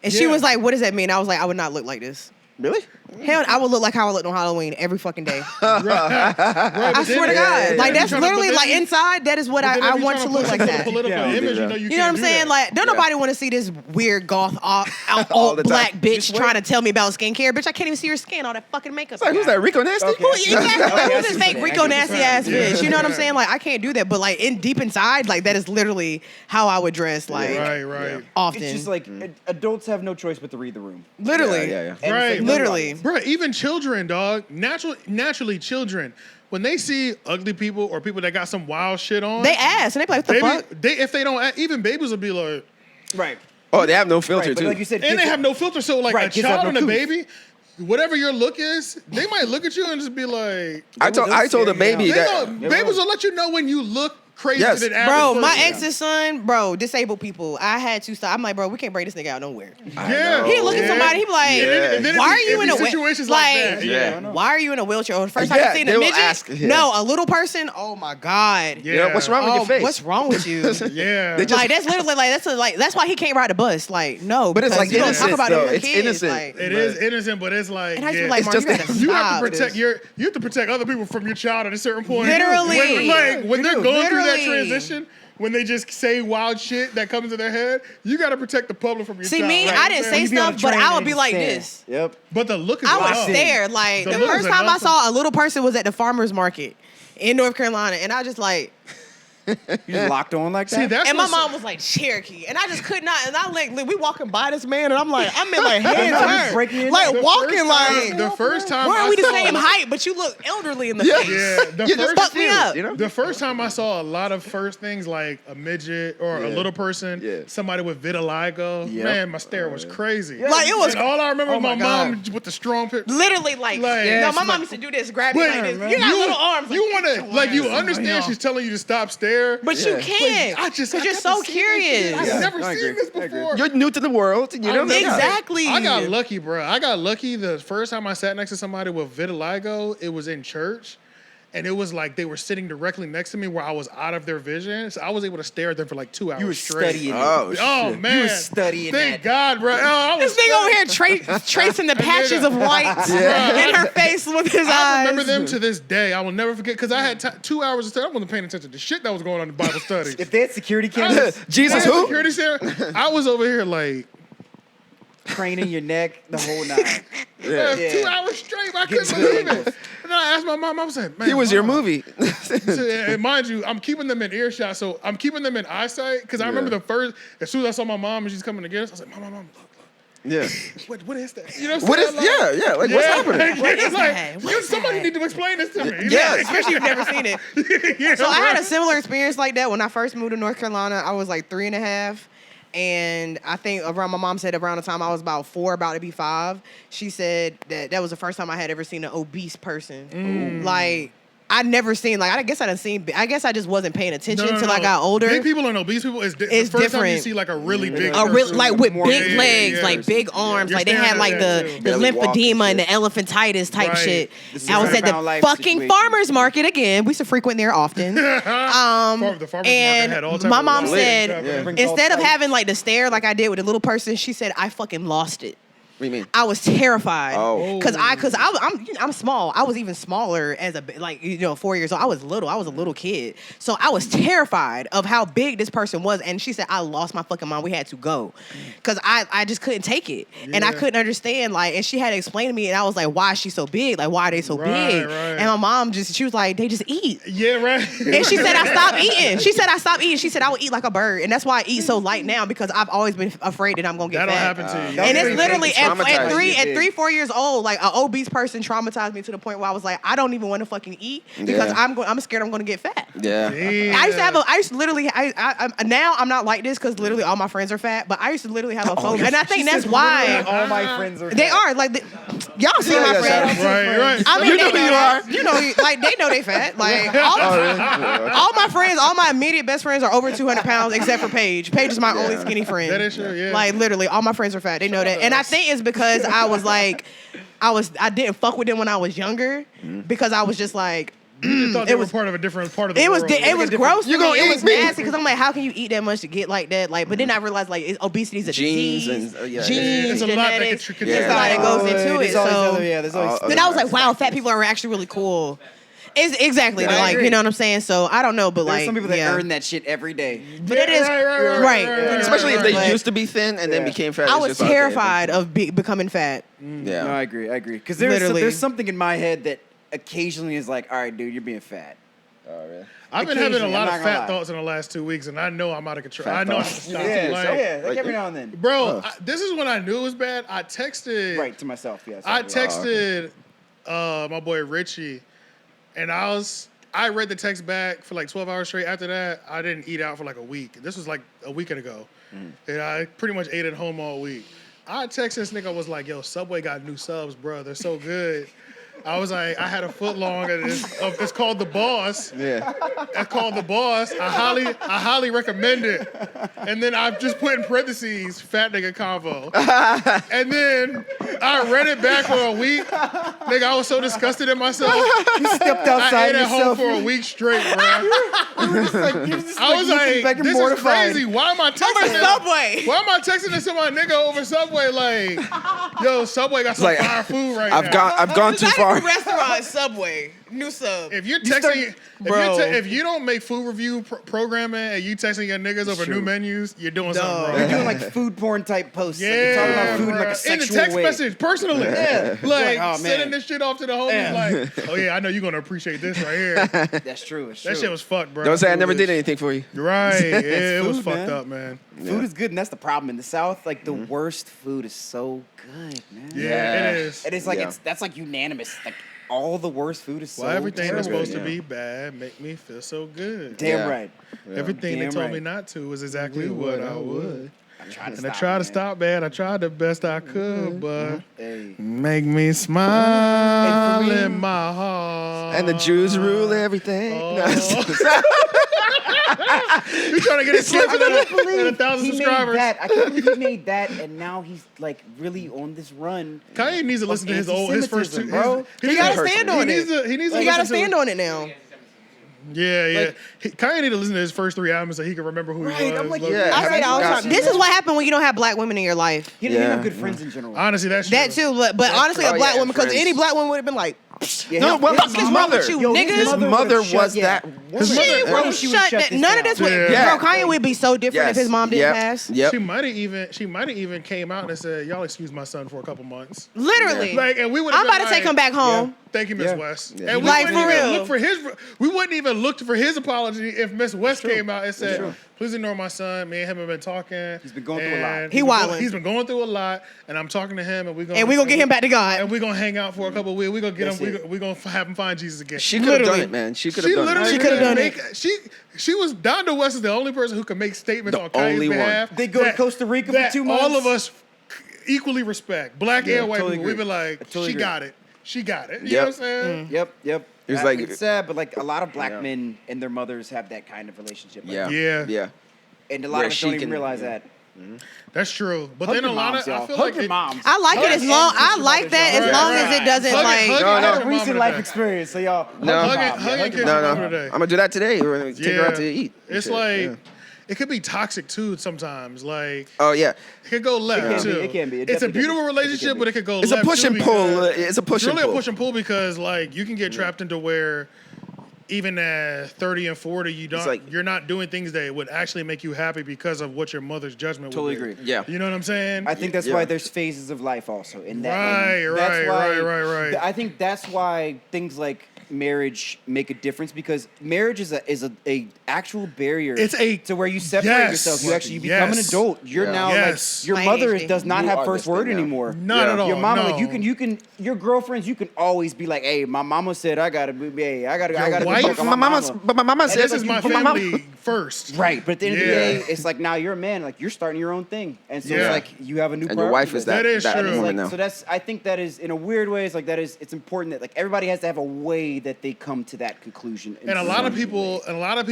And she Yeah. was like, what does that mean? I was like, I would not look like this. Really? Hell, I would look like how I looked on Halloween every fucking day. Right, I but swear to then- God. Like, that's But then literally, you like, inside, that is what but then I if you want tryna to put look like some that. Political Yeah. image, you know, You know what I'm saying? Like, don't Yeah. nobody want to see this weird goth All alt the time. black bitch Just wait. trying to tell me about skincare. Bitch, I can't even see your skin. All that fucking makeup. It's like, who's that? Rico Nasty? Okay. Who, exactly. Okay, I Who's see this what fake you're Rico saying. nasty ass Yeah. bitch? You know what I'm saying? Like, I can't do that. But like, in deep inside, like, that is literally how I would dress. Like, Right. often. It's just like adults have no choice but to read the room. literally. Yeah. And Right. it's like, Literally. Bro, even children, dog. Naturally, children, when they see ugly people or people that got some wild shit on, They ask and they be like, what the fuck? if they don't, even babies will be like, Right. Oh, they have no filter, Right, but too. like you said, and they kids- have no filter. So like Right, a kids have child no and a couth. baby, whatever your look is, they might look at you and just be like, I told a baby they that. know, babies will let you know when you look crazy Yes. than average. Bro, my person. ex's son, bro, disabled people. I had to stop. I'm like, bro, we can't bring this nigga out nowhere. Yeah, He look at yeah. somebody, he be like, Yeah. And then why it are be- you it in be a situations like that? Yeah. Why are you in a wheelchair? Or the first time Yeah, you seen they a will midget? ask, yeah. No, a little person. Oh my god. Yeah. What's wrong with your face? What's wrong with you? Yeah, They just- Like that's literally like that's why he can't ride a bus. Like no, But it's because like you don't talk innocent, about though. it with It's kids. innocent. Like, it is innocent, but it's like, and I just yeah. be like, It's Mark, you just- gotta You have stop to protect this. you have to protect other people from your child at a certain point. Literally. when they're going through that Literally. transition, when they just say wild shit that comes to their head, you got to protect the public from your See child. me, right? I didn't say You be on stuff, a but train I and would be just like stand. this. Yep. But the look is I enough. was scared. Like The the look first is time I enough. saw a little person was at the farmer's market in North Carolina, and I just like. You just locked on like that. See, that's And my what's- mom was like Cherokee, and I just could not. And I like we walking by this man, and I'm like, I'm in like head breaking turn, in. like the walking first like. time, the first time Why I are we the saw- same height, but you look elderly in the Yeah. face? Yeah, the You just first fucked me up. You know? The first time I saw a lot of first things like a midget or a Yeah. little person, Yeah. somebody with vitiligo, Yep. man, my stare was crazy. Like, it was- And all I remember Oh was my my mom with the strong pit. Literally, like, Like- no, Yeah, my she's mom used to do this, grab me Wait, like this. man. You got little arms. You like, want to, like, you understand she's telling you to stop stare. but you Yeah. can't. I just, because I you're got so to see this shit. curious. I've Yeah. never I seen agree. this I agree. before. You're new to the world. You know? Exactly. I got lucky, bro. I got lucky the first time I sat next to somebody with vitiligo, it was in church. and it was like they were sitting directly next to me where I was out of their vision. So I was able to stare at them for like 2 hours You were straight. studying it. Oh man, You were studying Thank that. God, bro. I was This nigga over here tracing the patches of white in her face with his eyes. I remember them to this day. I will never forget because I had 2 hours to study. I wasn't paying attention to the shit that was going on in Bible study. If they had security cameras Jesus I had who? security there. I was over here like craning your neck, the whole nine. yeah. Yeah. 2 hours straight. I couldn't believe it. And then I asked my mom. I was like, man, He was your Mom. movie. And mind you, I'm keeping them in earshot, so I'm keeping them in eyesight. Because I remember the first, as soon as I saw my mom and she's coming to get us, I was like, Mom, Yeah. look, what is that? You know What is? Yeah. Like, what's happening? What is It's like, that? What is somebody that? need to explain this to me. Yeah. Especially if you've never seen it. Yeah, So I had a right. similar experience like that when I first moved to North Carolina. I was like 3.5. And I think my mom said around the time I was about 4, about to be 5, she said that was the first time I had ever seen an obese person. Like, I'd never seen, like, I guess I just wasn't paying attention until I got older. Big people and obese people is the It's first time you different. see like a really big A real, person. like with More big big, legs, yeah. like big arms, You're like they had staring like at the that, too. Barely walking lymphedema and the shit. elephantitis type Right. shit. The I was at the 600-pound life fucking situation. farmer's market again. We used to frequent there often. The farmer's market had all And type my of mom lights. said, Yeah. instead of having like the stare like I did with the little person, she said, I fucking lost it. What do you mean? I was terrified Oh. because I'm small. I was even smaller as 4 years old. I was little. I was a little kid, so I was terrified of how big this person was. And she said, "I lost my fucking mind. We had to go because I just couldn't take it, and I Yeah. couldn't understand. Like, and she had to explain to me, and I was like, why is she so big? Like, why are they so big? Right. And my mom she was like, they just eat. Yeah, right. And she said, I stopped eating. She said, I stopped eating. She said, I would eat like a bird. And that's why I eat so light now because I've always been afraid that I'm going to get That'll fat. happen to you. And it's They literally traumatized at you. 3, 4 years old, like an obese person traumatized me to the point where I was like, I don't even want to fucking eat because Yeah. I'm scared I'm going to get fat. Yeah. I used to literally, now I'm not like this because literally all my friends are fat, but I used to literally have a phobia. And I think that's why all my friends are they fat. are like, y'all see Yeah, my yeah, friends. Right. I mean, You know they who you are. You know, like they know they fat. Like all my friends, all my immediate best friends are over 200 pounds except for Paige. Paige is my only skinny friend. That is true, yeah. Like literally, all my friends are fat. They know that, and I think it's because I was like, I didn't fuck with them when I was younger because I was just like. You thought they It were was- part of a different part of the It was world. it was gross. You to me. gonna It eat was me. nasty because I'm like, how can you eat that much to get like that? Like, but then I realized like obesity is a Genes disease. and, yeah. Genes, It's a lot that genetics. could There's a lot that goes into it. There's always So there's always then I was like, wow, fat people are actually really cool. It's exactly I like agree. you know what I'm saying. So I don't know, but there's like some people that yeah. earn that shit every day. But it is right. Especially if they Like, used to be thin and then Yeah. became fat. I it's was just like, okay, terrified of becoming fat. Yeah. No, I agree. Because Literally. there's something in my head that occasionally is like, all right, dude, you're being fat. Oh, really? I've been having a Occasionally, lot I'm of not gonna fat lie. thoughts in the last 2 weeks, and I know I'm out of control. Fat I know I have to thoughts. stop. Like every now and then. Bro, this is when I knew it was bad. I texted. Right, to myself, yes. I texted my boy Richie, and I read the text back for like 12 hours straight. After that, I didn't eat out for like a week. This was like a weekend ago, and I pretty much ate at home all week. I texted this nigga, was like, yo, Subway got new subs, bro. They're so good. I was like, I had a foot long. It's called The Boss. Yeah. It's called The Boss. I highly recommend it. And then I just put in parentheses, fat nigga convo. And then I read it back for a week. Nigga, I was so disgusted in myself. You stepped I outside ate at home yourself. for a week straight, bro. I I was like, this is crazy. Why am I Over texting this? Subway. Why am I texting this to my nigga over Subway? Like, yo, Subway got some Like, fire food right now. I've gone too far. Restaurant Subway new sub. If you're texting, Bro. if you don't make food review programming and you texting your niggas over new menus, you're doing something Dog. wrong. You're doing like food porn type posts. Yeah, like you're talking about food in like a bruh. sexual in the text way. message, personally. Yeah. Like, Like, oh, sending man. this shit off to the homies, like, oh yeah, I know you're gonna appreciate this right here. That's true. It's That true. shit was fucked, bro. Don't say I never did it. anything for you. Right, yeah, it was food, fucked man. up, man. Food is good, and that's the problem in the South. Like the worst food is so good, man. Yeah, Yeah. it is. And it's like Yeah. that's like unanimous. Like all the worst food is so. Well, everything that's terrible. supposed to be bad make me feel so good. Damn Yeah. right. Everything they Damn told right. me not to was exactly what I would. I tried to And I stop. tried to man. stop, man. I tried the best I could, but Hey. make me smile And for me- in my heart. And the Jews rule everything. No, You're trying to get it slipping at 1,000 he subscribers. made that. I can't believe he made that, and now he's like really on this run. Kanye needs to listen to his first two. anti-Semitism, bro. He gotta stand on it. He needs to He gotta listen stand to on it now. Yeah. Kanye need to listen to his first 3 albums so he can remember who he was. I'm like, Yeah. I say that all the Got time. you. This is what happened when you don't have black women in your life. He didn't Yeah. have good friends in general. Honestly, that's true. That too, but honestly, a Oh, black yeah, woman, because friends. any black woman would have been like, Yeah, No, what about his wrong mother? with you, Yo, nigga? His mother was that. His she mother- would have she would shut shut that. this None of down. this would. Yeah. Bro, Kanye would be so different if his mom didn't pass. Yep. She might have even came out and said, "Y'all excuse my son for a couple months." Literally. Like, and we would. I'm about to take him back home. Thank you, Miss Yeah. West. Yeah. And we Like, wouldn't for even real. look for his. We wouldn't even look for his apology if Miss West came out and said, true. "Please ignore my son. Me and him have been talking. He's been going through a lot. and He he's been wildin'. He's been going through a lot, and I'm talking to him, and we're And we gonna get him back to God. And we're gonna hang out for a couple of weeks. We're gonna get That's him. it. We're gonna have him find Jesus again." She could have done Literally. it, man. She could She have done literally it. She coulda done make, She was Donda West is the only person who can make statements The on Kanye's only one. behalf. They go to Costa Rica for that 2 months. all of us equally respect, black and white totally people. We've agree. been like, I totally she agree. got it. She got it. You Yep. know what I'm saying? Yep. It was I like- think it's sad, but like a lot of black Yeah. men and their mothers have that kind of relationship. Like, Yeah. Yeah. Yeah. And a lot Where of us she don't even can- realize yeah. that. That's true. But Hug then your a lot moms, of I y'all. feel Hug like your it, moms. I like it Hug as long. and I kiss your like mothers, that y'all. as long as it doesn't Hug it, like. hug it, No, hug no. your mom Recent today. life experience, so y'all. No. hug Hug your it, mom. hug Yeah, it, your kiss mom. your No, mom no. today. I'm gonna do that today. We're gonna take her out to eat. and It's shit. like Yeah. it could be toxic too sometimes. Like Oh yeah. it could go left It can be, too. it can be. It It's a definitely beautiful can be. relationship, but it could go It's a left push too and pull. because- It's a push It's and really pull. a push and pull because like you can get trapped into where even at 30 and 40 you're not doing things that would actually make you happy because of what your mother's judgment Totally would be. agree. Yeah. You know what I'm saying? I think that's Yeah. why there's phases of life also in that. Right, and that's right. I think that's why things like marriage make a difference because marriage is a actual barrier. It's a- to where you separate yes. yourself. You actually become an Yes. adult. You're Yeah. now Yes. like your My mother ADHD. does not You have are first this word thing now. anymore. Not Yeah. at all. Your mama, no. like you can, your girlfriends, you can always be like, "Hey, my mama said I gotta be, hey, I gotta go wife? check on My my mama's, mama." but my mama And said This is my but my mama- family first. Right, but at the end of the Yeah. day, it's like now you're a man, like you're starting your own thing, and so Yeah. it's like you have a new. And your wife is That is that true. It's woman like, now. so that's I think that is in a weird way. It's like that is it's important that like everybody has to have a way that they come to that conclusion. And a lot of some way.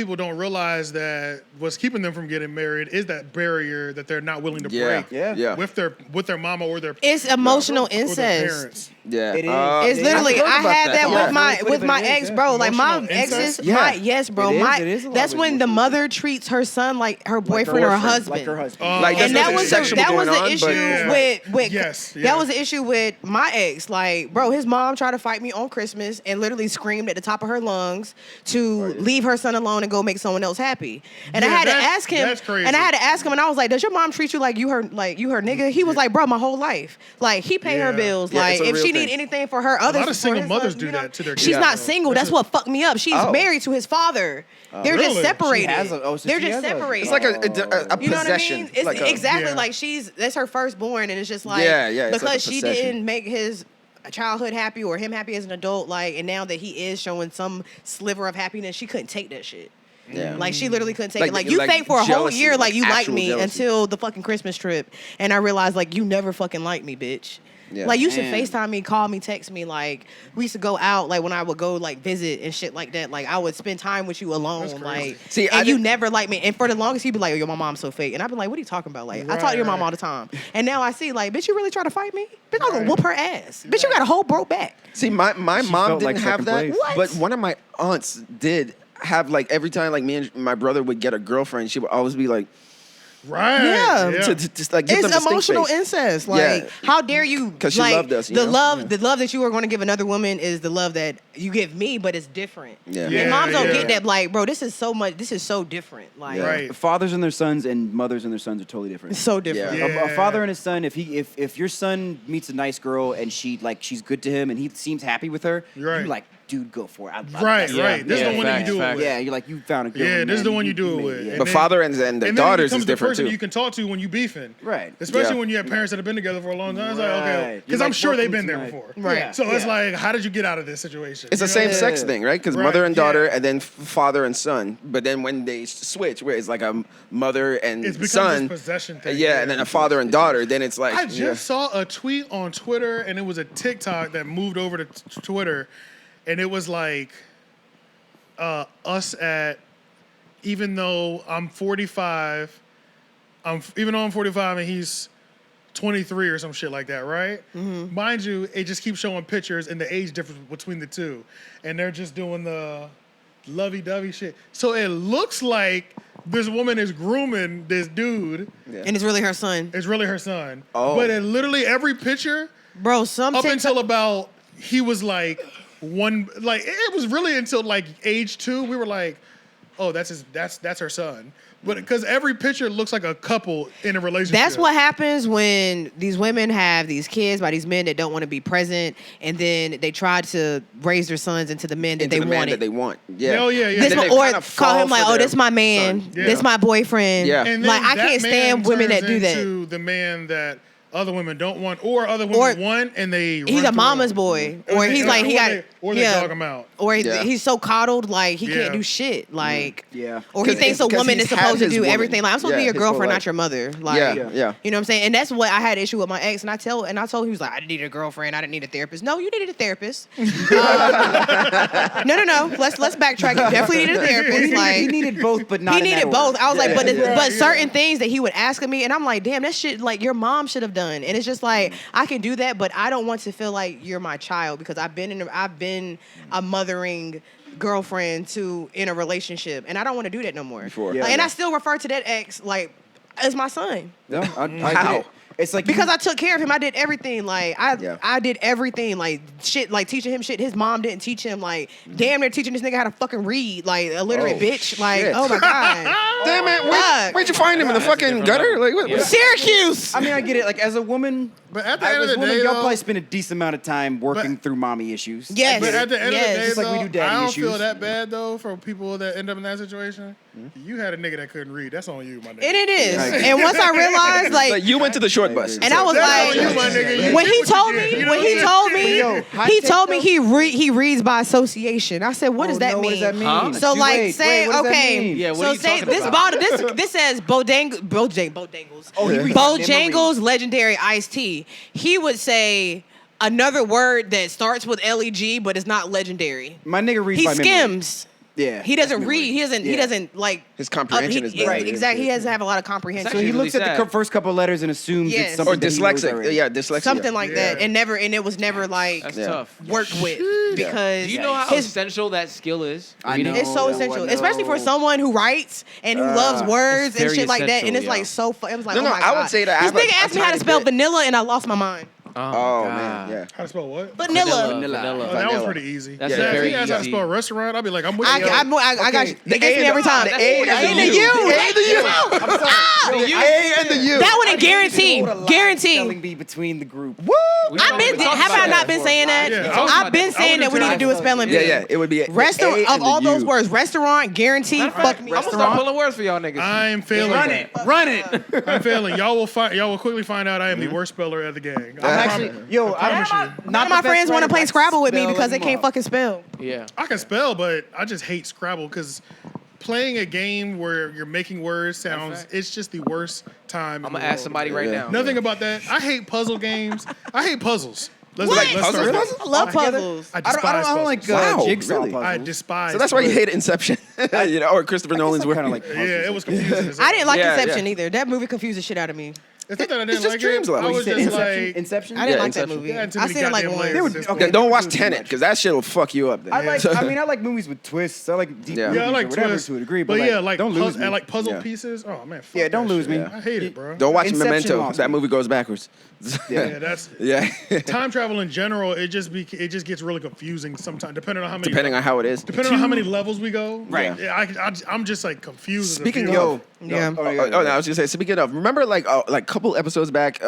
people don't realize that what's keeping them from getting married is that barrier that they're not willing to Yeah. break Yeah. Yeah. with their mama or their It's emotional or their incest. parents. Yeah. It is. It's literally. I've heard I about had that. that Yeah. with my But it is, ex, yeah. bro. Like my Emotional exes, incest? Yeah. yes, bro. It is, My it is a lot that's with when the emotional mother treats her son like her Like boyfriend or her boyfriend, husband. like her husband. Like, And there's that nothing was sexual that was going the on, issue but- Yeah. with Yes, yeah. that was the issue with my ex. Like, bro, his mom tried to fight me on Christmas and literally screamed at the top of her lungs to leave her son alone and go make someone else happy. And I Yeah, had to that's- ask him. that's crazy. And I had to ask him, and I was like, "Does your mom treat you like you her nigga?" He was like, "Bro, my whole life. Like he pay her Yeah. bills. Yeah, like it's a if real she thing. need anything for her other lot of for single his mothers son, do you know? that to their She's kids. not single. That's what fucked me up. She's Oh. married to his father. They're just Really? separated. She has a- oh, so They're she just has a- separated. It's like a You know what I possession. mean? It's like a, exactly Yeah. like that's her firstborn, and it's just like Yeah, yeah, it's like a because she possession. didn't make his childhood happy or him happy as an adult, like, and now that he is showing some sliver of happiness, she couldn't take that shit. Yeah. Like she literally couldn't take Like- it. Like you like think for a whole jealousy, year, like like you like actual me jealousy. until the fucking Christmas trip, and I realized like you never fucking liked me, bitch. Yeah. Like you should Man. FaceTime me, call me, text me. Like we used to go out, like when I would go like visit and shit like that. Like I would spend time with you alone, crazy. like. See, I and you didn't- never liked me. And for the longest, he'd be like, "Oh, yo, my mom's so fake," and I'd be like, "What are you talking about?" Like I talk to your mom Right. all the time, and now I see like, bitch, you really try to fight me? Bitch, I'm gonna whoop her ass. Bitch, you got a whole broke back. See, my mom felt didn't like have second that, place. What? but one of my aunts did have like every time like me and my brother would get a girlfriend, she would always be like Right. Yeah. to just like give them It's the stink emotional face. incest. Like, Yeah. how dare you? 'Cause she like, loved us, you the know? love that you are going to give another woman is the love that you give me, but it's different. Yeah. And Yeah, moms don't yeah. get that. Like, bro, this is so much. This is so different. Like, Yeah. Right. Fathers and their sons and mothers and their sons are totally different. it's so different. Yeah. Yeah. A father and his son, if your son meets a nice girl and she's good to him and he seems happy with her, Right. you're like, dude, go for it. I love Right, that. right. This is Yeah, the one that facts, you do it facts. with. Yeah, you're like you found a girl. Yeah, this is the man, one you do it made with. yeah. And But then- fathers and their And then it daughters becomes is different the person too. you can talk to when you beefing. Right. Especially Yeah. when you have parents that have been together for a long time. It's like, okay, Right. because You're I'm like, sure they've welcome been there tonight. before. Right. So it's Yeah. like, how did you get out of this situation? It's a You know? same sex Yeah. thing, right? Because Right, mother and daughter, yeah. and then father and son. But then when they switch, where it's like a mother and It's become son, this possession thing. yeah, and then a father and daughter, then it's like, I just yeah. saw a tweet on Twitter, and it was a TikTok that moved over to Twitter. and it was like us at, even though I'm 45 and he's 23 or some shit like that, right? Mm-hmm. Mind you, it just keeps showing pictures and the age difference between the two, and they're just doing the lovey-dovey shit. So it looks like this woman is grooming this dude. Yeah. And it's really her son. It's really her son. Oh. But it literally every picture, Bro, some up TikTok- until about, he was like it was really until like age 2, we were like, oh, that's her son. But because every picture looks like a couple in a relationship. That's what happens when these women have these kids by these men that don't want to be present, and then they try to raise their sons into the men that Into they the man wanted. that they want. Yeah. Hell yeah, yeah. This Then one, they or kinda call fall him like, for oh, their this my man, son. Yeah. this my boyfriend. Yeah. And Like, then I can't that stand man women that turns do that. into the man that other women don't want, or other women Or want, and they He's run a through mama's him. boy, or he's like he got, or they yeah, dog him out. or Yeah. he's so coddled like he Yeah. can't do shit, like Yeah. or he 'Cause thinks a because woman is he's had supposed to his do woman. everything. Like I'm supposed to be Yeah, your his whole girlfriend, life. not your mother. Like, Yeah. you know what I'm saying? And that's what I had issue with my ex, and I told him he was like, I didn't need a girlfriend, I didn't need a therapist. No, you needed a therapist. No. Let's backtrack. You definitely needed a therapist. Like he needed both, but not. he in that needed both. order. I was like, Yeah. but certain things that he would ask of me, and I'm like, damn, that shit like your mom should have done. And it's just like I can do that, but I don't want to feel like you're my child because I've been a mothering girlfriend in a relationship, and I don't want to do that no more. Before. Yeah. Like, and I still refer to that ex like as my son. No, I How? get it. It's like Because I took care of him. I did everything. Like Yeah. I did everything. Like shit. Like teaching him shit. His mom didn't teach him. Like damn near teaching this nigga how to fucking read. Like illiterate bitch. Like shit. oh my god. Damn it! Fuck. Where'd you find him in the fucking gutter? Like what? Yeah. Syracuse. I mean, I get it. Like as a woman, But at the end of the day, y'all though, probably spend a decent amount of time working But- through mommy issues. Yes. But at the end Yes. of the day, Just like we though, do daddy I don't issues. feel that bad though for people that end up in that situation. You had a nigga that couldn't read. That's on you, my nigga. And it is. Right. And once I realized, Like like, you went to the short bus. and I was That's like, on you, my nigga. You when did he what you told did. me, You know when what he I'm told saying? me, Yo, hot he take, told me though? he reads by association. I said, what does that no, mean? What does that mean? Huh? So Dude, like wait, say what does that okay, mean? Yeah, what so are you say talking this about? this says Bojangles. Oh, he reads by memory. Bojangles legendary iced tea. He would say another word that starts with leg, but it's not legendary. My nigga reads He by memory. skims. Yeah, He doesn't that's read. memory. He doesn't. He Yeah. doesn't like His comprehension is better. right. Exactly. He doesn't have a lot of comprehension. So he Actually looks at really the sad. first couple of letters and assumes Yes. it's something Or that he knows dyslexic. already. Yeah, dyslexia. Something like that, Yeah. and it was never like That's Yeah. tough. worked with because Do you know how his essential that skill is? I Reading? know. it's so I essential, know. especially for someone who writes and who loves words it's and very shit like that. And essential, it's like yeah. so fun. It was like, No, oh no, my I would God. say that I This have a- nigga asked a me how to tiny spell bit. vanilla, and I lost my mind. Oh God. man, yeah. How to spell what? Vanilla. Vanilla. Oh, that was pretty easy. That's yeah, a very if he asked how to easy- spell restaurant, I'd be like, I'm with I you. got you. He gets me every time. The A and the U. U. The A and the U. The A and the U. That one is guaranteed. Spelling Guaranteed. bee between the group. Woo! I've been. Have I not been saying that? Yeah, I've been saying that we need to do a spelling bee. Yeah, yeah. It would be Restaurant A of and the all those U. words, restaurant guaranteed. Fuck me. I'm gonna start pulling words for y'all niggas. I'm failing. Run it. I'm failing. Y'all will quickly find out I am the worst speller of the gang. I'm actually, yo, I promise you. None of my friends want to play Scrabble with me because they can't fucking spell. Yeah. I can spell, but I just hate Scrabble because playing a game where you're making words sounds, it's just the worst time. I'm gonna ask somebody right now. Nothing about that. I hate puzzle games. I hate puzzles. Let's What? let's start Puzzles? there. I love puzzles. I despise I don't like puzzles. Wow, jigsaw really? puzzles. I despise. So that's why you puzzles. hate Inception, you know, or Christopher Nolan's work. kind of like Yeah, it was confusing. as hell. I didn't like Yeah, Inception yeah. either. That movie confused the shit out of me. It's not that I It's didn't just like dreams it. level. I You was said just Inception? like, Inception? I didn't Yeah, like that Inception. movie. Yeah, too I many seen it like goddamn once. layers. It's Okay. Then don't watch Too Tenet much. because that shit will fuck you up. Then. I like movies with twists. I like deep Yeah. movies yeah, I like or whatever twists, to a degree. but yeah, like don't lose me. I like puzzle Yeah. pieces. Oh man, fuck Yeah, don't that lose shit. me. I hate it, bro. Don't watch Inception Memento. lost That me. movie goes backwards. Yeah, that's Yeah. time travel in general. It just gets really confusing sometimes, depending on how many. Depending on how it is. Depending on how many levels we go. Right. Yeah, I'm just like confused. as a Speaking viewer. of, Yeah. Oh, no, I was gonna say. Speaking of, remember like a couple episodes back,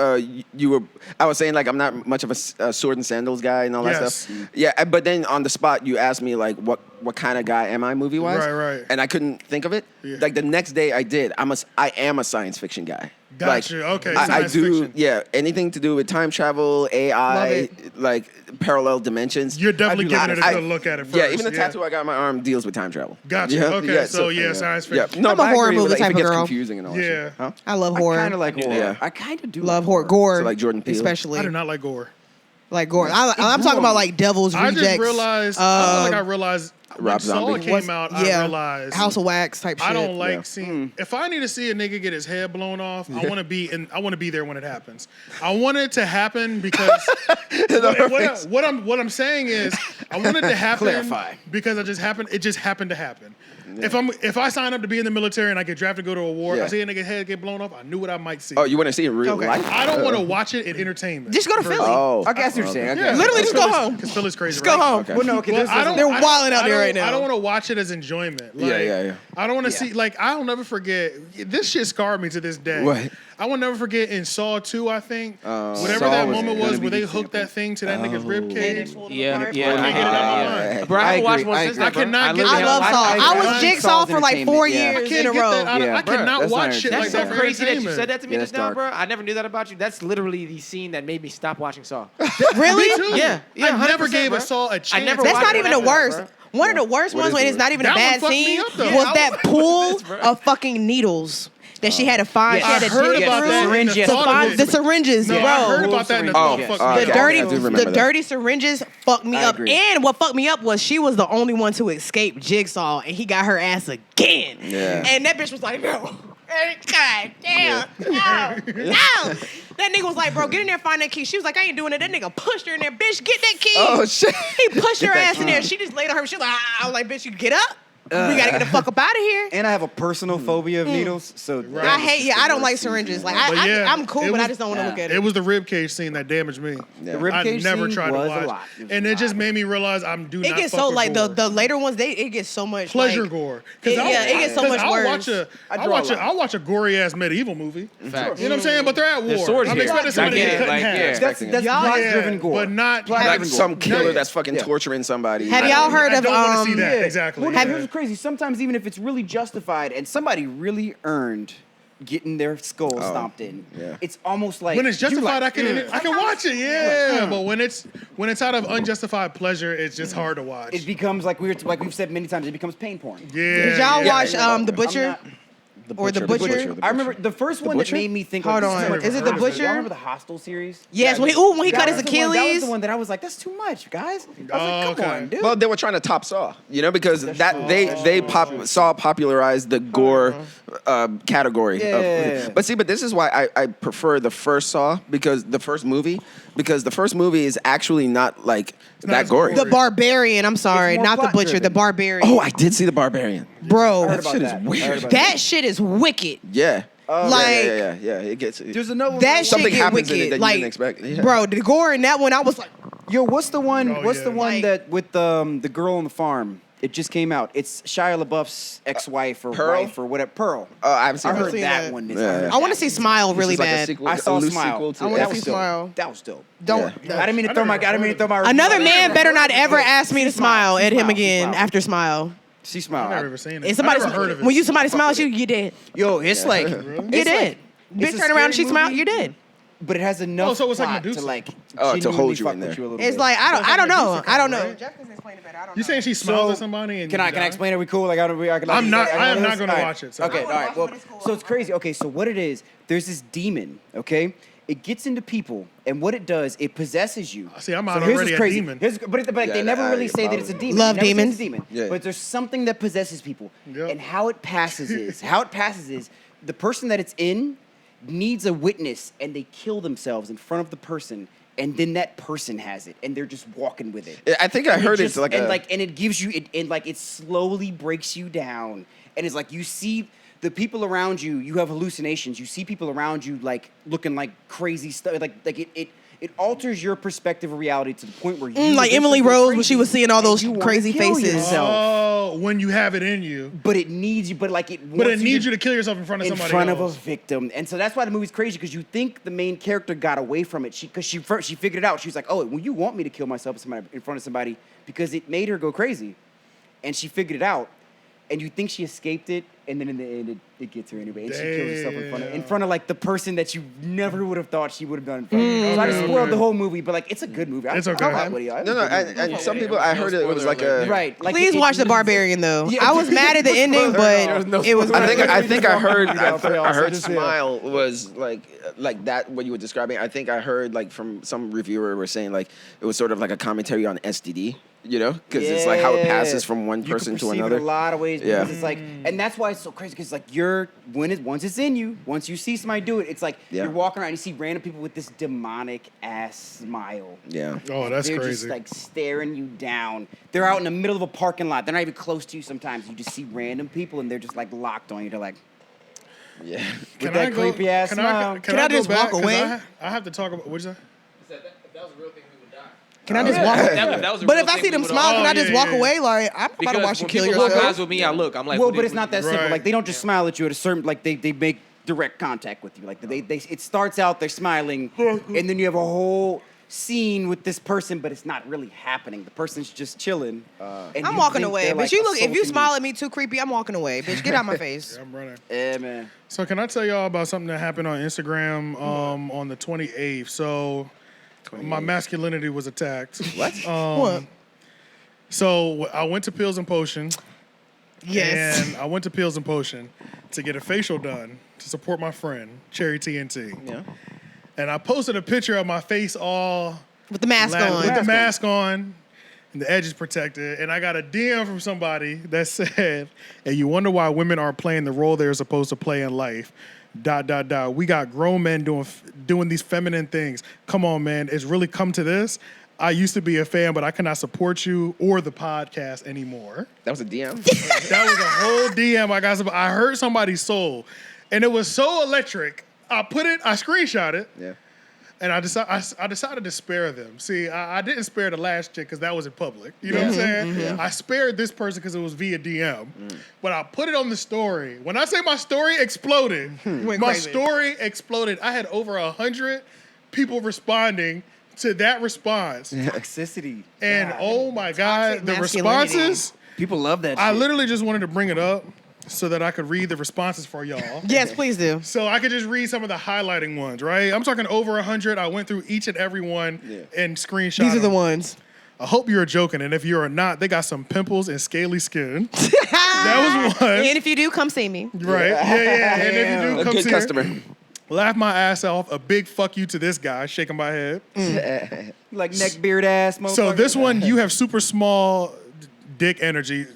you were. I was saying like I'm not much of a sword and sandals guy and all that Yes. stuff. Yeah, but then on the spot you asked me like what kind of guy am I movie wise? Right. And I couldn't think of it. Yeah. Like the next day I did. I am a science fiction guy. Gotcha. Okay, I science do. fiction. Yeah, anything to do with time travel, AI, Love like parallel dimensions. You're definitely I giving do- it a I- good look at it first. Yeah, even the tattoo I got on my arm deals with time travel. Gotcha. Yeah, Okay, so yeah, science Yeah, fiction. no, I'm a but I horror agree with, movie like, if type it of gets girl. confusing and all that Yeah. shit. Huh? I love I horror. kind of like horror. Yeah. I kind of do love horror. Gore. So like Jordan Peele. especially. I do not like gore. Like gore. I'm talking about like Devil's I Rejects. just realized. I feel like I realized when Rob Saw Zombie. came out. I realized House of Wax type shit. I don't like seeing. If I need to see a nigga get his head blown off, I want to be in. I want to be there when it happens. I want it to happen because what I'm saying is I want it to happen Clarify. because it just happened to happen. If I sign up to be in the military and I get drafted to go to a war, I see a nigga head get blown off, I knew what I might see. Oh, you want to see it in real Okay. life? I don't want to watch it in entertainment. Just go to Philly. Oh. Okay, I see what you're saying. Okay. Yeah, Literally just go home. Because Philly's crazy. Just go home. Okay. Well, no, okay. Well, They're wilding out there right now. I don't want to watch it as enjoyment. Like, Yeah. I don't want to see, like, I'll never forget. This shit scarred me to this day. What? I will never forget in Saw 2, I think. Whatever Saw that was moment gonna was be where they the hooked that thing to that nigga's rib cage. Yeah. I can't get it out of my mind. Bro, I haven't watched one I since agree. that, bro. I cannot get literally I love haven't Saw. watched I it. was Saw Jigsaw for like 4 entertainment, yeah. I years can't in a get row. that. Yeah. I cannot That's watch not shit That's like so that for crazy that you entertainment. said that to me Yeah, just that's now, dark. bro. I never knew that about you. That's literally the scene that made me stop watching Saw. Really? Me too. Yeah, I never 100%, gave bro. a Saw a chance. I never That's watched not it even the after that, worst. bro. One of the worst What ones is when the it's not even a That one bad fucked me scene up, though. was Yeah, that pool of fucking needles that she had to find. Yes. She had I to heard dig about through that. syringe, and yes. the to thought find of the it- syringes, No, bro. I heard about that in the Oh, fuck. okay. The Okay. dirty, I do remember the that. dirty syringes fucked me I up. agree. And what fucked me up was she was the only one to escape Jigsaw, and he got her ass again. Yeah. And that bitch was like, no. God damn. No. That nigga was like, bro, get in there and find that key. She was like, I ain't doing it. That nigga pushed her in there. Bitch, get that key. Oh, shit. He pushed her that ass in key. there. She just laid on her. She was like, I was like, bitch, you get up. We gotta get the fuck up out of here. And I have a personal phobia of needles, so that I was hate, just yeah, the I don't worst like season. syringes. Like, But yeah, I'm cool, it but I was- just don't want to look at It it. was the rib cage scene that damaged me. The rib I cage never scene tried was to watch, a lot. It was and a it just lot. made me realize I'm do It not gets fuck so with like gore. the later ones. It gets so much pleasure like, gore. It gets so much I'll worse. I'll watch a gory ass medieval movie. Facts. You know what I'm saying? But they're at war. There's swords I'm here. expecting I somebody to get get it, cut in like, half. yeah. That's Y'all- plot-driven gore. but not Like some killer Yeah. that's fucking Yeah. torturing somebody. Have y'all heard I of don't want to see that Yeah. exactly. Well, yeah. here's what's crazy. Sometimes even if it's really justified and somebody really earned getting their skull stomped in, yeah. it's almost like When it's you're justified, like, I can watch it. Yeah, but when it's out of unjustified pleasure, it's just hard to watch. it becomes like we've said many times, it becomes pain porn. Yeah. Did y'all yeah. watch The I'm Butcher? not- Or The Butcher? I remember the first one Butcher? that made me think. Hold like, on. this too much. Is it The Y'all Butcher? remember the Hostel series? Yes, when he That cut his was the one- That was Achilles. the one that I was like, that's too much, guys. I was like, Oh, come okay. on, dude. Well, they were trying to top Saw, because Saw popularized the gore category. Yeah. But this is why I prefer the first Saw because the first movie is actually not like not that as gory. The Barbarian. I'm sorry, It's more not The Butcher. plot-driven. The Barbarian. Oh, I did see the Barbarian. Bro, I heard about shit is that. weird. I heard about that shit is wicked. Yeah. Like Yeah. It gets There's another one. that shit something get happens wicked. in it that you like, didn't expect. Yeah. bro, the gore in that one, I was like, Yo, what's the one? Oh, what's yeah. the one Like- that with the girl on the farm? It just came out. It's Shia LaBeouf's ex-wife or Pearl? wife or whatever. Pearl. I haven't seen I that. heard seen that that. one. Yeah. I want to see Smile really It's like a bad. sequel, I saw a loose Smile. sequel to I wanna That see was dope. Smile. That was dope. Don't. Yeah. I didn't mean to throw my. I didn't mean to throw my. Another review. man better not ever ask me to smile at him Smile. again after Smile. She I've smiled. never ever seen it. And somebody, I've never heard of it. when you somebody smiles at you, you dead. Yo, it's like You it's dead. like- it's Bitch a turn around and she scary smiled, movie, you dead. but it has enough. Oh, so it's like plot Medusa. to like To genuinely hold you fuck in with there. you a little It's bit. like I don't know. Medusa I don't kind know. of, Jeff can explain it better. I don't You know. saying she smiles at somebody? And Can I you die? explain it? We cool? Like I can. I'm not- I am can- not gonna all right. watch it, so- Okay, I all wanna right. watch it, Well, but it's cool. so it's crazy. Okay, so what it is? There's this demon. Okay, it gets into people, and what it does, it possesses you. See, I'm So out here's already what's a crazy. demon. But they Yeah, never really you're say that it's a probably- demon. Love They never say demons. it's a demon. Yeah. But there's something that possesses people, Yep. and how it passes is the person that it's in needs a witness, and they kill themselves in front of the person. And then that person has it, and they're just walking with it. I think I heard just, it's like and a like, and it gives you, it slowly breaks you down, and it's like you see the people around you. You have hallucinations. You see people around you like looking like crazy stuff. Like it alters your perspective of reality to the point where you like eventually Emily go Rose when crazy she was seeing all and those you wanna crazy kill faces. yourself. Oh, when you have it in you. But it needs you. But like it. But it wants needs you to kill yourself in front of in somebody front else. of a victim, and so that's why the movie's crazy because you think the main character got away from it. She figured it out. She was like, "Oh, well, you want me to kill myself in front of somebody because it made her go crazy," and she figured it out. and you think she escaped it, and then in the end, it gets her anyway. And she kills herself in front of like the person that you never would have thought she would have done in front of. So I just spoiled the whole movie, but like it's a good movie. It's okay. No, and some people, I heard it was like a... Right. Like Please watch The Barbarian though. Yeah, I was mad at the ending, but it was. I think I heard I heard Just- Smile was like that what you were describing. I think I heard like from some reviewer were saying like it was sort of like a commentary on STD, you know, because it's like how it passes from one person to another. It a lot of ways. Yeah. Because it's like, and that's why it's so crazy. Because like once it's in you, once you see somebody do it, it's like you're walking around and you see random people with this demonic ass smile. Yeah. Oh, that's They're crazy. just like staring you down. They're out in the middle of a parking lot. They're not even close to you. Sometimes you just see random people and they're just like locked on you. They're like, Yeah. with that creepy ass smile. Can I go just back? walk 'Cause away? I have to talk about what'd you say? If that was a real thing, we would die. Can I just walk away? That was a But real if I thing, see we them would smile, all- can I just walk yeah. away? Like I'm about to Because watch you when kill people lock yourself. eyes with me, I look. I'm like, Well, what but did- it's not that simple. Right. Like they don't just smile at you at a certain. Like they make direct contact with you. Like they it starts out they're smiling, and then you have a whole scene with this person, but it's not really happening. The person's just chilling. And I'm you walking think away. they're, But like, you look, if you assaulting smile at me too creepy, I'm walking away. Bitch, get out my face. I'm running. Yeah, man. So can I tell y'all about something that happened on Instagram on the 28th? So my masculinity was attacked. What? What? So I went to Pills and Potion. Yes. And I went to Pills and Potion to get a facial done to support my friend, Cherry TNT. Yeah. And I posted a picture of my face all With the mask with on. the mask on, and the edges protected. And I got a DM from somebody that said, "And you wonder why women aren't playing the role they're supposed to play in life." ... We got grown men doing these feminine things. Come on, man. It's really come to this. I used to be a fan, but I cannot support you or the podcast anymore. That was a DM. That was a whole DM I got. I heard somebody's soul, and it was so electric. I screenshot it. Yeah. And I decided to spare them. See, I didn't spare the last chick because that was in public. You know what I'm saying? Yeah. I spared this person because it was via DM. But I put it on the story. When I say my story exploded, Went my crazy. story exploded. I had over 100 people responding to that response. Toxicity. And God. oh my God, Toxic the masculinity. responses, People love that. I shit. literally just wanted to bring it up so that I could read the responses for y'all. Yes, please do. So I could just read some of the highlighting ones, right? I'm talking over 100. I went through each and every one and screenshot These are the them. ones. I hope you're joking, and if you're not, they got some pimples and scaly skin. That was one. And if you do, come see me. Right? Yeah. And if you do, A come good see customer. Laugh my ass off. A big fuck you to this guy, shaking my head. Like neck beard ass motherfucker. So this one, you have super small dick energy,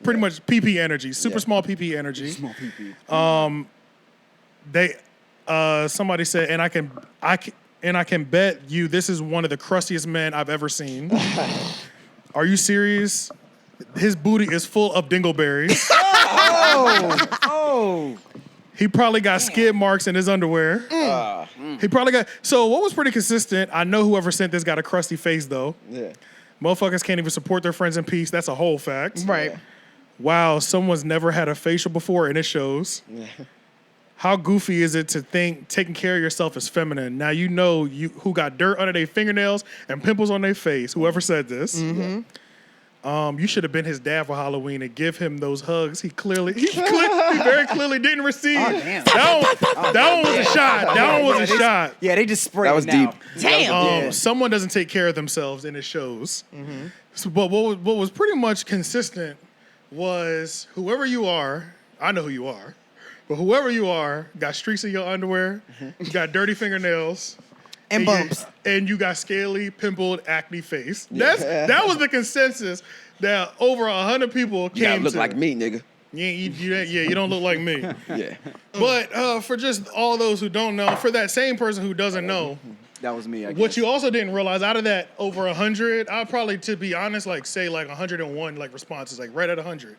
pretty much PP energy, super small PP energy. Small pee-pee. Somebody said, and I can bet you this is one of the crustiest men I've ever seen. Are you serious? His booty is full of dingleberries. Oh. He probably got skid marks in his underwear. He probably got. So what was pretty consistent? I know whoever sent this got a crusty face though. Yeah. Motherfuckers can't even support their friends in peace. That's a whole fact. Right. Wow, someone's never had a facial before, and it shows. How goofy is it to think taking care of yourself is feminine? Now you know who got dirt under their fingernails and pimples on their face. Whoever said this. You should have been his dad for Halloween and give him those hugs. He very clearly didn't receive. Oh, damn. That one was a shot. That one was a shot. Yeah, they just spray That it was now. deep. Damn. Someone doesn't take care of themselves, and it shows. So, but what was pretty much consistent was whoever you are, I know who you are, but whoever you are, got streaks in your underwear, you got dirty fingernails, And bumps. and you got scaly, pimpled, acne face. That was the consensus that over 100 people You came gotta look to. like me, nigga. You don't look like me. Yeah. But for just all those who don't know, for that same person who doesn't know, That was me, I guess. what you also didn't realize, out of that over 100, I'll probably, to be honest, say 101 responses, right at 100.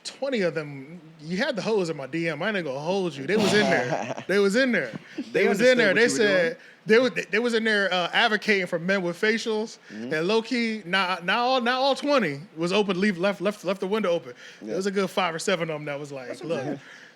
20 of them, you had the hoes in my DM. I ain't gonna hold you. They was in there. They was in there. They was in there. They said they was in there advocating for men with facials. And low key, not all 20 was open. Left the window open. There was a good 5 or 7 of them that was like, look.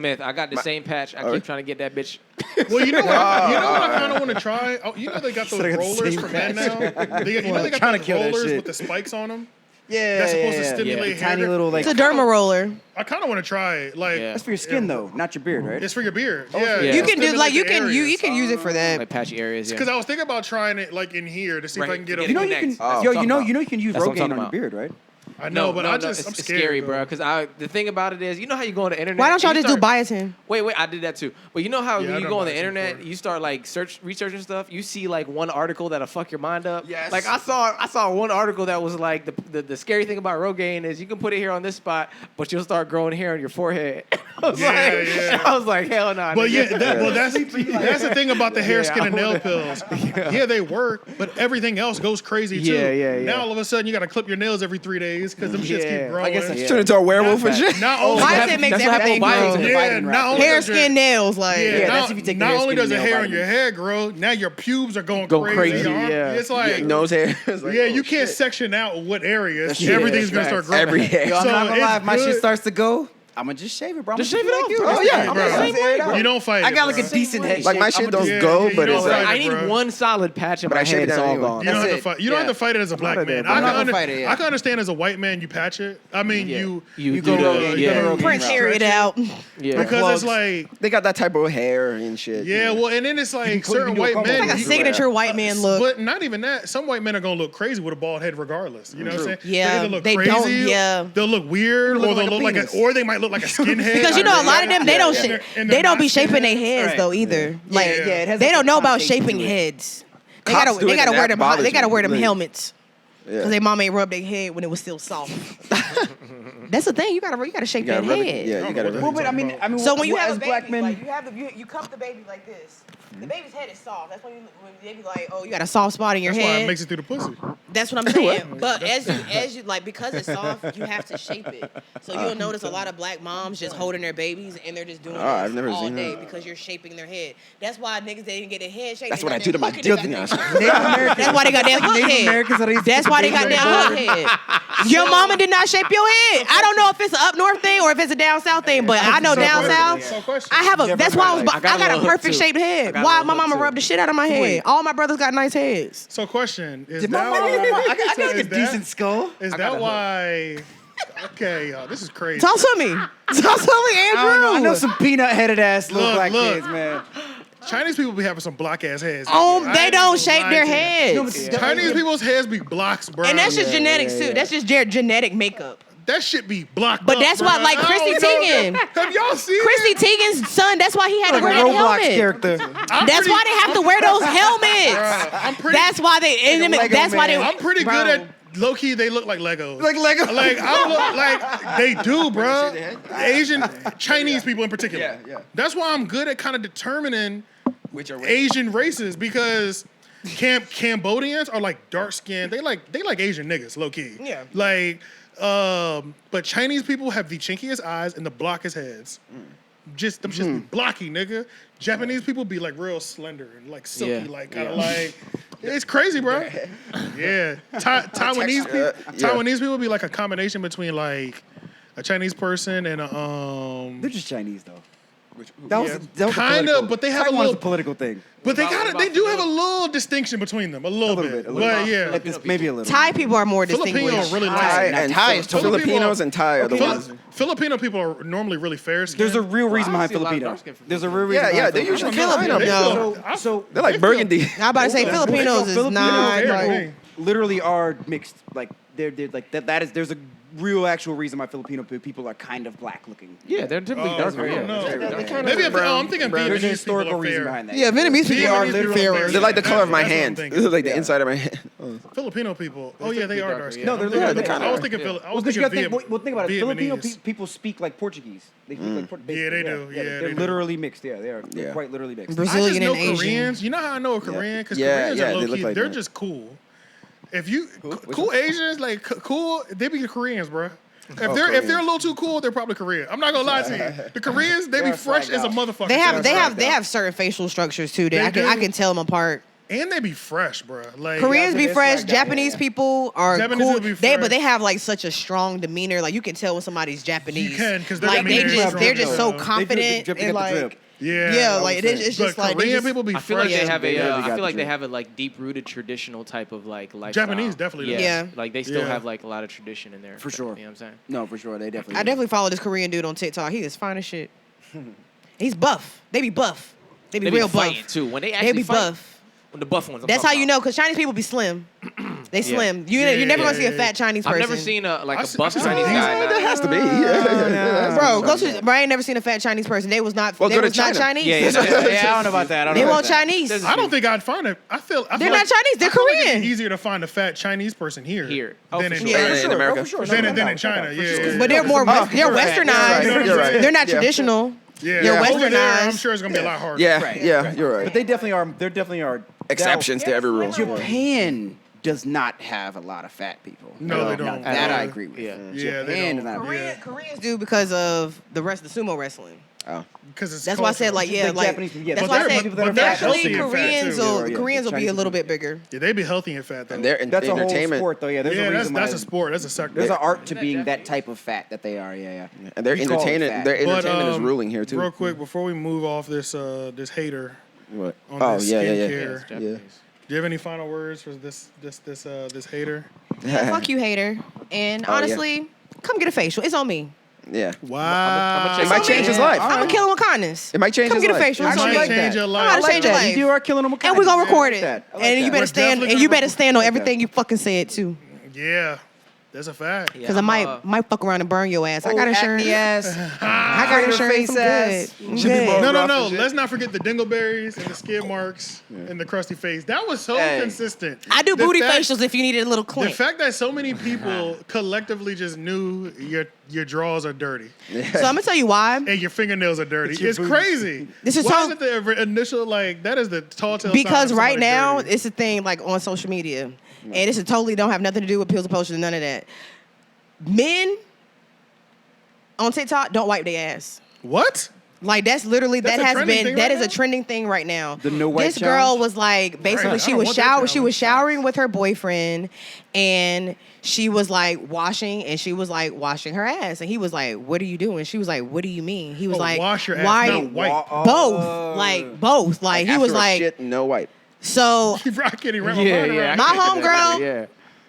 Smith. I got the same patch. I keep trying to get that bitch. Well, you know what? You know what I kind of want to try. Oh, you know they got those I got the rollers same for men patch. now. You know they got Trying to those kill that rollers shit. with the spikes on them. That's supposed to yeah. stimulate The hair tiny growth. little like. It's a derma roller. I kind of want to try it. Like, Yeah. That's for your skin though, not your beard, right? it's for your beard. Oh, Yeah, yeah. You it'll can do like stimulate you the can you areas. can use it for that. Like patchy areas. Yeah. Because I was thinking about trying it like in here to see if I Right. can get a. You know you can. Connect. That's Yo, what I'm talking you know you can use That's what I'm Rogaine on talking your about. beard, right? I know, but I'm it's scared, scary, though. bro. Because the thing about it is, you know how you go on the internet. Why don't y'all and you just do start- biotin? Wait, I did that too. But you know how Yeah, when I've you done go on the biotin internet, before. you start like researching stuff. You see like one article that'll fuck your mind up. Yes. Like I saw one article that was like the scary thing about Rogaine is you can put it here on this spot, but you'll start growing hair on your forehead. I was Yeah. like, hell no. But nigga. yeah, that's the thing about the hair, Yeah, skin, and I nail wanna- pills. Yeah, they work, but everything else goes crazy too. Yeah. Now all of a sudden you got to clip your nails every 3 days because them shits Yeah. keep growing. I guess that's Turn into a werewolf and Not- shit. Not only Biotin makes that's what everything happened grow. with yeah, Vitamin not wrap. only Hair, does your- skin, nails, like Yeah, Yeah, not, that's if you take the not hair, only skin, does the and nail hair on your vitamin. head grow, now your pubes are going Go crazy. crazy, Your arm- yeah. It's like, Nose hair. It's like, yeah, oh, you can't shit. section out what areas. That's Everything's true. gonna start growing. Every hair. Yo, I'm So not gonna lie. it's If my shit good. starts to go, I'm gonna just shave it, bro. Just shave it off. Oh yeah, bro. I'm the same way, bro. You don't fight I it, got like bro. a decent head. Like, my shape. shit I'ma don't just- go, you but don't it's fight like. I it, need bro. one solid patch in But my I shave head. it It's down all anyway. gone. You don't That's have to it. fight. You don't have to fight it as a black Not man. there, bro. I'm not gonna I fight it, yeah. can understand as a white man you patch it. I mean, Yeah. you You go do Rogaine, the you go yeah. Rogaine. Prince route. hair it out. Yeah. because plugs. it's like, They got that type of hair and shit. yeah, well, and then it's like put- certain you do a white combo. men. It's Like a You- signature white man look. But not even that. Some white men are gonna look crazy with a bald head, regardless. You know what I'm saying? Yeah, they either look they crazy, don't- yeah. they'll look weird, Look or they'll like a look like penis. or they might look like a skinhead. Because you know a lot of them they don't yeah. shape, And they're they don't be not shaping their skinheads. heads Right. though either. Like Yeah, it has they like don't a know about connotation shaping to it. heads. They Cops gotta do they it, gotta and wear that them bothers they gotta me. wear them Like, helmets yeah. because their mom ain't rubbed their head when it was still soft. That's the thing. You gotta shape You that gotta rub head. it. Yeah, you gotta. Well, but I mean, So when you as have a baby, black men, like you cup the baby like this. The baby's head is soft. That's when they be like, oh, you got a soft spot in your That's why head. it makes it through the pussy. That's what I'm saying. But as you like, because it's soft, you have to shape it. So you'll notice a lot of black moms just holding their babies and they're just doing this I've never all seen day that. because you're shaping their head. That's why niggas they didn't get their head shaped. That's They what I got do to my their dick. hook- Native Americans. That's why they got that hook Native head. Americans that used to That's put why the they got baby that on hook head. Your mama did not shape your head. I don't know if it's an up north thing or if it's a down south thing, but I know down south. So question. I have a. That's why I I got a got a little perfect hook, too. shaped I head. got a Why little my hook, mama too. rubbed the shit out of my head. Wait. All my brothers got nice heads. So question is Did my mama? I got so like a is that- decent skull. Is got a that hook. why? Okay, y'all, this is crazy. Talk to me. Talk to me, I Andrew. don't know. I know some peanut-headed ass little Look, black look. kids, man. Chinese people be having some block ass heads. Oh, I they ain't don't gonna shape lie their to you. heads. Chinese people's heads be blocks, bro. And that's just genetics yeah. too. That's just their genetic makeup. that shit be blocked. But up, that's why, bruh. like I Chrissy don't know. Teigen. Have y'all seen Chrissy it? Teigen's son, that's why he had Like to a wear that Roblox helmet. character. I'm That's pretty- why they have to wear those helmets. I'm pretty. That's why they. Like a Lego That's why they. man. I'm pretty Bro. good at low key. They look like Legos. Like Lego. Like I look like they do, bro. Asian, Chinese people in particular. Yeah, yeah. That's why I'm good at kind of determining Which are Asian races because Cambodians are like dark skinned. They like Asian niggas, low key. Yeah. Like, but Chinese people have the chinkiest eyes and the blackest heads. Just them shits be blocky, nigga. Japanese people be like real slender and like silky, Yeah, like kind yeah. of like. It's crazy, bro. Yeah. Taiwanese people. yeah. Taiwanese people be like a combination between like a Chinese person and a They're just Chinese though. Which, That was, Yeah. that was a Kinda, political- but they have a Taiwan is little- a political thing. But they About they do have a Filipino- little distinction between them, a little bit. A little But bit. yeah, Like this, maybe a little. Thai people are more Filipino distinguished. really Thai like. and Thai is Filipino- Filipinos and Thai are the Fili- ones. Filipino people are normally really fair skinned. There's a real reason I behind see a lot of Filipino. dark-skinned There's a real reason. Yeah, yeah, behind they Filipino. usually Filipino, combine them. no. So They're like burgundy. I'm about to say Filipinos is Filipino not. fair, like- man. literally are mixed. Like they're like that is there's a real actual reason why Filipino people are kind of black looking. Yeah, they're typically Oh, darker. I Yeah, don't know. They're very dark. Maybe I'm thinking brown. There's Vietnamese a historical people are reason fair. behind that. Yeah, Vietnamese people Vietnamese are people literally are fairer. fair. They're like the color of my That's what I'm hand. thinking. They're like the Yeah. inside of my hand. Filipino people. Oh yeah, they typically are darker, dark yeah. skinned. No, they're literally dark. I was thinking. Yeah. I was Well, 'cause you thinking gotta think, well, think about it. Filipino Vietnamese. people speak like Portuguese. They speak like Portuguese. Yeah, they do. Yeah, they're they do. literally mixed. Yeah, they are Yeah. quite literally mixed. Brazil- I just Brazilian know and Asian. Koreans. You know how I know a Korean? Because Yeah, Koreans yeah, are they low look key. like They're that. just cool. If you cool Asians like cool, they be the Koreans, bro. If they're Koreans. a little too cool, they're probably Korean. I'm not gonna lie to you. The Koreans, they be They're fresh flagged as a out. motherfucker. They have certain facial structures too. That They I do. can tell them apart. and they be fresh, bro. Like Koreans be it's fresh. like that, Japanese yeah. people are Japanese cool. will be But fresh. they have like such a strong demeanor. Like you can tell when somebody's Japanese. You can, 'cause their like they demeanor is just strong, they're just so though. confident drip, and get the like drip. Yeah, like it's but just like Korean people be I feel fresh. like they have They a. really I got feel the like they drip. have a like deep rooted traditional type of like lifestyle. Japanese definitely do. Yeah. Like they still Yeah. have like a lot of tradition in there. For sure. You know what I'm saying? No, for sure. They definitely. I definitely follow this Korean dude on TikTok. He is fine as shit. He's buff. They be buff. They be They be real fighting buff. too. When they They actually be fight, buff. when the buff ones. I'm That's how talking you about. know, because Chinese people be slim. They slim. You're never gonna see a fat Chinese person. I've never seen a like I a see- buff I see Chinese these- guy. That has to be. Yeah. Bro, bro, I ain't never seen a fat Chinese person. They was not. Well, they go to was not China. Chinese. Yeah, I don't know about that. I don't They know want about that. Chinese. I don't think I'd find it. I feel They're like, not Chinese. They're I feel like Korean. it's easier to find a fat Chinese person here. Oh, than for in sure. China. Yeah. In America. For sure. Than No, in China. for Yeah, sure. yeah, But they're more. Oh, They're you're right. westernized. You're right. They're not Yeah. traditional. Yeah, They're over there, westernized. I'm sure it's gonna be a lot harder. Yeah, Right. yeah, you're right. But they definitely are. There definitely are Exceptions to every rule. Japan does not have a lot of fat people. No, they Now, don't. that I Yeah. agree with. Yeah. Yeah, they Japan don't. does not. Yeah. Koreans do because of the sumo wrestling. Oh. Because it's That's why I said cultural. yeah, Like like Japanese people, yeah, that's but why I they're- said but they're naturally healthy and fat, Koreans too. will Yeah, Koreans will be a Chinese little people. bit bigger. Yeah, they be healthy and fat though. And their That's a whole entertainment. sport, though. Yeah, there's a yeah, reason that's why a sport. That's a sector. There's an art to being that type of fat that they are. Yeah, yeah. And their We call it entertainment, fat. their But, entertainment is ruling here too. Real quick, before we move off this this hater What? on Oh this yeah, yeah, skincare, yeah. Japanese. do you have any final words for this hater? Fuck you, hater. And Oh, yeah. honestly, come get a facial. It's on me. Yeah. Wow. It might change his life. I'm gonna kill him with kindness. It might change Come his get a life. facial. It It's on might me. like change that. your I life. gotta change your life. You are killing them with And we're gonna kindness. record I it. like that. I like And you that. better We're stand. definitely And you gonna better stand on record that. everything you fucking said too. Yeah, that's a fact. Yeah, Because I might fuck around and burn your ass. I got insurance. Ass. I got insurance. I'm good. I'm Should be good. more- No, rough and shit. let's not forget the dingleberries and the skid marks and the crusty face. That was so Hey. consistent. I do The booty fact- facials if you needed a little The clink. fact that so many people collectively just knew your drawers are dirty So I'm gonna tell you why. and your fingernails are dirty. It's your It's booties. crazy. This is Why so- is it the initial that is the tall tale sign Because of right somebody now dirty. it's a thing like on social media, and it's a totally don't have nothing to do with pills and potions and none of that. Men on TikTok don't wipe their ass. What? Like that's literally That's that a has trending been thing that right is a now? trending thing right now. The no wipe This girl challenge? was like basically Right. I she don't was want that showering challenge. with her boyfriend, and she was like washing her ass, and he was like, "What are you doing?" She was like, "What do you mean?" He was Oh, like, wash your ass, "Why?" not wipe. Both, like both, like he was After a like, shit, no wipe. so. I can't even wrap my Yeah, mind yeah. around My it. homegirl, Yeah.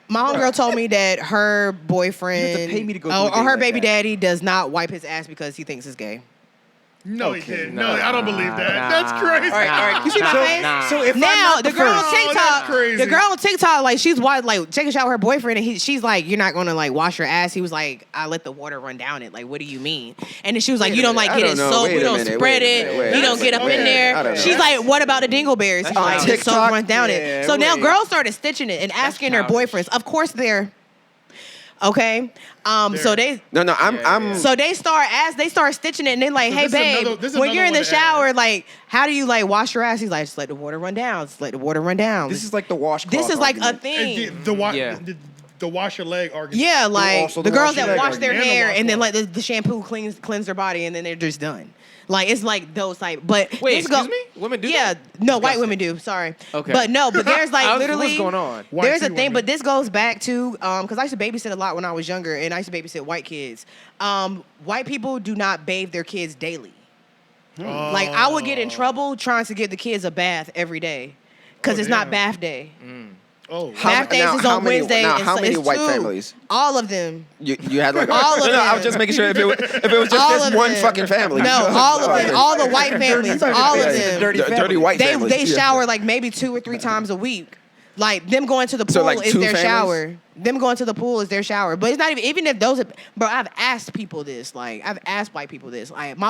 my homegirl told me that her boyfriend You have to pay me to go to a or date her like baby that. daddy does not wipe his ass because he thinks it's gay. No, he Okay. didn't. No, I don't believe that. That's crazy. All right. You see my face? So if I'm Now not the girl on first- that's TikTok, crazy. the girl on TikTok, like she's like taking a shower with her boyfriend, and she's like, "You're not gonna like wash your ass." He was like, "I let the water run down it." Like, what do you mean? And then she was like, Wait "You a don't like minute. get I it don't know. soaked. Wait We a don't minute. spread Wait a it. minute. Wait You a don't get up minute. in Okay. there." I don't know. She's like, "What about the dingleberries?" He's like, On "The soap TikTok? runs down it." Yeah, So now wait. girls started stitching it and asking their childish. boyfriends. Of course they're okay. So they. No, I'm. So they start stitching it, and they like, So hey this is babe, another- this is when you're in another the one to add. shower, like, how do you like wash your ass? He's like, just let the water run down. Just let the water run down. This is like the washcloth. This is like a argument. thing. And the Yeah. wash your leg argument. Yeah, like also the the girls wash your that leg wash their argument. And the hair and then like washcloth. the shampoo cleanse their body and then they're just done. Like it's like those type. But Wait, this go- excuse me? Women do Yeah, that? no, white Disgusting. women do. Sorry. Okay. But no, but there's like literally What's going on? White There's a tea thing, women. but this goes back to because I used to babysit a lot when I was younger, and I used to babysit white kids. White people do not bathe their kids daily. Like I would get in trouble trying to give the kids a bath every day because Oh, it's not damn. bath day. Oh, Bath days now, is how on many- Wednesday. now, and how so many it's white 2. families? All of them. You had like All of no, I was them. just making sure if it was just All this of one them. fucking family. No, all of them, all the white families, all of them. Dirty white They families. they Yeah. shower like maybe 2 or 3 times a week. Like them going to the pool So, like, is 2 their families? shower. Them going to the pool is their shower. But it's not even if those. Bro, I've asked people this. Like I've asked white people this. Like my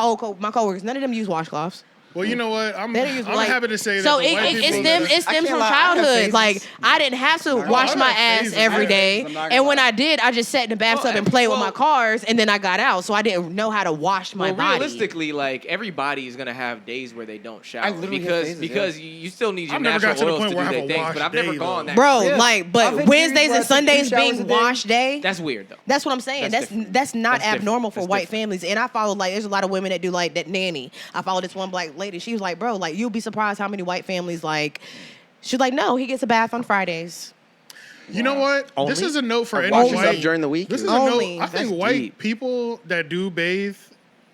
coworkers, none of them use washcloths. well, you know what? I'm They don't use like, happy to say that. So the white it people stems that- it stems can't from lie, I have childhood. phases. Like I didn't have to wash I my have ass phases. every I day, I'm not and gonna when lie. I did, I just sat in the bathtub and played with my cars, and then I got out. So I didn't know how to wash my Well, body. realistically, like everybody is gonna have days where they don't shower I literally have because phases, because you still need your I've never natural got to the oils point to where do I their have a things, wash but I've day, never gone though. that. Bro, Yeah. like, I've but had Wednesdays periods where I and took 2 Sundays showers being a day. wash day. That's weird though. That's what I'm saying. That's That's different. that's not That's different. abnormal for That's white different. families. And I follow like there's a lot of women that do like that nanny. I follow this one black lady. She was like, bro, like you'll be surprised how many white families like. She's like, no, he gets a bath on Fridays. You know what? This Only? is a note for any Washes white. up during the week. This is a Only. note. I think That's white deep. people that do bathe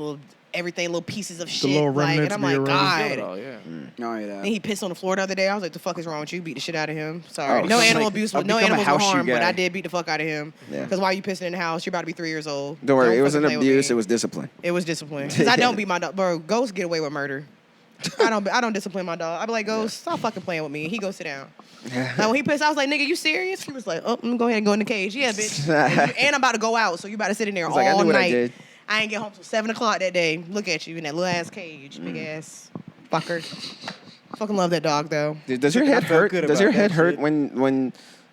little everything, little pieces of shit. little Like, and remnants I'm be like, around. God. Oh yeah. Oh yeah. Then he pissed on the floor the other day. I was like, the fuck is wrong with you? Beat the shit out of him. Sorry. Oh, No shit. animal abuse, I've no become a animals were house shoe harmed, but guy. I did beat the fuck out of him. Yeah. Because why are you pissing in the house? You're about to be 3 years old. Don't worry, it fucking wasn't play with abuse. me. It was discipline. It was discipline. Because I don't beat my dog. Bro, ghosts get away with murder. I don't discipline my dog. I be like, go stop fucking playing with me. He go sit down. Like when he pissed, I was like, nigga, you serious? He was like, oh, I'm gonna go ahead and go in the cage. Yeah, bitch. And I'm about to go out, so you about to sit in there all like, I knew what I night. did. I ain't get home till 7 o'clock that day. Look at you in that little ass cage, big ass fucker. Fucking love that dog though. Does your head hurt? good Does about your head that hurt shit. when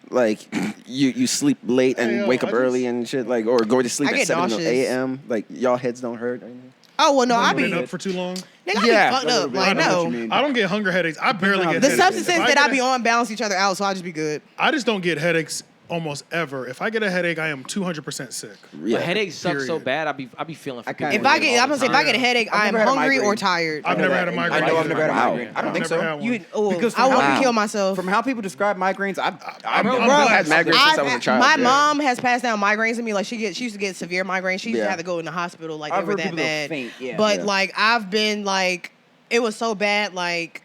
like you sleep late and Hey, yo, wake up I early just- and shit, like, or go to sleep I at get 7 nauseous. a.m.? Like, y'all heads don't hurt or anything? Oh well, no, I be Been nigga, up for too long. I be Yeah, fucked a little up. bit. Like I know what you no, mean. I don't get hunger headaches. I barely get the headaches. substances If that I get be a- on balance each other out, so I just be good. I just don't get headaches almost ever. If I get a headache, I am 200% sick. But headaches suck so Period. bad. I be feeling. For kinda people If I all get, the I'm gonna say, if I time. get a headache, I've I'm never had a hungry or migraine. tired. I've never had a migraine. I know I've never had a Wow. migraine. I don't I've think never so. had one. You, Because I want how- to kill myself. From how people describe migraines, I'm Bro, glad I've had migraines since I was a child. My yeah. mom has passed down migraines to me. Like she used to get severe migraines. She used to Yeah. have to go in the hospital. Like I've they were heard that people that bad. faint, yeah. But Yeah. like I've been like, it was so bad. Like,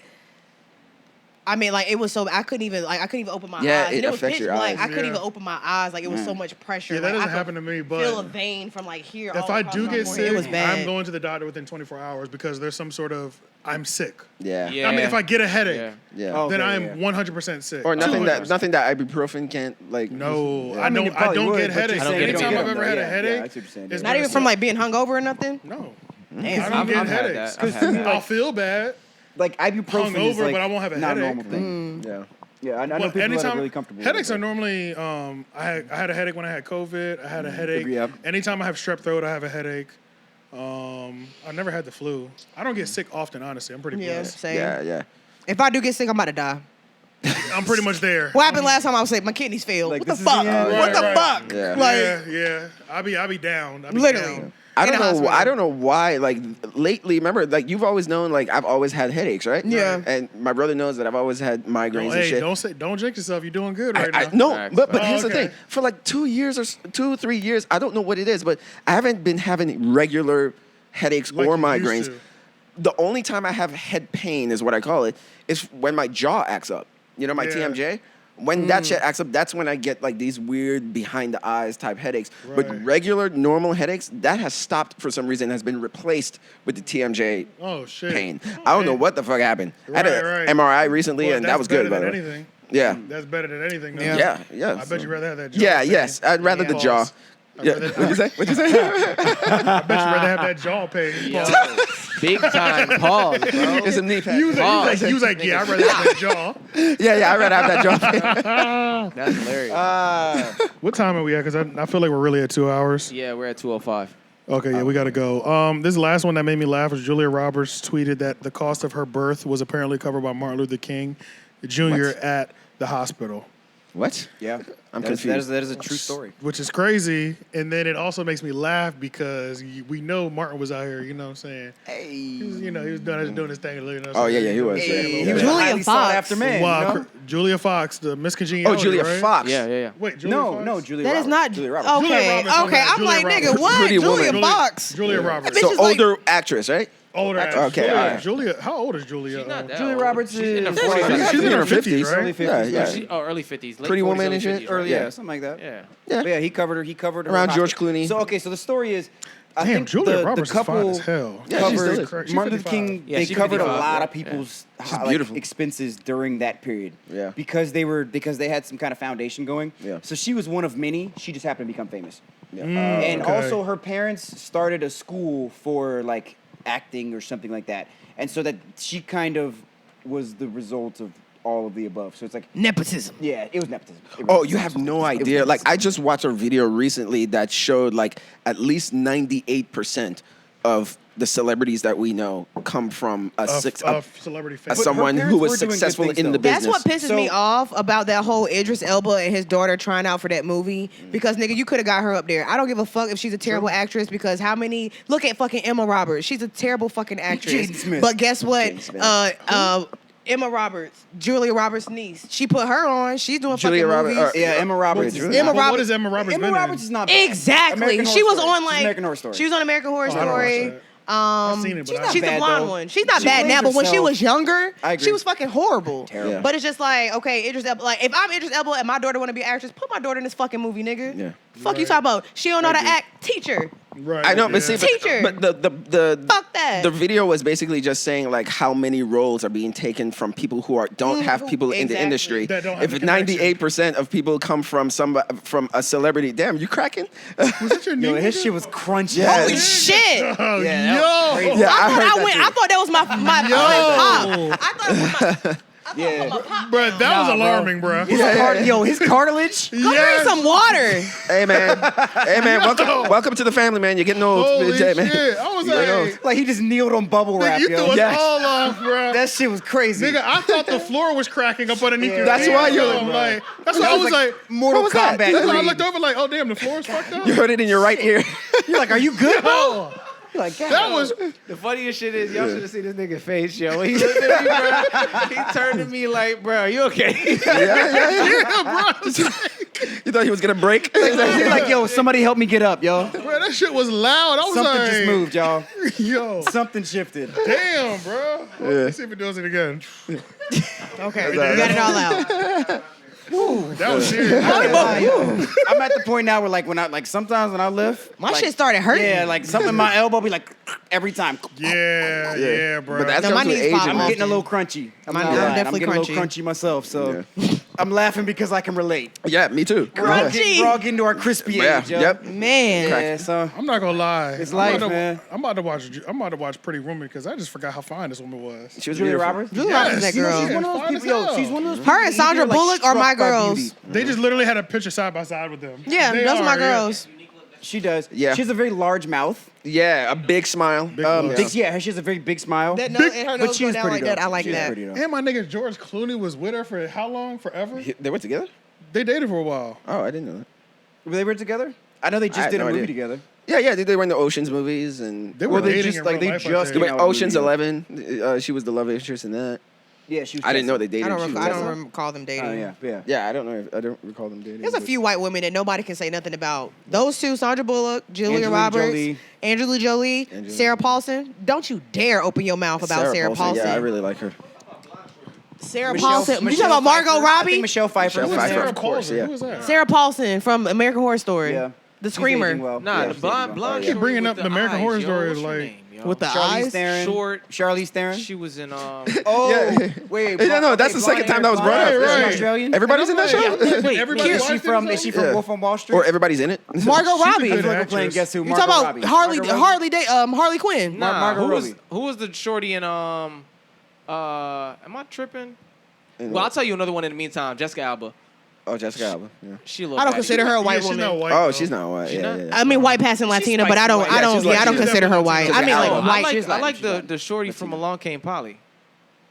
I mean, like it was so I couldn't even open my Yeah, eyes. it And it was affects pitch your black. eyes. I couldn't Yeah. even open my eyes. Like it was so much pressure. Yeah, that like, doesn't I could happen to me, but feel a vein from like here. if all I across do my get forehead. sick, it was bad. I'm going to the doctor within 24 hours because there's some sort of I'm sick. Yeah. Yeah. I mean, if I get a headache, Yeah. Yeah. Oh, then okay, I'm yeah. 100% sick. Or nothing 200%. nothing that ibuprofen can't like. No, Yeah. I don't. it I probably don't would, get but you're headaches. saying you don't Anytime get I've them, ever though. had a Yeah, headache, I see what you're saying. it's Not been even a from sick- like being hungover or nothing. No, Damn. I don't get I've had headaches. that. I've had that. I'll feel bad. Like ibuprofen is Hungover, like but I won't have a not a headache. normal thing. Yeah. Yeah, I know But people that anytime are really comfortable. headaches with are it. normally. I had a headache when I had COVID. I had a headache. Yeah. Anytime I have strep throat, I have a headache. I never had the flu. I don't get sick often, honestly. I'm pretty Yeah, blessed. same. Yeah. If I do get sick, I'm about to die. I'm pretty much there. What happened last time I was sick? My kidneys failed. Like, What the this is fuck? the end. What the Right, fuck? Yeah. Like, Yeah. I be down. I be literally. down. I In don't the know. hospital. I don't know why. Like lately, remember, like you've always known, like I've always had headaches, right? Yeah. And my brother knows that I've always had migraines and Hey, shit. don't jinx yourself. You're doing good right I now. no, Facts, but facts. here's the Okay. thing. For like 2 years or 2 or 3 years, I don't know what it is, but I haven't been having regular headaches Like or you migraines. used to. The only time I have head pain is what I call it is when my jaw acts up. You know, my Yeah. TMJ. When that shit acts up, that's when I get like these weird behind the eyes type headaches. But Right. regular normal headaches, that has stopped for some reason, has been replaced with the TMJ Oh shit. pain. I don't know man. what the fuck happened. I had an Right. MRI recently, Well, and that that's was good. better By than the way. anything. Yeah. That's better than anything. though. Yeah. Yeah. I bet you'd rather have that jaw. Yeah, pain. yes. I'd rather the Pause. jaw. Yeah. rather- What'd you say? What'd you say? I bet you'd rather have that jaw pain. Yo, Pause. big time pause, bro. It's a knee pad. You was like, yeah, I'd rather have that jaw. Yeah, I'd rather have that jaw. That's hilarious. What time are we at? Because I feel like we're really at 2 hours. Yeah, we're at 2:05. Okay, yeah, we got to go. This last one that made me laugh was Julia Roberts tweeted that the cost of her birth was apparently covered by Martin Luther King Jr. What? at the hospital, What? Yeah, I'm that is- confused. That is a true story. which is crazy. And then it also makes me laugh because we know Martin was out here, you know what I'm saying? Hey. He was, he was doing his thing. You know what I'm Oh, yeah, saying? yeah, he was. Saying a little He bit. was Julia a highly sought Fox. after man. Wow, you know? Julia Fox, the Miss Congeniality, Oh, Julia right? Fox. Yeah. Wait, Julia Fox? No, Julia that Roberts. is not. Julia Roberts. Okay, Julia Roberts, okay. I'm Julia like, Roberts. nigga, what? Pretty Julia woman. Fox. Julia Roberts. Bitch So is like- older actress, right? Older Okay, actress. all right. Julia, how old is Julia? She's not that Julia old. Roberts She's in her is- 40s. She's She's in her 50s, 50s, Early right? 50s. Yeah. Early 50s. Late Pretty 40s, Woman early and shit? 50s, Early, right? yeah, something like that. Yeah. Yeah. But yeah, he covered her Around in George hospital. Clooney. So okay, so the story is, I Damn, think Julia the Roberts is couple fine as hell. Yeah, she still covered is. She's Martin Luther 55. King. Yeah, They she's covered a 55, lot yeah. of people's She's beautiful. expenses during that period. Yeah. because they had some kind of foundation going. Yeah. So she was one of many. She just happened to become famous. Yeah. And okay. also, her parents started a school for like acting or something like that, and so that she kind of was the result of all of the above. So it's like, Nepotism. yeah, it was nepotism. It was Oh, you nepotism. have no It was idea. Like, nepotism. I just watched a video recently that showed like at least 98% of the celebrities that we know come from a Celebrity fan. someone parents who was were doing good successful things, in the though. That's business. what pisses So- me off about that whole Idris Elba and his daughter trying out for that movie. Because nigga, you could have got her up there. I don't give a fuck if she's a terrible actress. Because how many? Look at fucking Emma Roberts. She's a terrible fucking actress. Jaden Smith. But guess what? Jaden Smith. Emma Roberts, Julia Roberts' niece. She put her on. She's doing Julia fucking Roberts- movies. Yeah, Emma Roberts. Julia- Emma But what Roberts. has Emma Roberts Emma been Roberts in? is not bad. Exactly. American She Horror was Story. on She's like American Horror Story. She was on American Horror Oh, I don't watch Story. that. I've seen it, but I She's the bad, blonde though. one. She's not She bad plays now, but when she herself. was younger, I agree. she was fucking horrible. Terrible. Yeah. But it's just like, okay, Idris Elba. Like, if I'm Idris Elba and my daughter want to be an actress, put my daughter in this fucking movie, nigga. Yeah. Fuck you Right. talking about? She don't know how to agree. act. Teach her. Right. I know, but yeah. see, Teacher. but the Fuck that. The video was basically just saying like how many roles are being taken from people who don't have people in the exactly. industry. That don't have If the connection. 98% of people come from a celebrity, damn, you cracking? Was that your Yo, knee? his shit was crunchy. Yeah. Holy shit! Oh, Yeah, that was yo. crazy. Yeah, I heard thought that I thought that was my pop. I thought it was my. Yeah. Bro, that was Nah, bro. alarming, bro. Yo, his cartilage. Go drink some water. Hey man, welcome to the family, man. You're getting old, Holy Jay, man. shit. I was like, Like he just kneeled on bubble wrap, you threw yo. us Yes. all off, bro. That shit was crazy. Nigga, I thought the floor was cracking up underneath your That's feet. why you're like, that's why I was like, Mortal what was that? Kombat. that's why I green. looked over like, oh damn, the floor is fucked up. You heard it in your right ear. You're like, are you good, bro? Oh, You're like, God. that was The funniest shit is y'all should have seen this nigga face, yo. When he looked at me, bro, he turned to me like, bro, you okay? yeah, bro. You thought he was gonna break? He's like, yo, somebody help me get up, yo. Bro, that shit was loud. I was Something like, just moved, y'all. Yo, Something shifted. damn, bro. Let's see if it does it again. Okay, we got it all out. That was serious. I'm at the point now where sometimes when I lift, My shit started hurting. Yeah, like something in my elbow be like every time. Yeah, bro. But that's No, my comes with knees pop age, I'm off. man. getting a little crunchy. I'm Mine- not I'm lying. definitely getting a little crunchy. crunchy myself, so I'm laughing because I can relate. Yeah, me too. Crunchy. We're all getting to our crispy Yeah, age, yo. yep. Man. Yeah, so I'm not gonna lie. It's life, man. I'm about to watch Pretty Woman because I just forgot how fine this woman was. She was Julia beautiful. Roberts. Julia Roberts is that You know, girl. she's One of those fine as people, yo, hell. she's one of those Her people and you Sandra feel, like, Bullock are struck my by girls. beauty. They just literally had a picture side by side with them. Yeah, They those are my yeah. girls. She does. Yeah. She has a very large mouth. Yeah, a big smile. lips. Yeah, she has a very big smile. That nose, and her but nose she go is down pretty like that. though. I like She is that. pretty, though. And my nigga George Clooney was with her for how long? Forever? They were together? They dated for a while. Oh, I didn't know that. They were together? I know they I just had did a no movie idea. together. Yeah, they were in the Oceans movies and They were Well, they dating just, in like, real they life, I just think. came out. Oceans movie. 11. She was the love interest in that. Yeah, she was. I didn't know they dated. I don't, She I was- don't recall them dating. Oh yeah. Yeah, I don't know. I don't recall them dating. There's a but- few white women that nobody can say nothing about. Those two, Sandra Bullock, Julia Angelina Roberts, Jolie. Angelina Jolie, Angelina Sarah Paulson. Don't you dare open your mouth about Sarah Paulson. Yeah, I really like her. Sarah Michelle- Paulson. You Michelle talking about Margot Pfeiffer. I Robbie? think Michelle Pfeiffer. Michelle was Pfeiffer, there. of course, Who yeah. was that? Sarah Paulson from American Horror Story. Yeah. The She's Screamer. aging well. Nah, Yeah, the she's blonde, aging well. blonde. I keep shorty bringing with up the the American eyes, Horror yo. Story, What's her like- name, yo? With the Charlize eyes. Theron. Short. Charlize Theron. She was in Oh, Yeah. wait. Yeah, no, that's the second time that was brought up. Right, Is she right. Australian? Everybody's in that show? Wait, Everybody is watched she it from? or Is she something? from Wolf on Wall Street? Or everybody's in it? Margot She's a Robbie. good I feel like we're actress. playing Guess Who? You Margot talking Robbie. about Harley? Margot Robbie? Harley Quinn. Nah, Margot who Robbie. was the shorty in am I tripping? Well, I'll tell you another one in the meantime. Jessica Alba. Oh, Jessica Alba. Yeah. She a little I don't baddie. consider her a white Yeah, she's woman. not white. Oh, though. she's not white. She Yeah, not? yeah, yeah. I mean, white passing Latina, but I don't. spicy I don't. white. Yeah, I don't She's consider her white. definitely I mean, Latina. like I white. like, She's I Latin, like she's the Latin. shorty from Along Came Polly.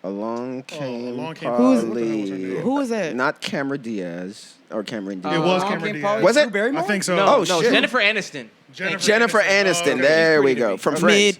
Along came Along Came Who's- Polly. Who is that? Not Cameron Diaz or Cameron It Diaz. was Along Cameron Came Diaz. Polly? Was it? Drew Barrymore? I think so. No, Oh, no, shit. Jennifer Aniston. Jennifer Aniston. okay. There She's we pretty go. to me. From Mid. Friends.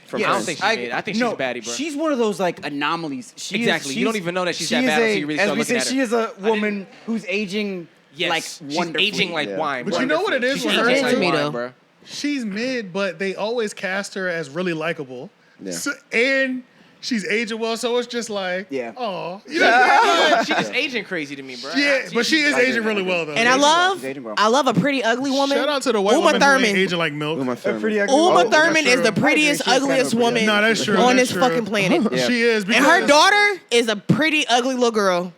From I don't Friends. think she's mid. I think she's a baddie, bro. She's one of those like anomalies. She Exactly. Is, You don't even know that she's that she is bad until you really as start we looking said, at her. she is a woman who's aging Yes, like she's wonderfully. aging like Yeah. wine. But you know what it is She's with She's her, aging into too? me, wine, though. bro. She's mid, but they always cast her as really likable. Yeah. So, and she's aging well, so it's just like, Yeah. oh, you know, She's just aging crazy to me, bro. yeah, but she is aging really well though. And I She's love, aging well. I love a pretty ugly woman. Shout out to the white Uma woman who ain't Thurman. aging like milk. Uma Thurman. pretty ugly Uma woman. Thurman is true. the prettiest, I agree. She's ugliest kind of woman No, that's true. on that's this true. fucking planet. Yeah. She is. And her because- daughter is a pretty ugly little girl.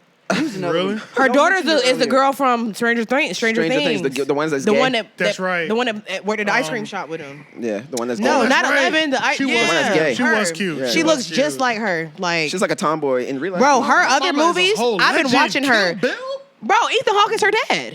Really? Her daughter mention her is the earlier. girl from Stranger Things. The ones that's the gay. one that That's right. The one that worked at the ice cream shop with him. Yeah, the one that's No, gay. that's not right. 11. She was- yeah, The one that's gay. She her. was cute. Yeah. She She looks was just cute. like her. Like, She's like a tomboy in real life. bro, her other Mama is a movies, whole I've been legend. watching her. Kill Bill? Bro, Ethan Hawke is her dad.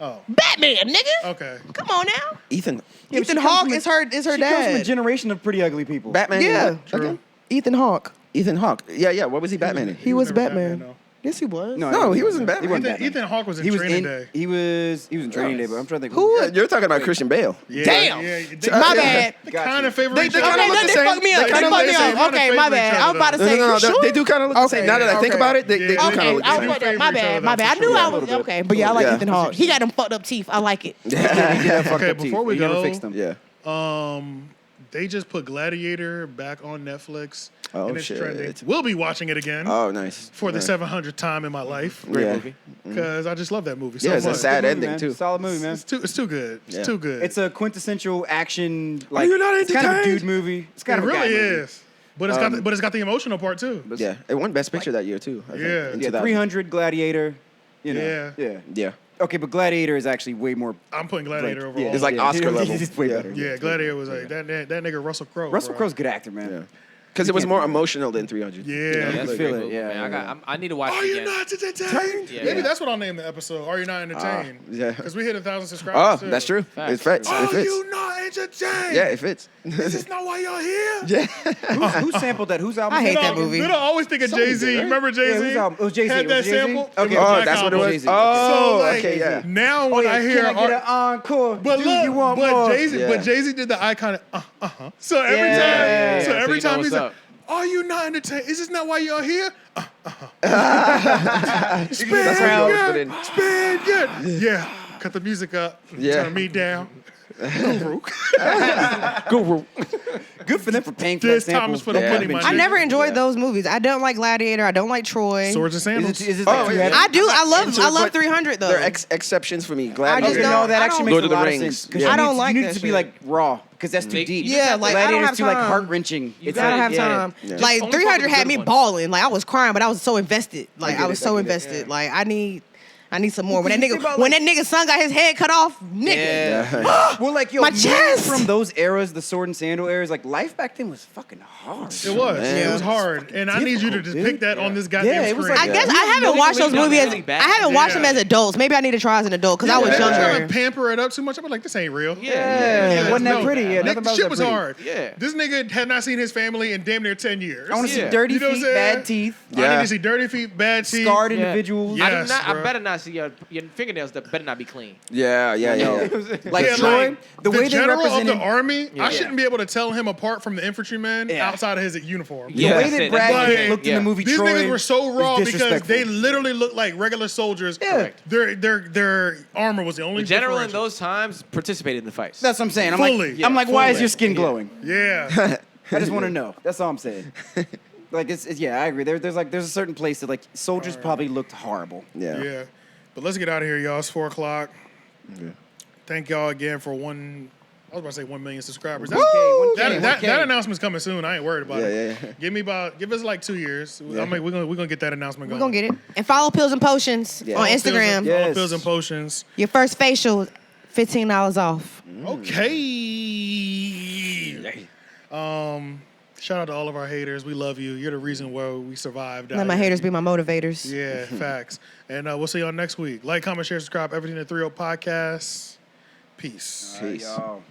Oh, Batman, nigga. okay. Come on now. Ethan. Yeah, but Ethan she comes Hawke from a- is her She comes from a dad. generation of pretty ugly people. Batman. in Yeah. what? Again? Ethan Hawke. Ethan Hawke. Yeah. What was he Batman in? He was never Batman. though. Yes, he was. No, he was in Batman. He wasn't Ethan, Batman. Ethan Hawke was in He was Training in. Day. He was in Training Day, but I'm trying to think. Who? Yeah, you're talking about Christian Bale. Yeah, Damn. Yeah, My bad. They Gotcha. kind of favor They each kinda other. Okay, look then the they same. fucked me up. They They kinda fucked look me the same. up. Okay, my bad. I was about to No, say. no, sure? they do kind of look the same. Now that I think Okay. about it, they Yeah, do they kind Okay, of look the I same. was favor my each bad. other, My bad. I that's knew for I sure. was okay, but yeah, I like Yeah. Ethan Hawke. He got them fucked up teeth. I like it. Yeah, fucked Okay, up teeth. before we He never go- fixed them. Yeah. they just put Gladiator back on Netflix. Oh, and it's shit. trending. We'll be watching it again Oh, nice. for the 700th time in my life. Great Yeah. movie. Because I just love that movie so Yeah, it's a much. sad Good movie, ending, man. too. Solid movie, man. It's too good. It's Yeah. too good. It's a quintessential action. Like, you not it's kind of a entertained? dude movie. It's kind it of a guy really movie. is. But it's got the emotional part too. Yeah, it won Best Picture that year too. I think, Yeah. in Yeah, 2000. 300 Gladiator. You know. Yeah. Yeah. Yeah, Okay, but Gladiator is actually way more. I'm putting Gladiator over yeah. all. it's like Yeah. Oscar level. It's way Yeah. better. Yeah, Gladiator was like that nigga Russell Crowe. Russell bro. Crowe's a good actor, man. Yeah, because it was more emotional than 300. Yeah. You know? Yeah, can that's a feel great it, movie, yeah, man. yeah. I need to watch Are it you again. not entertained? Yeah. Maybe that's what I'll name the episode. Are you not entertained? yeah. Because we hit 1,000 Oh, subscribers. too. that's true. Facts. It fits. It Are fits. you not entertained? Yeah, it fits. This is not why y'all here. Yeah. Who sampled that? Whose album? I hate was that movie. Then I always think of Somebody Jay Z. did, right? Remember Jay Z? Yeah, whose album? It was Jay-Z. Had Was that it Jay-Z? sample. Okay. It was Oh, Black that's what it Album. was. Jay-Z. Oh, So, like, okay, yeah. Now Oh when yeah, I hear, can I get an encore? but Do look, you want more? but Jay Z, Yeah. but Jay Z did the iconic So every Yeah, time, yeah, yeah. so So every you know time what's he's like, up. "Are you not entertained? Is this not why you're here?" That's what you always put in. Spin good. Yeah. Cut the music up. Yeah. Turn me down. Guru. Good for them for paying for This that sample. Thomas for the Yeah. money, my I nigga. never enjoyed Yeah. those movies. I don't like Gladiator. I don't like Troy. Swords and sandals. Is it like Oh, too yeah. heavy? I do. I love But 300 though. There are exceptions for me. I Gladiator. just Okay, don't- no, that I actually don't- makes Lord a of the lot Rings. of sense. 'Cause Yeah. I don't you like need that it to be shit. like raw because that's too They- deep. you Yeah, got like, I don't Gladiator's have too like time. heart wrenching. You It's got I don't it, have yeah. time. Yeah. Like Just only 300 fuck had with me good ones. balling. Like I was crying, but I was so invested. Like get I was it, so I get it, invested. Like I need some more. When that Because you nigga think about, when like- that nigga son got his head cut off, nigga. Yeah. Well, like, yo, My movies chest! from those eras, the sword and sandal eras, like, life back then was fucking hard. It was. Man. It was hard. And I need you to just Difficult, pick that dude. on this goddamn Yeah, it was screen. like- I guess Yeah. I haven't watched those Really movies. really bad. I haven't watched them Yeah. as adults. Maybe I need to try as an adult because I was They were trying younger. to pamper it up too much. I'm like, this ain't real. Yeah, wasn't that no. pretty? Yeah, Nick, nothing about shit that was pretty. hard. Yeah. This nigga had not seen his family in damn near 10 years. I want to Yeah. see dirty You know what feet, I'm saying? bad teeth, I Yeah. need to see dirty feet, bad teeth. scarred Yeah. individuals. Yeah. I Yes, do not. I bro. better not see your fingernails. That better not be clean. Yeah. Like Yeah, Troy, like, the way they general represented of the army, Yeah. I shouldn't be able to tell him apart from the infantryman Yeah. outside of his uniform. the Yeah, way that's that it. Brad That's Pitt it. looked in Yeah. the movie These Troy niggas were so raw is because disrespectful. they literally looked like regular soldiers. Yeah. Correct. Their armor was the only The general in differential. those times participated in the fights. That's what I'm saying. I'm Fully. like, I'm like, why is Fully. your skin glowing? Yeah. I just want to know. That's all I'm saying. Like, it's yeah, I agree. There's a certain place that like soldiers probably looked horrible. Yeah. Yeah. But let's get out of here, y'all. It's 4 o'clock. Thank y'all again for I was about to say 1 million subscribers. That, 1K, that announcement's coming soon. I ain't worried about it. Yeah. Give us like 2 years. Yeah. We're gonna get that announcement We're going. gonna get it. And follow Pills and Potions Yeah. on Pills and- Instagram. Yeah. All Yes. pills and potions. Your first facial, $15 off. Okay. Shout out to all of our haters. We love you. You're the reason why we survived. Let out my here. haters be my motivators. Yeah, facts. And we'll see y'all next week. Like, comment, share, subscribe. Everything at 30 Podcast. Peace. Peace. Y'all.